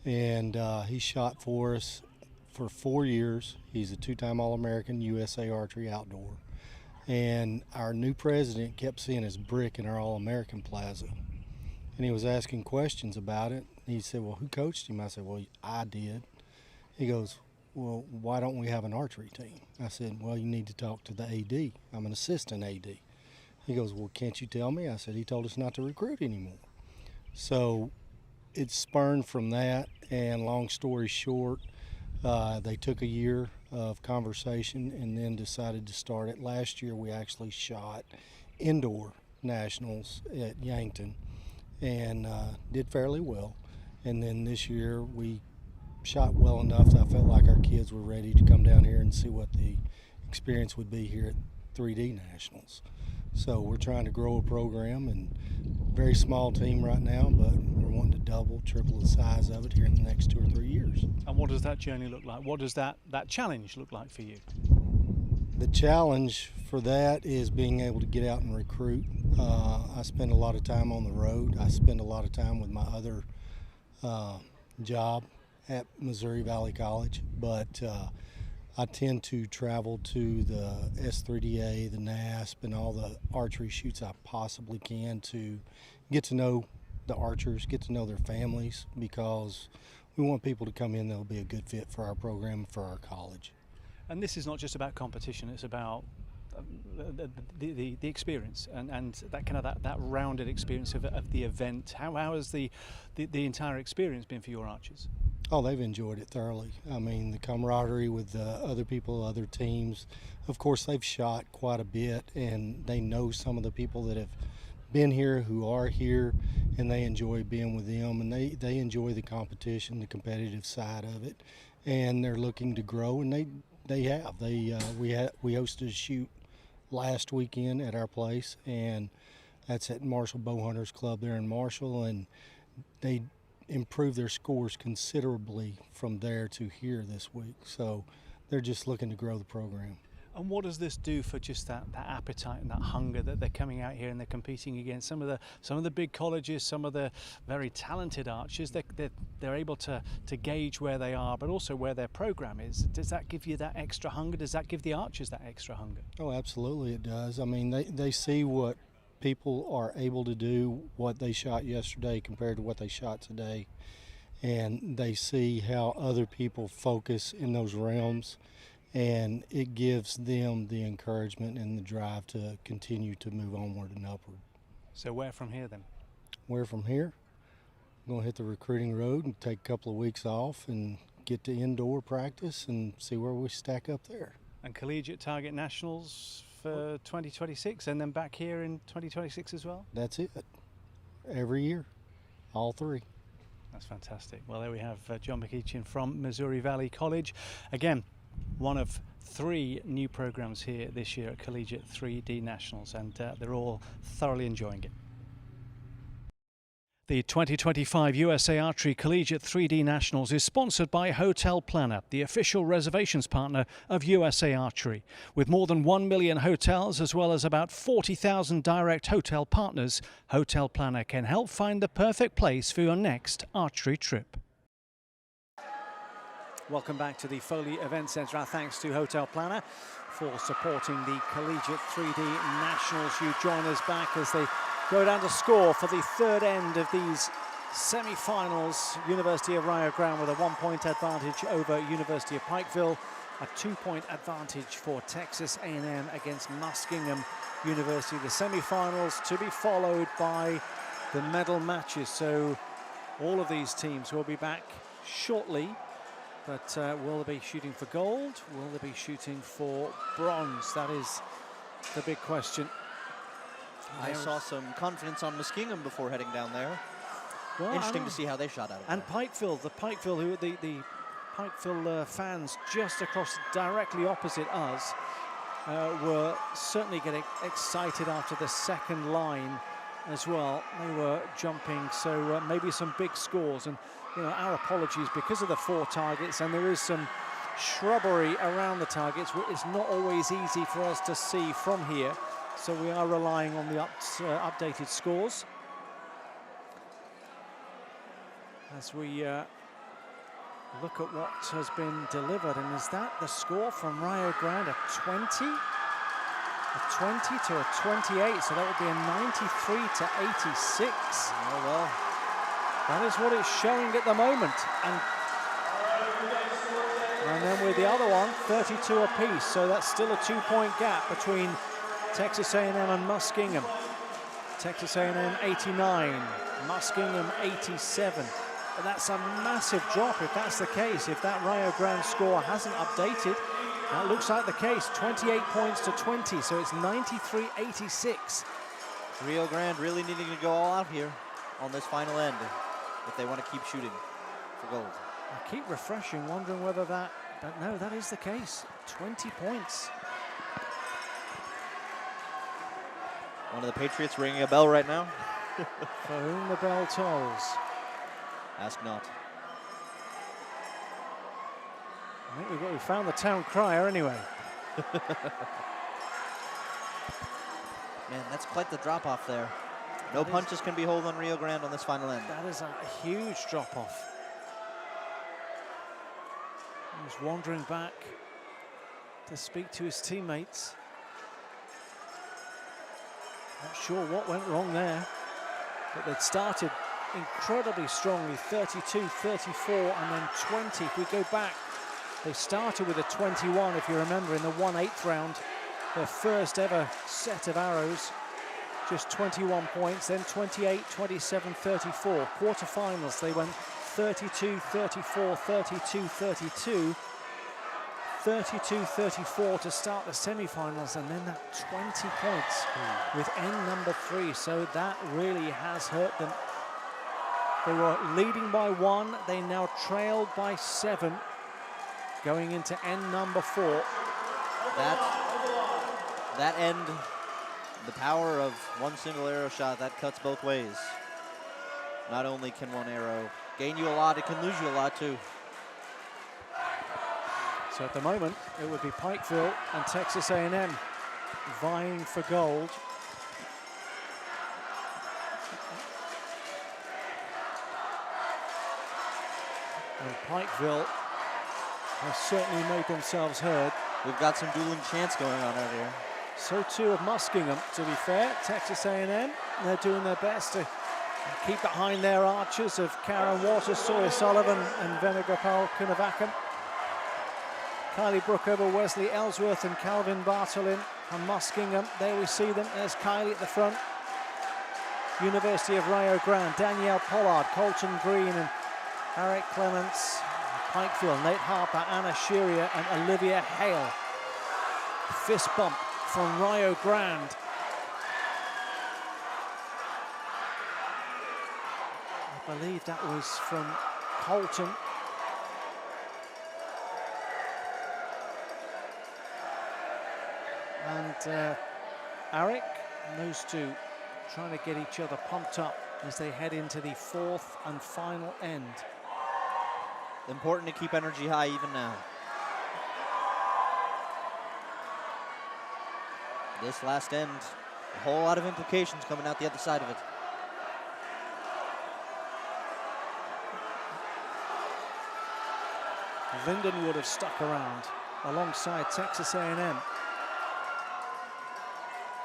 [SPEAKER 7] And he shot for us for 4 years. He's a 2-time All-American USA Archery Outdoor. And our new president kept seeing his brick in our All-American Plaza. And he was asking questions about it. He said, well, who coached him? I said, well, I did. He goes, well, why don't we have an archery team? I said, well, you need to talk to the AD. I'm an assistant AD. He goes, well, can't you tell me? I said, he told us not to recruit anymore. So it spurned from that, and long story short, they took a year of conversation and then decided to start it. Last year we actually shot indoor nationals at Yankton and did fairly well. And then this year we shot well enough that I felt like our kids were ready to come down here and see what the experience would be here at 3D Nationals. So we're trying to grow a program, and very small team right now, but we're wanting to double, triple the size of it here in the next 2 or 3 years.
[SPEAKER 1] And what does that journey look like? What does that challenge look like for you?
[SPEAKER 7] The challenge for that is being able to get out and recruit. I spend a lot of time on the road. I spend a lot of time with my other job at Missouri Valley College, but I tend to travel to the S3DA, the NASP, and all the archery shoots I possibly can to get to know the archers, get to know their families, because we want people to come in that'll be a good fit for our program, for our college.
[SPEAKER 1] And this is not just about competition, it's about the experience and that kind of that rounded experience of the event. How has the entire experience been for your archers?
[SPEAKER 7] Oh, they've enjoyed it thoroughly. I mean, the camaraderie with the other people, other teams. Of course, they've shot quite a bit, and they know some of the people that have been here, who are here, and they enjoy being with them, and they enjoy the competition, the competitive side of it, and they're looking to grow, and they have. We hosted a shoot last weekend at our place, and that's at Marshall Bowhunters Club there in Marshall, and they improved their scores considerably from there to here this week. So they're just looking to grow the program.
[SPEAKER 1] And what does this do for just that appetite and that hunger that they're coming out here and they're competing against some of the big colleges, some of the very talented archers? They're able to gauge where they are, but also where their program is. Does that give you that extra hunger? Does that give the archers that extra hunger?
[SPEAKER 7] Oh, absolutely it does. I mean, they see what people are able to do what they shot yesterday compared to what they shot today, and they see how other people focus in those realms, and it gives them the encouragement and the drive to continue to move onward and upward.
[SPEAKER 1] So where from here then?
[SPEAKER 7] Where from here? I'm going to hit the recruiting road and take a couple of weeks off and get to indoor practice and see where we stack up there.
[SPEAKER 1] And Collegiate target nationals for 2026, and then back here in 2026 as well?
[SPEAKER 7] That's it. Every year, all three.
[SPEAKER 1] That's fantastic. Well, there we have John McEachin from Missouri Valley College. Again, one of 3 new programs here this year at Collegiate 3D Nationals, and they're all thoroughly enjoying it. The 2025 USA Archery Collegiate 3D Nationals is sponsored by Hotel Planner, the official reservations partner of USA Archery. With more than 1 million hotels as well as about 40,000 direct hotel partners, Hotel Planner can help find the perfect place for your next archery trip. Welcome back to the Foley Event Centre. Our thanks to Hotel Planner for supporting the Collegiate 3D Nationals. You join us back as they go down to score for the third end of these semi-finals. University of Rio Grande with a 1-point advantage over University of Pikeville, a 2-point advantage for Texas A&M against Muskingum University. The semi-finals to be followed by the medal matches. So all of these teams will be back shortly, but will they be shooting for gold? Will they be shooting for bronze? That is the big question.
[SPEAKER 2] I saw some confidence on Muskingum before heading down there.
[SPEAKER 1] Well,
[SPEAKER 2] interesting to see how they shot out of it.
[SPEAKER 1] And Pikeville, the Pikeville fans just across, directly opposite us, were certainly getting excited after the second line as well. They were jumping, so maybe some big scores. And you know, our apologies because of the 4 targets, and there is some shrubbery around the targets. It's not always easy for us to see from here. So we are relying on the updated scores as we look at what has been delivered. And is that the score from Rio Grande? A 20? A 20 to a 28, so that would be a 93 to 86.
[SPEAKER 2] Oh, well.
[SPEAKER 1] That is what it's showing at the moment. And then with the other one, 32 apiece, so that's still a 2-point gap between Texas A&M and Muskingum. Texas A&M 89, Muskingum 87. But that's a massive drop if that's the case. If that Rio Grande score hasn't updated, that looks like the case. 28 points to 20, so it's 93-86.
[SPEAKER 2] Rio Grande really needing to go all out here on this final end if they want to keep shooting for gold.
[SPEAKER 1] I keep refreshing, wondering whether that, but no, that is the case. 20 points.
[SPEAKER 2] One of the Patriots ringing a bell right now.
[SPEAKER 1] For whom the bell tolls.
[SPEAKER 2] Ask not.
[SPEAKER 1] I think we found the town crier anyway.
[SPEAKER 2] Man, that's quite the drop-off there. No punches can be held on Rio Grande on this final end.
[SPEAKER 1] That is a huge drop-off. He was wandering back to speak to his teammates. Not sure what went wrong there, but they'd started incredibly strongly, 32, 34, and then 20. If we go back, they started with a 21, if you remember, in the 1/8 round, their first ever set of arrows, just 21 points, then 28, 27, 34. Quarterfinals, they went 32, 34, 32, 32, 32, 34 to start the semi-finals, and then that 20 points with end number 3. So that really has hurt them. They were leading by 1. They now trailed by 7 going into end number 4.
[SPEAKER 2] That end, the power of one single arrow shot, that cuts both ways. Not only can one arrow gain you a lot, it can lose you a lot too.
[SPEAKER 1] So at the moment, it would be Pikeville and Texas A&M vying for gold. And Pikeville have certainly made themselves heard.
[SPEAKER 2] We've got some dueling chants going on out here.
[SPEAKER 1] So too of Muskingum, to be fair. Texas A&M, they're doing their best to keep behind their archers of Karen Waters, Sawyer Sullivan and Venugopal Kunavakan. Kylie Brookover, Wesley Ellsworth and Calvin Bartolin and Muskingum. There we see them. There's Kylie at the front. University of Rio Grande, Danielle Pollard, Colton Green and Eric Clements, Pikeville, Nate Harper, Anna Shearia and Olivia Hale. Fist bump from Rio Grande. I believe that was from Colton. And Eric, and those two trying to get each other pumped up as they head into the fourth and final end.
[SPEAKER 2] Important to keep energy high even now. This last end, a whole lot of implications coming out the other side of it.
[SPEAKER 1] Linden would have stuck around alongside Texas A&M.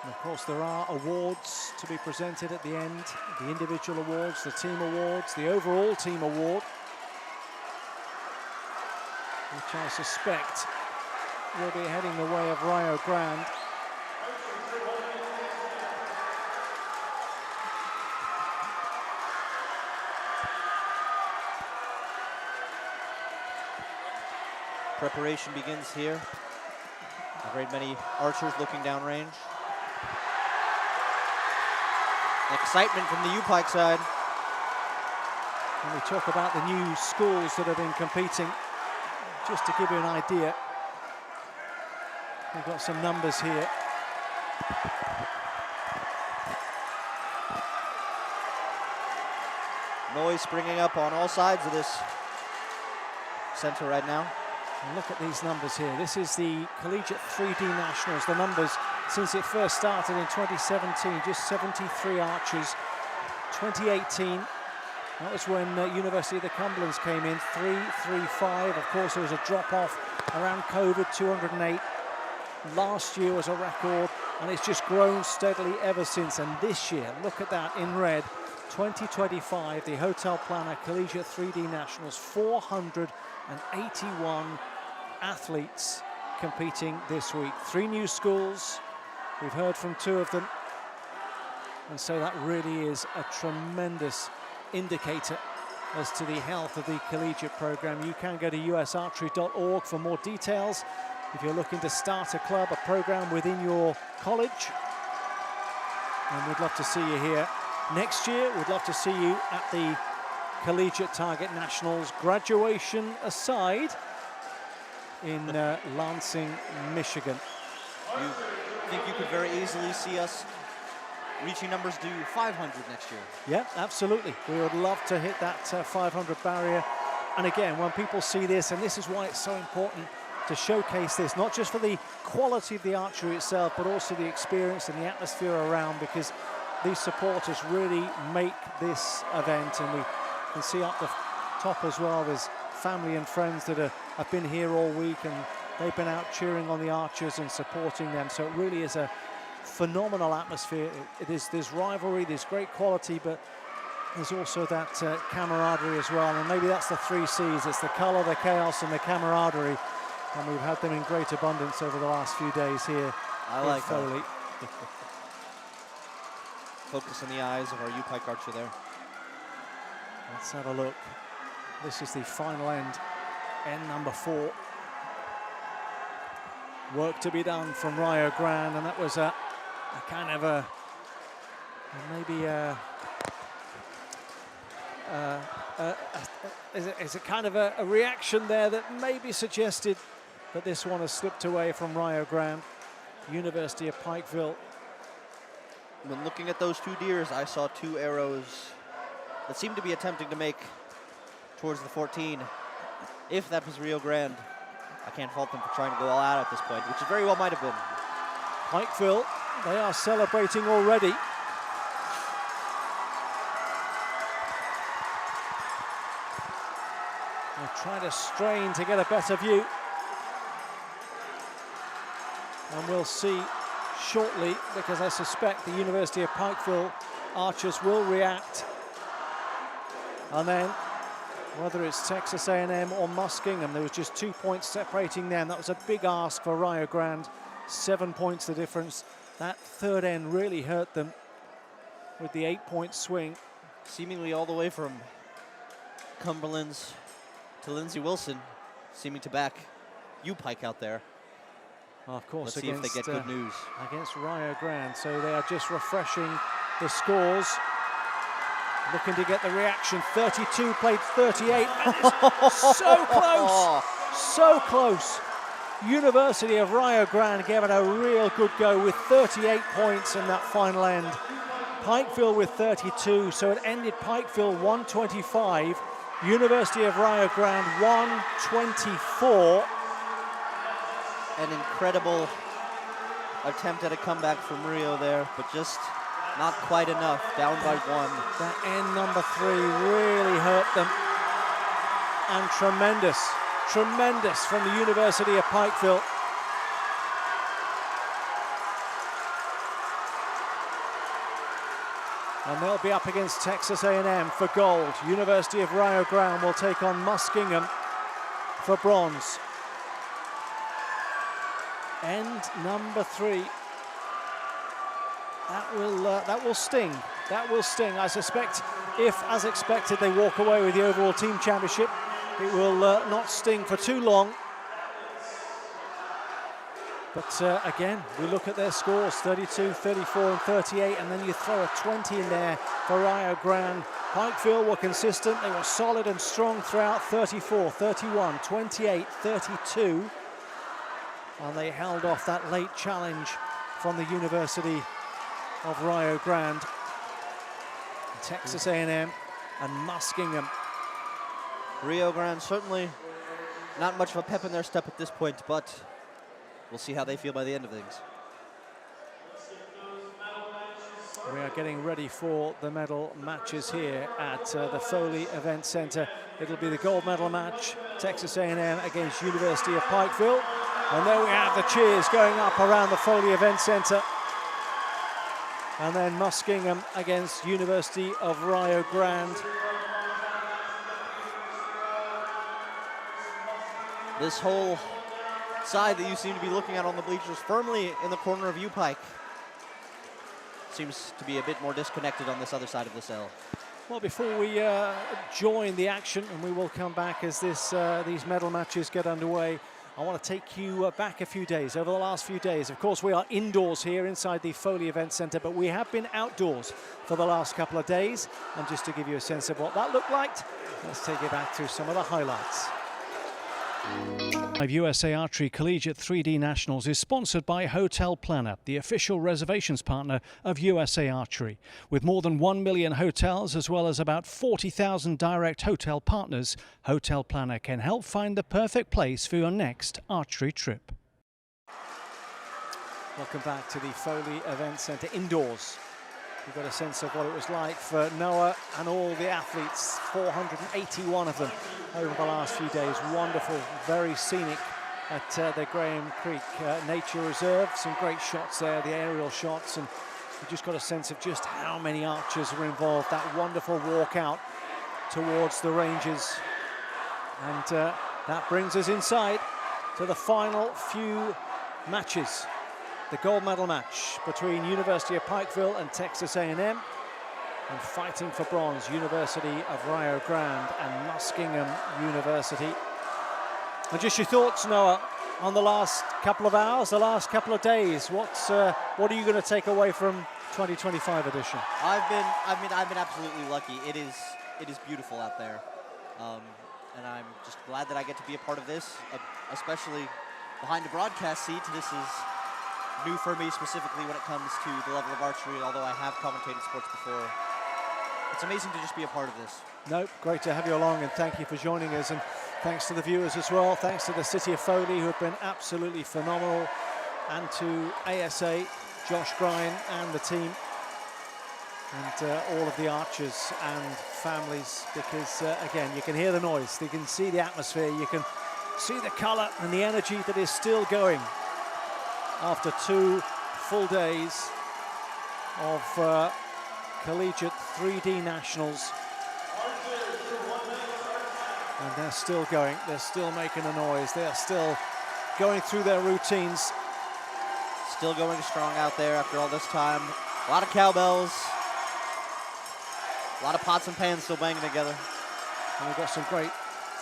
[SPEAKER 1] And of course, there are awards to be presented at the end. The individual awards, the team awards, the overall team award, which I suspect will be heading the way of Rio Grande.
[SPEAKER 2] Preparation begins here. A great many archers looking downrange. Excitement from the U-Pike side.
[SPEAKER 1] When we talk about the new schools that have been competing, just to give you an idea, we've got some numbers here.
[SPEAKER 2] Noise springing up on all sides of this center right now.
[SPEAKER 1] And look at these numbers here. This is the Collegiate 3D Nationals. The numbers since it first started in 2017, just 73 archers. 2018, that was when University of the Cumberlands came in, 335. Of course, there was a drop-off around COVID, 208. Last year was a record, and it's just grown steadily ever since. And this year, look at that in red, 2025, the Hotel Planner Collegiate 3D Nationals, 481 athletes competing this week. 3 new schools, we've heard from 2 of them, and so that really is a tremendous indicator as to the health of the collegiate program. You can go to usarchery.org for more details if you're looking to start a club, a program within your college. And we'd love to see you here next year. We'd love to see you at the Collegiate Target Nationals, graduation aside, in Lansing, Michigan.
[SPEAKER 2] You think you could very easily see us reaching numbers to 500 next year?
[SPEAKER 1] Yeah, absolutely. We would love to hit that 500 barrier. And again, when people see this, and this is why it's so important to showcase this, not just for the quality of the archery itself, but also the experience and the atmosphere around, because these supporters really make this event. And we can see up the top as well, there's family and friends that have been here all week, and they've been out cheering on the archers and supporting them. So it really is a phenomenal atmosphere. There's rivalry, there's great quality, but there's also that camaraderie as well. And maybe that's the 3 C's. It's the color, the chaos, and the camaraderie. And we've had them in great abundance over the last few days here in Foley.
[SPEAKER 2] Focus on the eyes of our U-Pike archer there.
[SPEAKER 1] Let's have a look. This is the final end number 4. Work to be done from Rio Grande, and that was a kind of a maybe is it kind of a reaction there that maybe suggested that this one has slipped away from Rio Grande. University of Pikeville.
[SPEAKER 2] When looking at those 2 deers, I saw 2 arrows that seemed to be attempting to make towards the 14. If that was Rio Grande, I can't fault them for trying to go all out at this point, which it very well might have been.
[SPEAKER 1] Pikeville, they are celebrating already. They're trying to strain to get a better view. And we'll see shortly, because I suspect the University of Pikeville archers will react. And then, whether it's Texas A&M or Muskingum, there was just 2 points separating them. That was a big ask for Rio Grande. 7 points the difference. That third end really hurt them with the 8-point swing.
[SPEAKER 2] Seemingly all the way from Cumberland's to Lindsey Wilson, seeming to back Pike out there.
[SPEAKER 1] Of course,
[SPEAKER 2] Let's see if they get good news.
[SPEAKER 1] Against Rio Grande. So they are just refreshing the scores. Looking to get the reaction. 32 played 38. So close. So close. University of Rio Grande gave it a real good go with 38 points in that final end. Pikeville with 32, so it ended Pikeville 125. University of Rio Grande 124.
[SPEAKER 2] An incredible attempt at a comeback from Rio there, but just not quite enough, down by 1.
[SPEAKER 1] That end number 3 really hurt them. And tremendous from the University of Pikeville. And they'll be up against Texas A&M for gold. University of Rio Grande will take on Muskingum for bronze. End number 3. That will sting. That will sting. I suspect if, as expected, they walk away with the overall team championship, it will not sting for too long. But again, we look at their scores, 32, 34 and 38, and then you throw a 20 in there for Rio Grande. Pikeville were consistent. They were solid and strong throughout, 34, 31, 28, 32. And they held off that late challenge from the University of Rio Grande. Texas A&M and Muskingum.
[SPEAKER 2] Rio Grande certainly not much of a pep in their step at this point, but we'll see how they feel by the end of things.
[SPEAKER 1] We are getting ready for the medal matches here at the Foley Event Center. It'll be the gold medal match, Texas A&M against University of Pikeville. And there we have the cheers going up around the Foley Event Center. And then Muskingum against University of Rio Grande.
[SPEAKER 2] This whole side that you seem to be looking at on the bleachers firmly in the corner of Pike seems to be a bit more disconnected on this other side of the cell.
[SPEAKER 1] Well, before we join the action, and we will come back as these medal matches get underway, I want to take you back a few days, over the last few days. Of course, we are indoors here inside the Foley Event Center, but we have been outdoors for the last couple of days. And just to give you a sense of what that looked like, let's take you back to some of the highlights. USA Archery Collegiate 3D Nationals is sponsored by Hotel Planner, the official reservations partner of USA Archery. With more than 1 million hotels as well as about 40,000 direct hotel partners, Hotel Planner can help find the perfect place for your next archery trip. Welcome back to the Foley Event Center indoors. You've got a sense of what it was like for Noah and all the athletes, 481 of them over the last few days. Wonderful, very scenic at the Graham Creek Nature Reserve. Some great shots there, the aerial shots, and you just got a sense of just how many archers were involved. That wonderful walk out towards the ranges. And that brings us inside to the final few matches. The gold medal match between University of Pikeville and Texas A&M, and fighting for bronze, University of Rio Grande and Muskingum University. And just your thoughts, Noah, on the last couple of hours, the last couple of days. What are you going to take away from 2025 edition?
[SPEAKER 2] I've been absolutely lucky. It is beautiful out there, and I'm just glad that I get to be a part of this, especially behind the broadcast seat. This is new for me, specifically when it comes to the level of archery, although I have commentated sports before. It's amazing to just be a part of this.
[SPEAKER 1] No, great to have you along, and thank you for joining us, and thanks to the viewers as well. Thanks to the City of Foley, who have been absolutely phenomenal, and to ASA, Josh Grine and the team, and all of the archers and families, because again, you can hear the noise, you can see the atmosphere, you can see the colour and the energy that is still going after 2 full days of Collegiate 3D Nationals. And they're still going, they're still making a noise, they're still going through their routines.
[SPEAKER 2] Still going strong out there after all this time. A lot of cowbells. A lot of pots and pans still banging together.
[SPEAKER 1] And we've got some great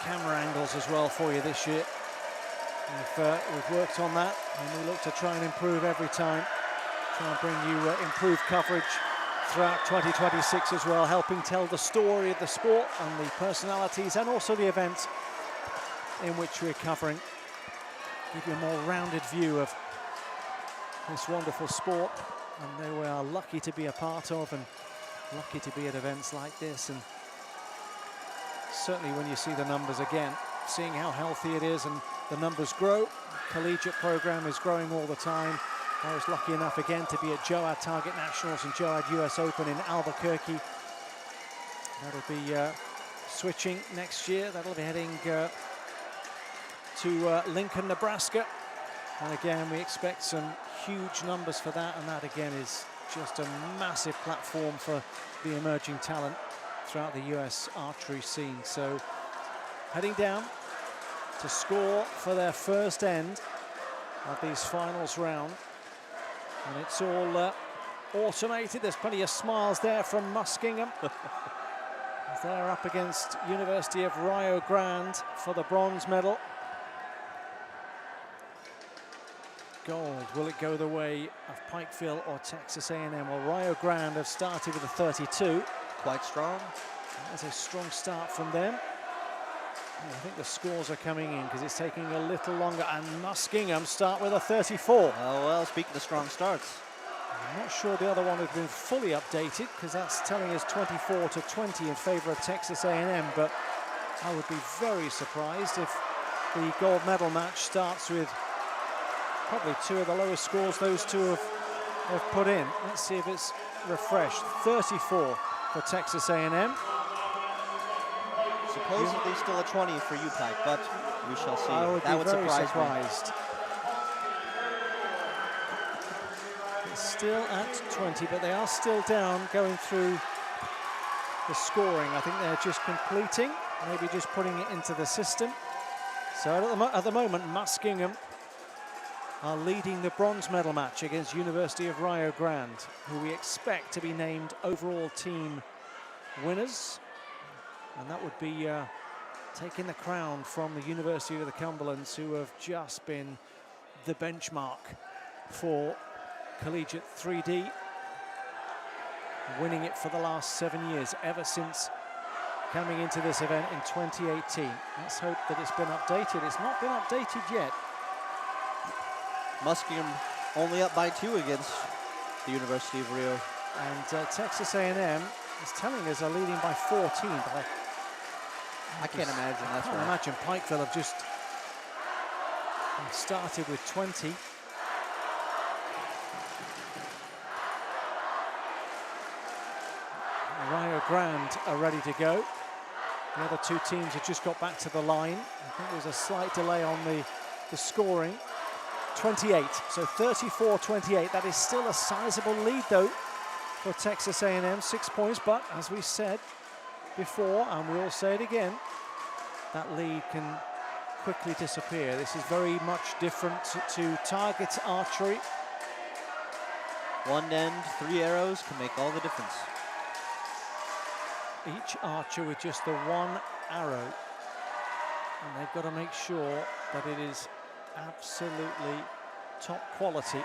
[SPEAKER 1] camera angles as well for you this year. We've worked on that, and we look to try and improve every time. Try and bring you improved coverage throughout 2026 as well, helping tell the story of the sport and the personalities and also the events in which we're covering. Give you a more rounded view of this wonderful sport, and that we are lucky to be a part of and lucky to be at events like this. And certainly when you see the numbers again, seeing how healthy it is and the numbers grow. Collegiate program is growing all the time. I was lucky enough again to be at Joad Target Nationals and Joad US Open in Albuquerque. That'll be switching next year. That'll be heading to Lincoln, Nebraska. And again, we expect some huge numbers for that. And that again is just a massive platform for the emerging talent throughout the US archery scene. So heading down to score for their first end of these finals round. And it's all automated. There's plenty of smiles there from Muskingum. They're up against University of Rio Grande for the bronze medal. Gold, will it go the way of Pikeville or Texas A&M? Well, Rio Grande have started with a 32.
[SPEAKER 2] Quite strong.
[SPEAKER 1] That's a strong start from them. I think the scores are coming in because it's taking a little longer, and Muskingum start with a 34.
[SPEAKER 2] Oh, well, speaking of strong starts.
[SPEAKER 1] I'm not sure the other one has been fully updated because that's telling us 24-20 in favor of Texas A&M, but I would be very surprised if the gold medal match starts with probably two of the lowest scores those two have put in. Let's see if it's refreshed. 34 for Texas A&M.
[SPEAKER 2] Supposedly still a 20 for UPike, but we shall see.
[SPEAKER 1] I would
[SPEAKER 2] that
[SPEAKER 1] be
[SPEAKER 2] would
[SPEAKER 1] very
[SPEAKER 2] surprise
[SPEAKER 1] surprised. It's still at 20, but they are still down going through the scoring. I think they're just completing, maybe just putting it into the system. So at the moment, Muskingum are leading the bronze medal match against University of Rio Grande, who we expect to be named overall team winners. And that would be taking the crown from the University of the Cumberlands, who have just been the benchmark for Collegiate 3D, winning it for the last 7 years, ever since coming into this event in 2018. Let's hope that it's been updated. It's not been updated yet.
[SPEAKER 2] Muskingum only up by 2 against the University of Rio.
[SPEAKER 1] And Texas A&M is telling us are leading by 14, but
[SPEAKER 2] I can't imagine that's
[SPEAKER 1] I can't imagine Pikeville have just started with 20. Rio Grande are ready to go. The other two teams have just got back to the line. I think there's a slight delay on the scoring. 28, so 34-28. That is still a sizable lead, though, for Texas A&M, 6 points. But as we said before, and we'll say it again, that lead can quickly disappear. This is very much different to target archery.
[SPEAKER 2] One end, 3 arrows can make all the difference.
[SPEAKER 1] Each archer with just the one arrow, and they've got to make sure that it is absolutely top quality.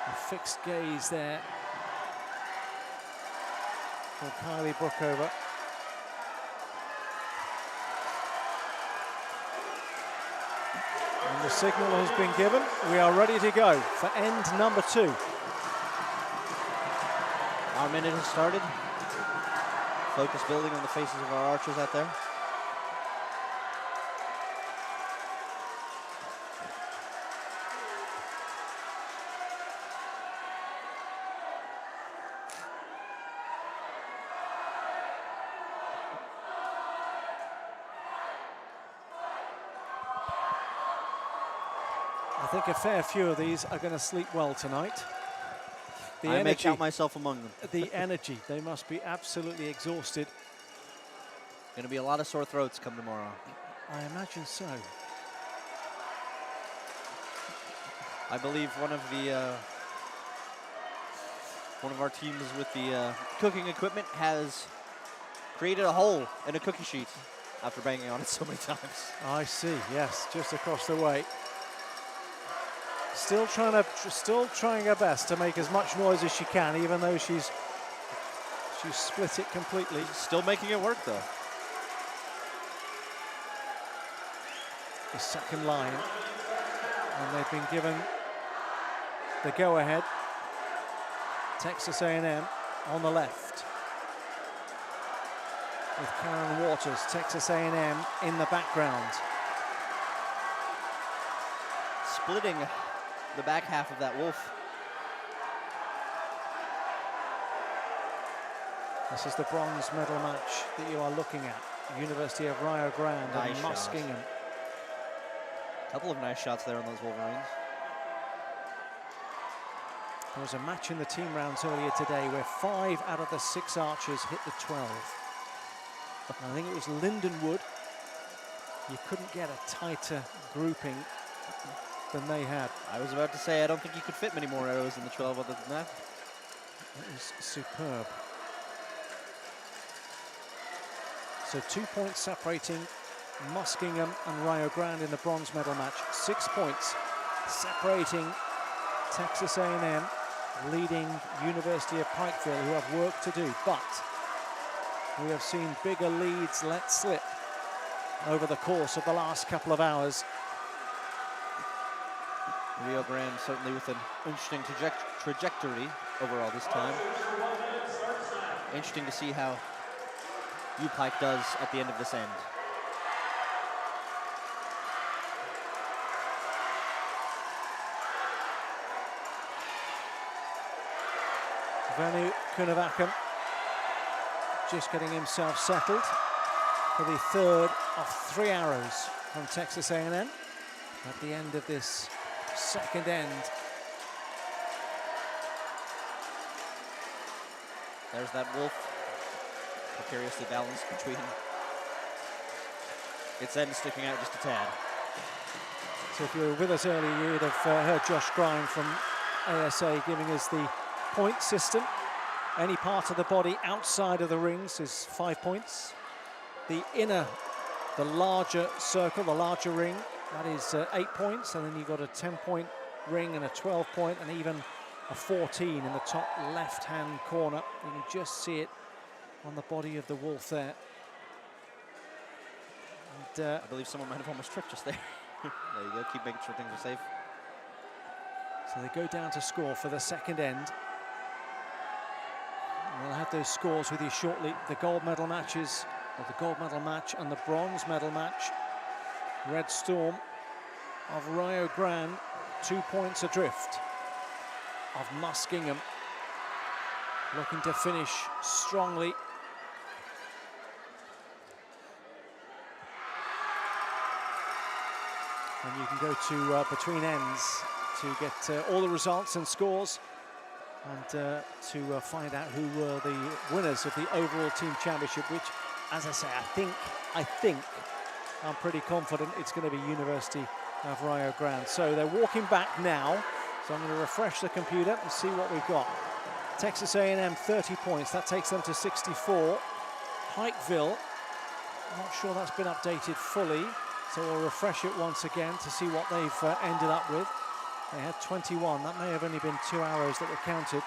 [SPEAKER 1] A fixed gaze there for Kylie Brookover. And the signal has been given. We are ready to go for end number 2.
[SPEAKER 2] Our minute has started. Focus building on the faces of our archers out there.
[SPEAKER 1] I think a fair few of these are going to sleep well tonight.
[SPEAKER 2] I may count myself among them.
[SPEAKER 1] The energy, they must be absolutely exhausted.
[SPEAKER 2] Going to be a lot of sore throats come tomorrow.
[SPEAKER 1] I imagine so.
[SPEAKER 2] I believe one of our teams with the cooking equipment has created a hole in a cookie sheet after banging on it so many times.
[SPEAKER 1] I see, yes, just across the way. Still trying her best to make as much noise as she can, even though she's split it completely.
[SPEAKER 2] Still making it work though.
[SPEAKER 1] The second line, and they've been given the go-ahead. Texas A&M on the left, with Karen Waters, Texas A&M in the background.
[SPEAKER 2] Splitting the back half of that wolf.
[SPEAKER 1] This is the bronze medal match that you are looking at. University of Rio Grande
[SPEAKER 2] Nice
[SPEAKER 1] and
[SPEAKER 2] shot.
[SPEAKER 1] Muskingum.
[SPEAKER 2] Couple of nice shots there on those Wolverines.
[SPEAKER 1] There was a match in the team rounds earlier today where 5 out of the 6 archers hit the 12. I think it was Lindenwood. You couldn't get a tighter grouping than they had.
[SPEAKER 2] I was about to say, I don't think you could fit many more arrows in the 12 other than that.
[SPEAKER 1] It was superb. So 2 points separating Muskingum and Rio Grande in the bronze medal match. 6 points separating Texas A&M, leading University of Pikeville, who have work to do. But we have seen bigger leads let slip over the course of the last couple of hours.
[SPEAKER 2] Rio Grande certainly with an interesting trajectory overall this time. Interesting to see how U-Pike does at the end of this end.
[SPEAKER 1] Venu Kunavakum just getting himself settled for the third of 3 arrows from Texas A&M at the end of this second end.
[SPEAKER 2] There's that wolf, precariously balanced between its end sticking out just a tad.
[SPEAKER 1] So if you were with us earlier, you would have heard Josh Grime from ASA giving us the point system. Any part of the body outside of the rings is 5 points. The inner, the larger circle, the larger ring, that is 8 points. And then you've got a 10-point ring and a 12-point and even a 14 in the top left-hand corner. You can just see it on the body of the wolf there. And,
[SPEAKER 2] I believe someone might have almost tripped just there. There you go, keep making sure things are safe.
[SPEAKER 1] so they go down to score for the second end. We'll have those scores with you shortly. The gold medal matches, or the gold medal match and the bronze medal match. Red Storm of Rio Grande, 2 points adrift of Muskingum, looking to finish strongly. And you can go to between ends to get all the results and scores, and to find out who were the winners of the overall team championship, which, as I say, I'm pretty confident it's going to be University of Rio Grande. So they're walking back now, so I'm going to refresh the computer and see what we've got. Texas A&M 30 points, that takes them to 64. Pikeville, I'm not sure that's been updated fully, so we'll refresh it once again to see what they've ended up with. They had 21. That may have only been 2 arrows that were counted.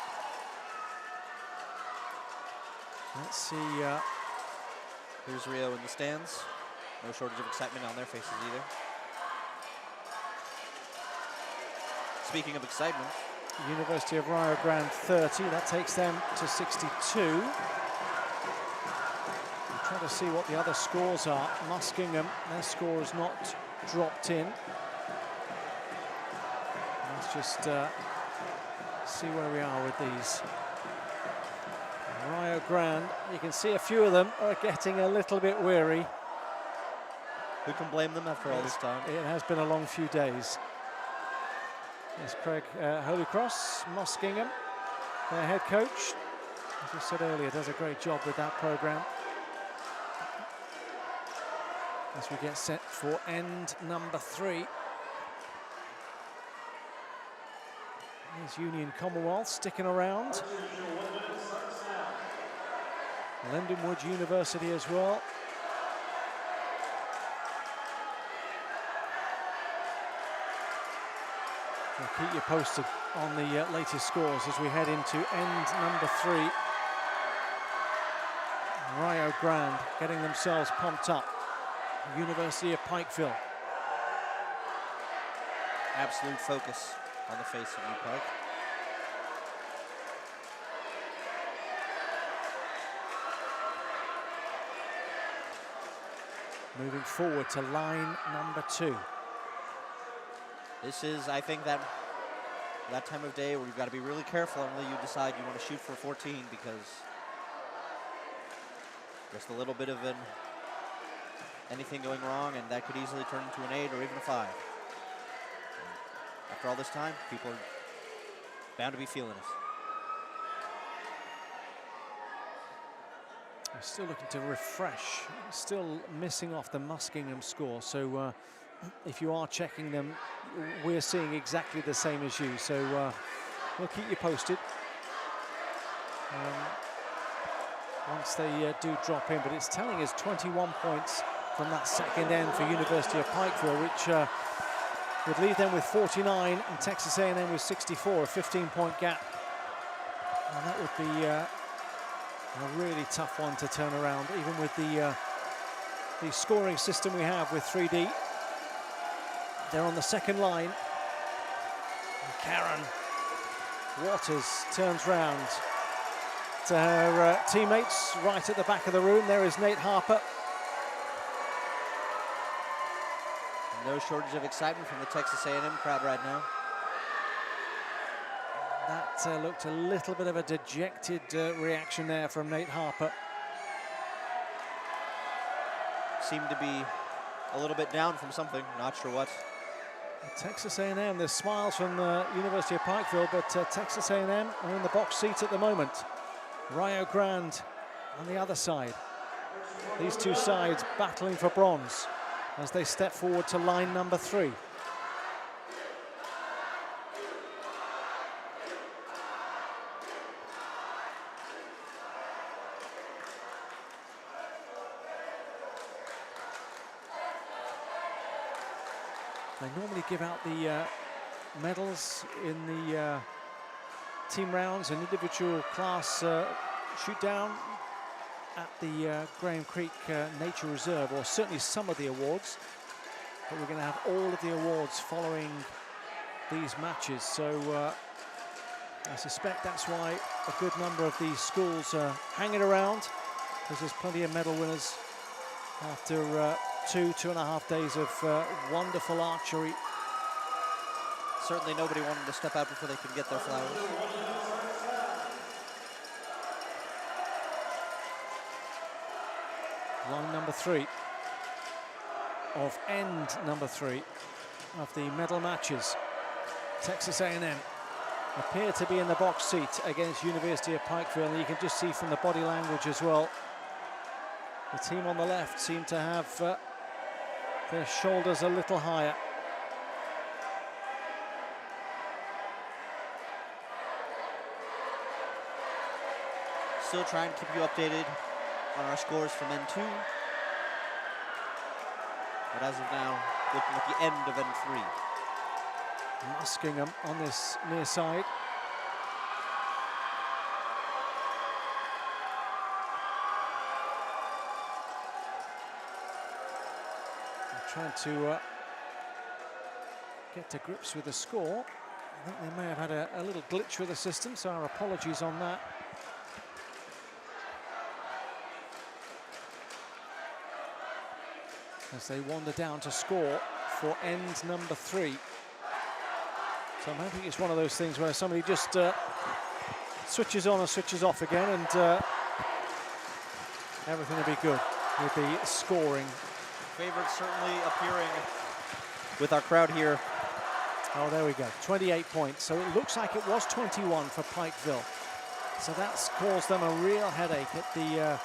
[SPEAKER 1] Let's see.
[SPEAKER 2] Here's Rio in the stands. No shortage of excitement on their faces either. Speaking of excitement,
[SPEAKER 1] University of Rio Grande 30. That takes them to 62. We'll try to see what the other scores are. Muskingum, their score has not dropped in. Let's just see where we are with these. Rio Grande, you can see a few of them are getting a little bit weary.
[SPEAKER 2] who can blame them after all this time?
[SPEAKER 1] It has been a long few days. There's Craig Holycross, Muskingum, their head coach. As we said earlier, does a great job with that program. As we get set for end number 3. There's Union Commonwealth sticking around. Lindenwood University as well. We'll keep you posted on the latest scores as we head into end number 3. Rio Grande getting themselves pumped up. University of Pikeville.
[SPEAKER 2] Absolute focus on the face of New Pike.
[SPEAKER 1] Moving forward to line number 2.
[SPEAKER 2] This is, I think, that time of day where you've got to be really careful until you decide you want to shoot for 14, because just a little bit of anything going wrong, and that could easily turn into an 8 or even a 5. And after all this time, people are bound to be feeling it.
[SPEAKER 1] We're still looking to refresh, still missing off the Muskingum score, so if you are checking them, we're seeing exactly the same as you, so we'll keep you posted once they do drop in. But it's telling us 21 points from that second end for University of Pikeville, which would leave them with 49 and Texas A&M with 64, a 15-point gap. And that would be a really tough one to turn around, even with the scoring system we have with 3D. They're on the second line. And Karen Waters turns round to her teammates right at the back of the room. There is Nate Harper.
[SPEAKER 2] No shortage of excitement from the Texas A&M crowd right now.
[SPEAKER 1] That looked a little bit of a dejected reaction there from Nate Harper.
[SPEAKER 2] Seemed to be a little bit down from something, not sure what.
[SPEAKER 1] Texas A&M, there's smiles from the University of Pikeville, but Texas A&M are in the box seat at the moment. Rio Grande on the other side. These two sides battling for bronze as they step forward to line number 3. They normally give out the medals in the team rounds and individual class shoot down at the Graham Creek Nature Reserve, or certainly some of the awards. But we're going to have all of the awards following these matches. So I suspect that's why a good number of these schools are hanging around, because there's plenty of medal winners after 2.5 days of wonderful archery.
[SPEAKER 2] Certainly nobody wanted to step out before they could get their flowers.
[SPEAKER 1] Line number 3 of end number 3 of the medal matches. Texas A&M appear to be in the box seat against University of Pikeville, and you can just see from the body language as well. The team on the left seem to have their shoulders a little higher.
[SPEAKER 2] Still trying to keep you updated on our scores from N2. But as of now, looking at the end of N3.
[SPEAKER 1] Muskingum on this near side. Trying to get to grips with the score. I think they may have had a little glitch with the system, so our apologies on that. As they wander down to score for end number 3. So I'm hoping it's one of those things where somebody just switches on and switches off again, and everything will be good with the scoring.
[SPEAKER 2] Favorites certainly appearing with our crowd here
[SPEAKER 1] Oh, there we go, 28 points. So it looks like it was 21 for Pikeville. So that's caused them a real headache at the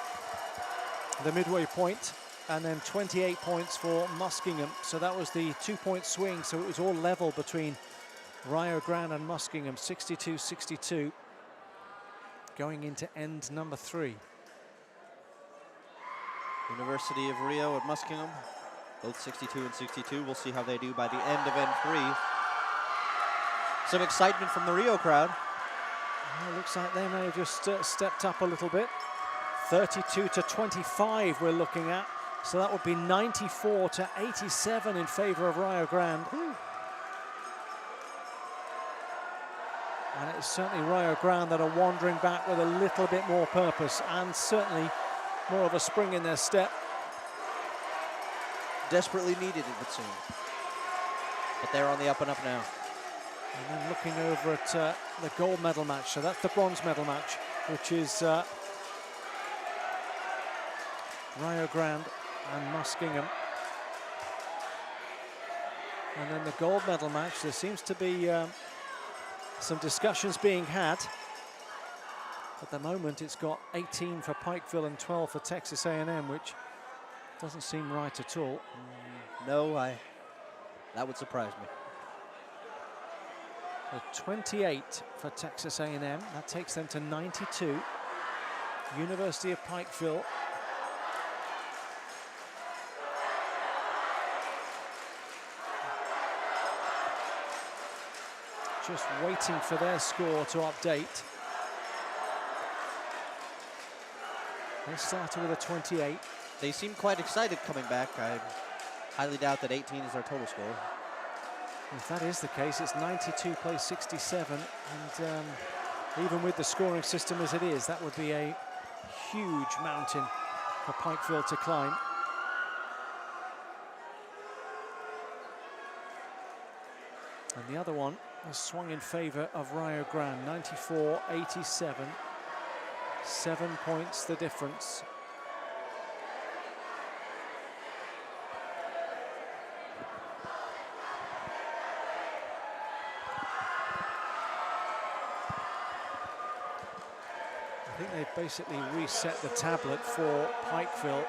[SPEAKER 1] midway point. And then 28 points for Muskingum. So that was the 2-point swing. So it was all level between Rio Grande and Muskingum, 62-62, going into end number 3.
[SPEAKER 2] University of Rio at Muskingum, both 62 and 62. We'll see how they do by the end of end 3. Some excitement from the Rio crowd.
[SPEAKER 1] Well, looks like they may have just stepped up a little bit. 32-25 we're looking at. So that would be 94-87 in favor of Rio Grande. And it's certainly Rio Grande that are wandering back with a little bit more purpose and certainly more of a spring in their step.
[SPEAKER 2] Desperately needed, it would seem. But they're on the up and up now.
[SPEAKER 1] And then looking over at the gold medal match. So that's the bronze medal match, which is Rio Grande and Muskingum. And then the gold medal match, there seems to be some discussions being had. At the moment, it's got 18 for Pikeville and 12 for Texas A&M, which doesn't seem right at all.
[SPEAKER 2] No, that would surprise me.
[SPEAKER 1] The 28 for Texas A&M, that takes them to 92. University of Pikeville just waiting for their score to update. They started with a 28.
[SPEAKER 2] They seem quite excited coming back. I highly doubt that 18 is their total score.
[SPEAKER 1] If that is the case, it's 92 plays 67, and even with the scoring system as it is, that would be a huge mountain for Pikeville to climb. And the other one has swung in favor of Rio Grande, 94-87. 7 points the difference. I think they've basically reset the tablet for Pikeville.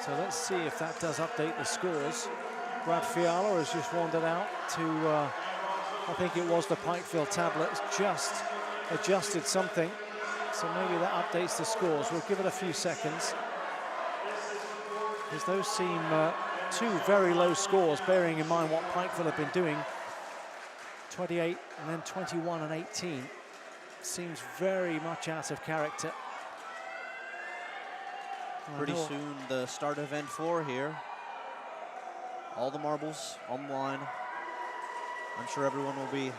[SPEAKER 1] So let's see if that does update the scores. Brad Fiala has just wandered out to, I think it was the Pikeville tablet, it's just adjusted something. So maybe that updates the scores. We'll give it a few seconds, because those seem two very low scores, bearing in mind what Pikeville have been doing. 28 and then 21 and 18. Seems very much out of character.
[SPEAKER 2] Pretty soon the start of end 4 here. All the marbles on the line. I'm sure everyone will be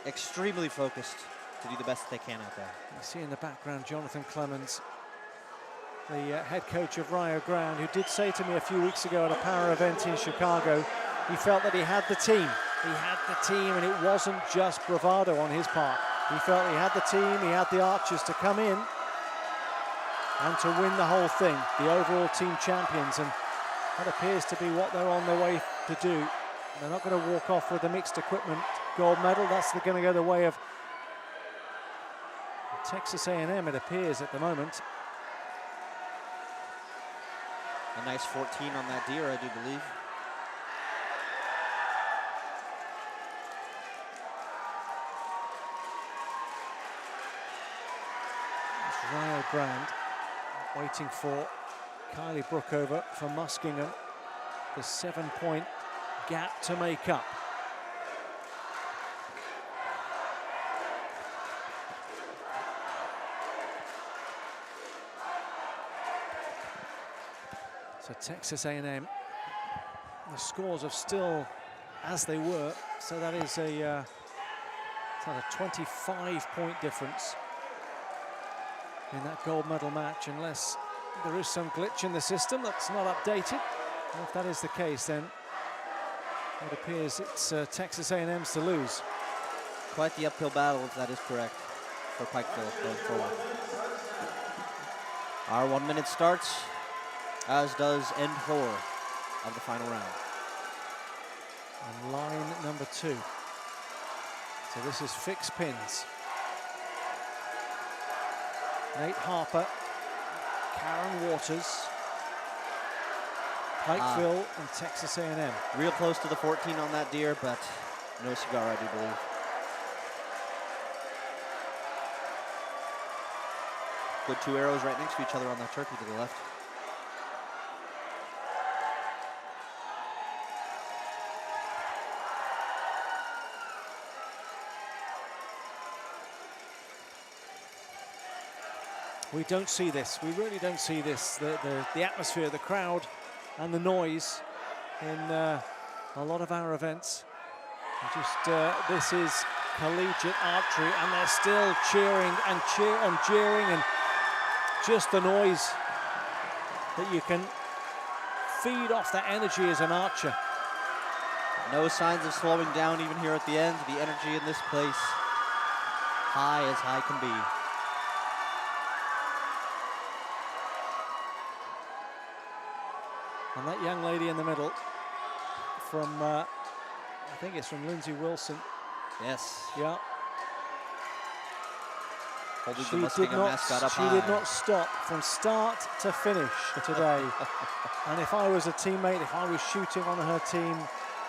[SPEAKER 2] extremely focused to do the best they can out there.
[SPEAKER 1] You see in the background Jonathan Clemens, the head coach of Rio Grande, who did say to me a few weeks ago at a power event in Chicago, he felt that he had the team. He had the team, and it wasn't just bravado on his part. He felt he had the team, he had the archers to come in and to win the whole thing, the overall team champions, and that appears to be what they're on their way to do. They're not going to walk off with the mixed equipment gold medal. That's going to go the way of Texas A&M, it appears, at the moment.
[SPEAKER 2] A nice 14 on that deer, I do believe.
[SPEAKER 1] It's Rio Grande waiting for Kylie Brookover for Muskingum. The 7-point gap to make up. So Texas A&M, the scores are still as they were, so that is a 25-point difference in that gold medal match, unless there is some glitch in the system that's not updated. And if that is the case, then it appears it's Texas A&M's to lose.
[SPEAKER 2] Quite the uphill battle, if that is correct, for Pikeville going forward. Our 1 minute starts, as does end 4 of the final round.
[SPEAKER 1] And line number 2. So this is fixed pins. Nate Harper, Karen Waters, Pikeville and Texas A&M.
[SPEAKER 2] Real close to the 14 on that deer, but no cigar, I do believe. Good 2 arrows right next to each other on that turkey to the left.
[SPEAKER 1] We don't see this. We really don't see this. The atmosphere, the crowd, and the noise in a lot of our events. This is collegiate archery, and they're still cheering and jeering, and just the noise that you can feed off that energy as an archer.
[SPEAKER 2] No signs of slowing down even here at the end. The energy in this place, high as high can be.
[SPEAKER 1] And that young lady in the middle from, I think it's from Lindsay Wilson.
[SPEAKER 2] Yes.
[SPEAKER 1] Yeah.
[SPEAKER 2] Holding
[SPEAKER 1] She
[SPEAKER 2] the Muskingum mascot up high.
[SPEAKER 1] did not stop from start to finish today. And if I was a teammate, if I was shooting on her team,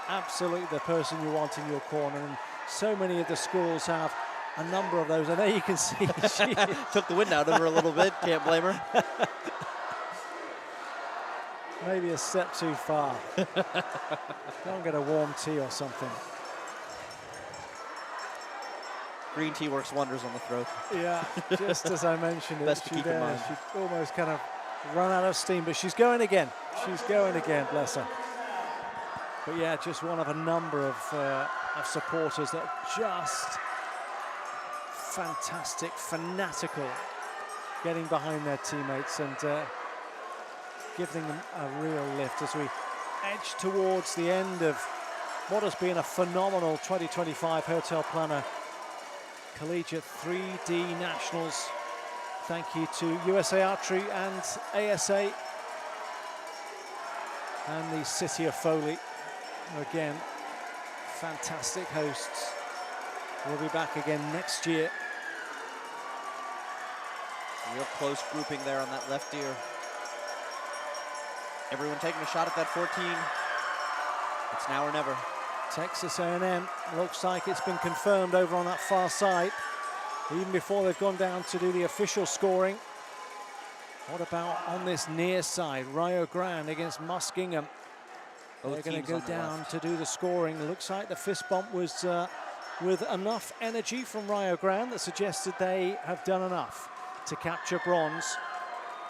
[SPEAKER 1] absolutely the person you want in your corner. And so many of the schools have a number of those. And there you can see she
[SPEAKER 2] took the wind out of her a little bit. Can't blame her.
[SPEAKER 1] Maybe a step too far. Go and get a warm tea or something.
[SPEAKER 2] Green tea works wonders on the throat.
[SPEAKER 1] Yeah, just as I mentioned it,
[SPEAKER 2] Best to keep in mind.
[SPEAKER 1] She almost kind of run out of steam, but she's going again. She's going again, bless her. But yeah, just one of a number of supporters that are just fantastic, fanatical, getting behind their teammates and giving them a real lift as we edge towards the end of what has been a phenomenal 2025 Hotel Planner Collegiate 3D Nationals. Thank you to USA Archery and ASA and the City of Foley. Again, fantastic hosts. We'll be back again next year.
[SPEAKER 2] Real close grouping there on that left ear. Everyone taking a shot at that 14. It's now or never.
[SPEAKER 1] Texas A&M looks like it's been confirmed over on that far side, even before they've gone down to do the official scoring. What about on this near side? Rio Grande against Muskingum. They're going to go down to do the scoring. Looks like the fist bump was with enough energy from Rio Grande that suggested they have done enough to capture bronze.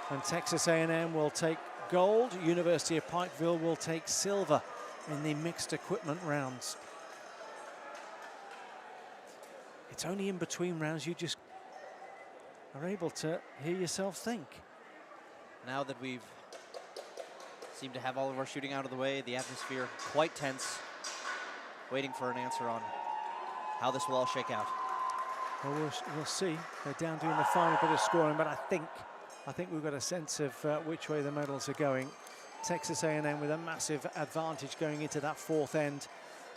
[SPEAKER 1] And Texas A&M will take gold. University of Pikeville will take silver in the mixed equipment rounds. It's only in between rounds you just are able to hear yourself think.
[SPEAKER 2] Now that we've seemed to have all of our shooting out of the way, the atmosphere quite tense, waiting for an answer on how this will all shake out.
[SPEAKER 1] Well, we'll see. They're down doing the final bit of scoring, but I think we've got a sense of which way the medals are going. Texas A&M with a massive advantage going into that fourth end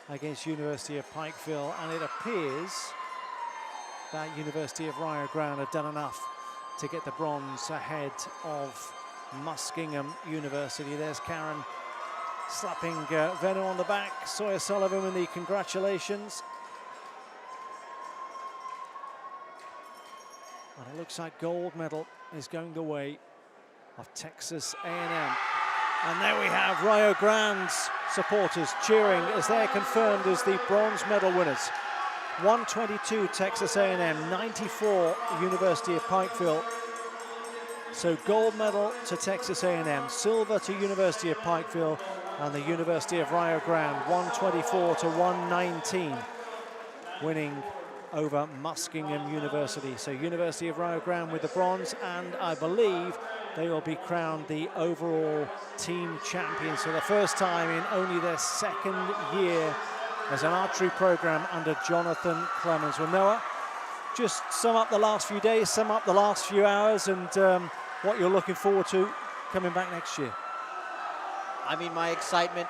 [SPEAKER 1] against University of Pikeville, and it appears that University of Rio Grande have done enough to get the bronze ahead of Muskingum University. There's Karen slapping Venno on the back. Sawyer Sullivan with the congratulations. And it looks like gold medal is going the way of Texas A&M. And there we have Rio Grande's supporters cheering as they're confirmed as the bronze medal winners. 122 Texas A&M, 94 University of Pikeville. So gold medal to Texas A&M, silver to University of Pikeville, and the University of Rio Grande, 124 to 119, winning over Muskingum University. So University of Rio Grande with the bronze, and I believe they will be crowned the overall team champions for the first time in only their second year as an archery program under Jonathan Clemens. Well, Noah, just sum up the last few days, sum up the last few hours, and what you're looking forward to coming back next year.
[SPEAKER 2] I mean, my excitement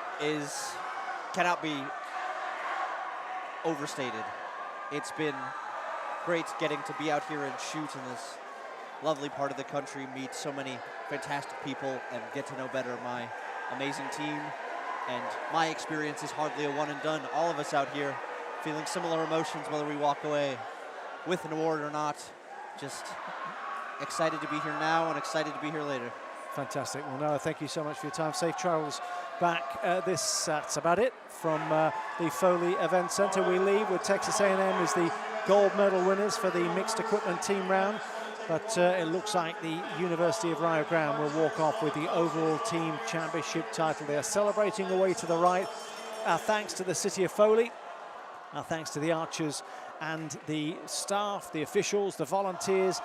[SPEAKER 2] cannot be overstated. It's been great getting to be out here and shoot in this lovely part of the country, meet so many fantastic people, and get to know better my amazing team. And my experience is hardly a one and done. All of us out here feeling similar emotions, whether we walk away with an award or not. Just excited to be here now and excited to be here later.
[SPEAKER 1] Fantastic. Well, Noah, thank you so much for your time. Safe travels back. That's about it from the Foley Event Center. We leave with Texas A&M as the gold medal winners for the mixed equipment team round. But it looks like the University of Rio Grande will walk off with the overall team championship title. They are celebrating away to the right. Our thanks to the City of Foley. Our thanks to the archers and the staff, the officials, the volunteers,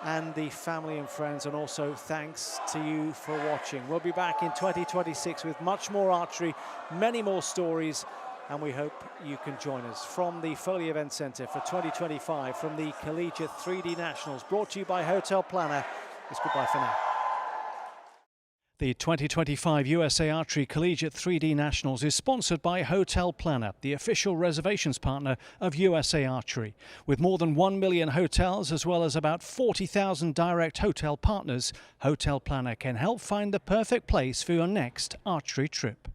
[SPEAKER 1] and the family and friends. And also thanks to you for watching. We'll be back in 2026 with much more archery, many more stories, and we hope you can join us. From the Foley Event Center for 2025, from the Collegiate 3D Nationals, brought to you by Hotel Planner, it's goodbye for now. The 2025 USA Archery Collegiate 3D Nationals is sponsored by Hotel Planner, the official reservations partner of USA Archery. With more than 1 million hotels as well as about 40,000 direct hotel partners, Hotel Planner can help find the perfect place for your next archery trip.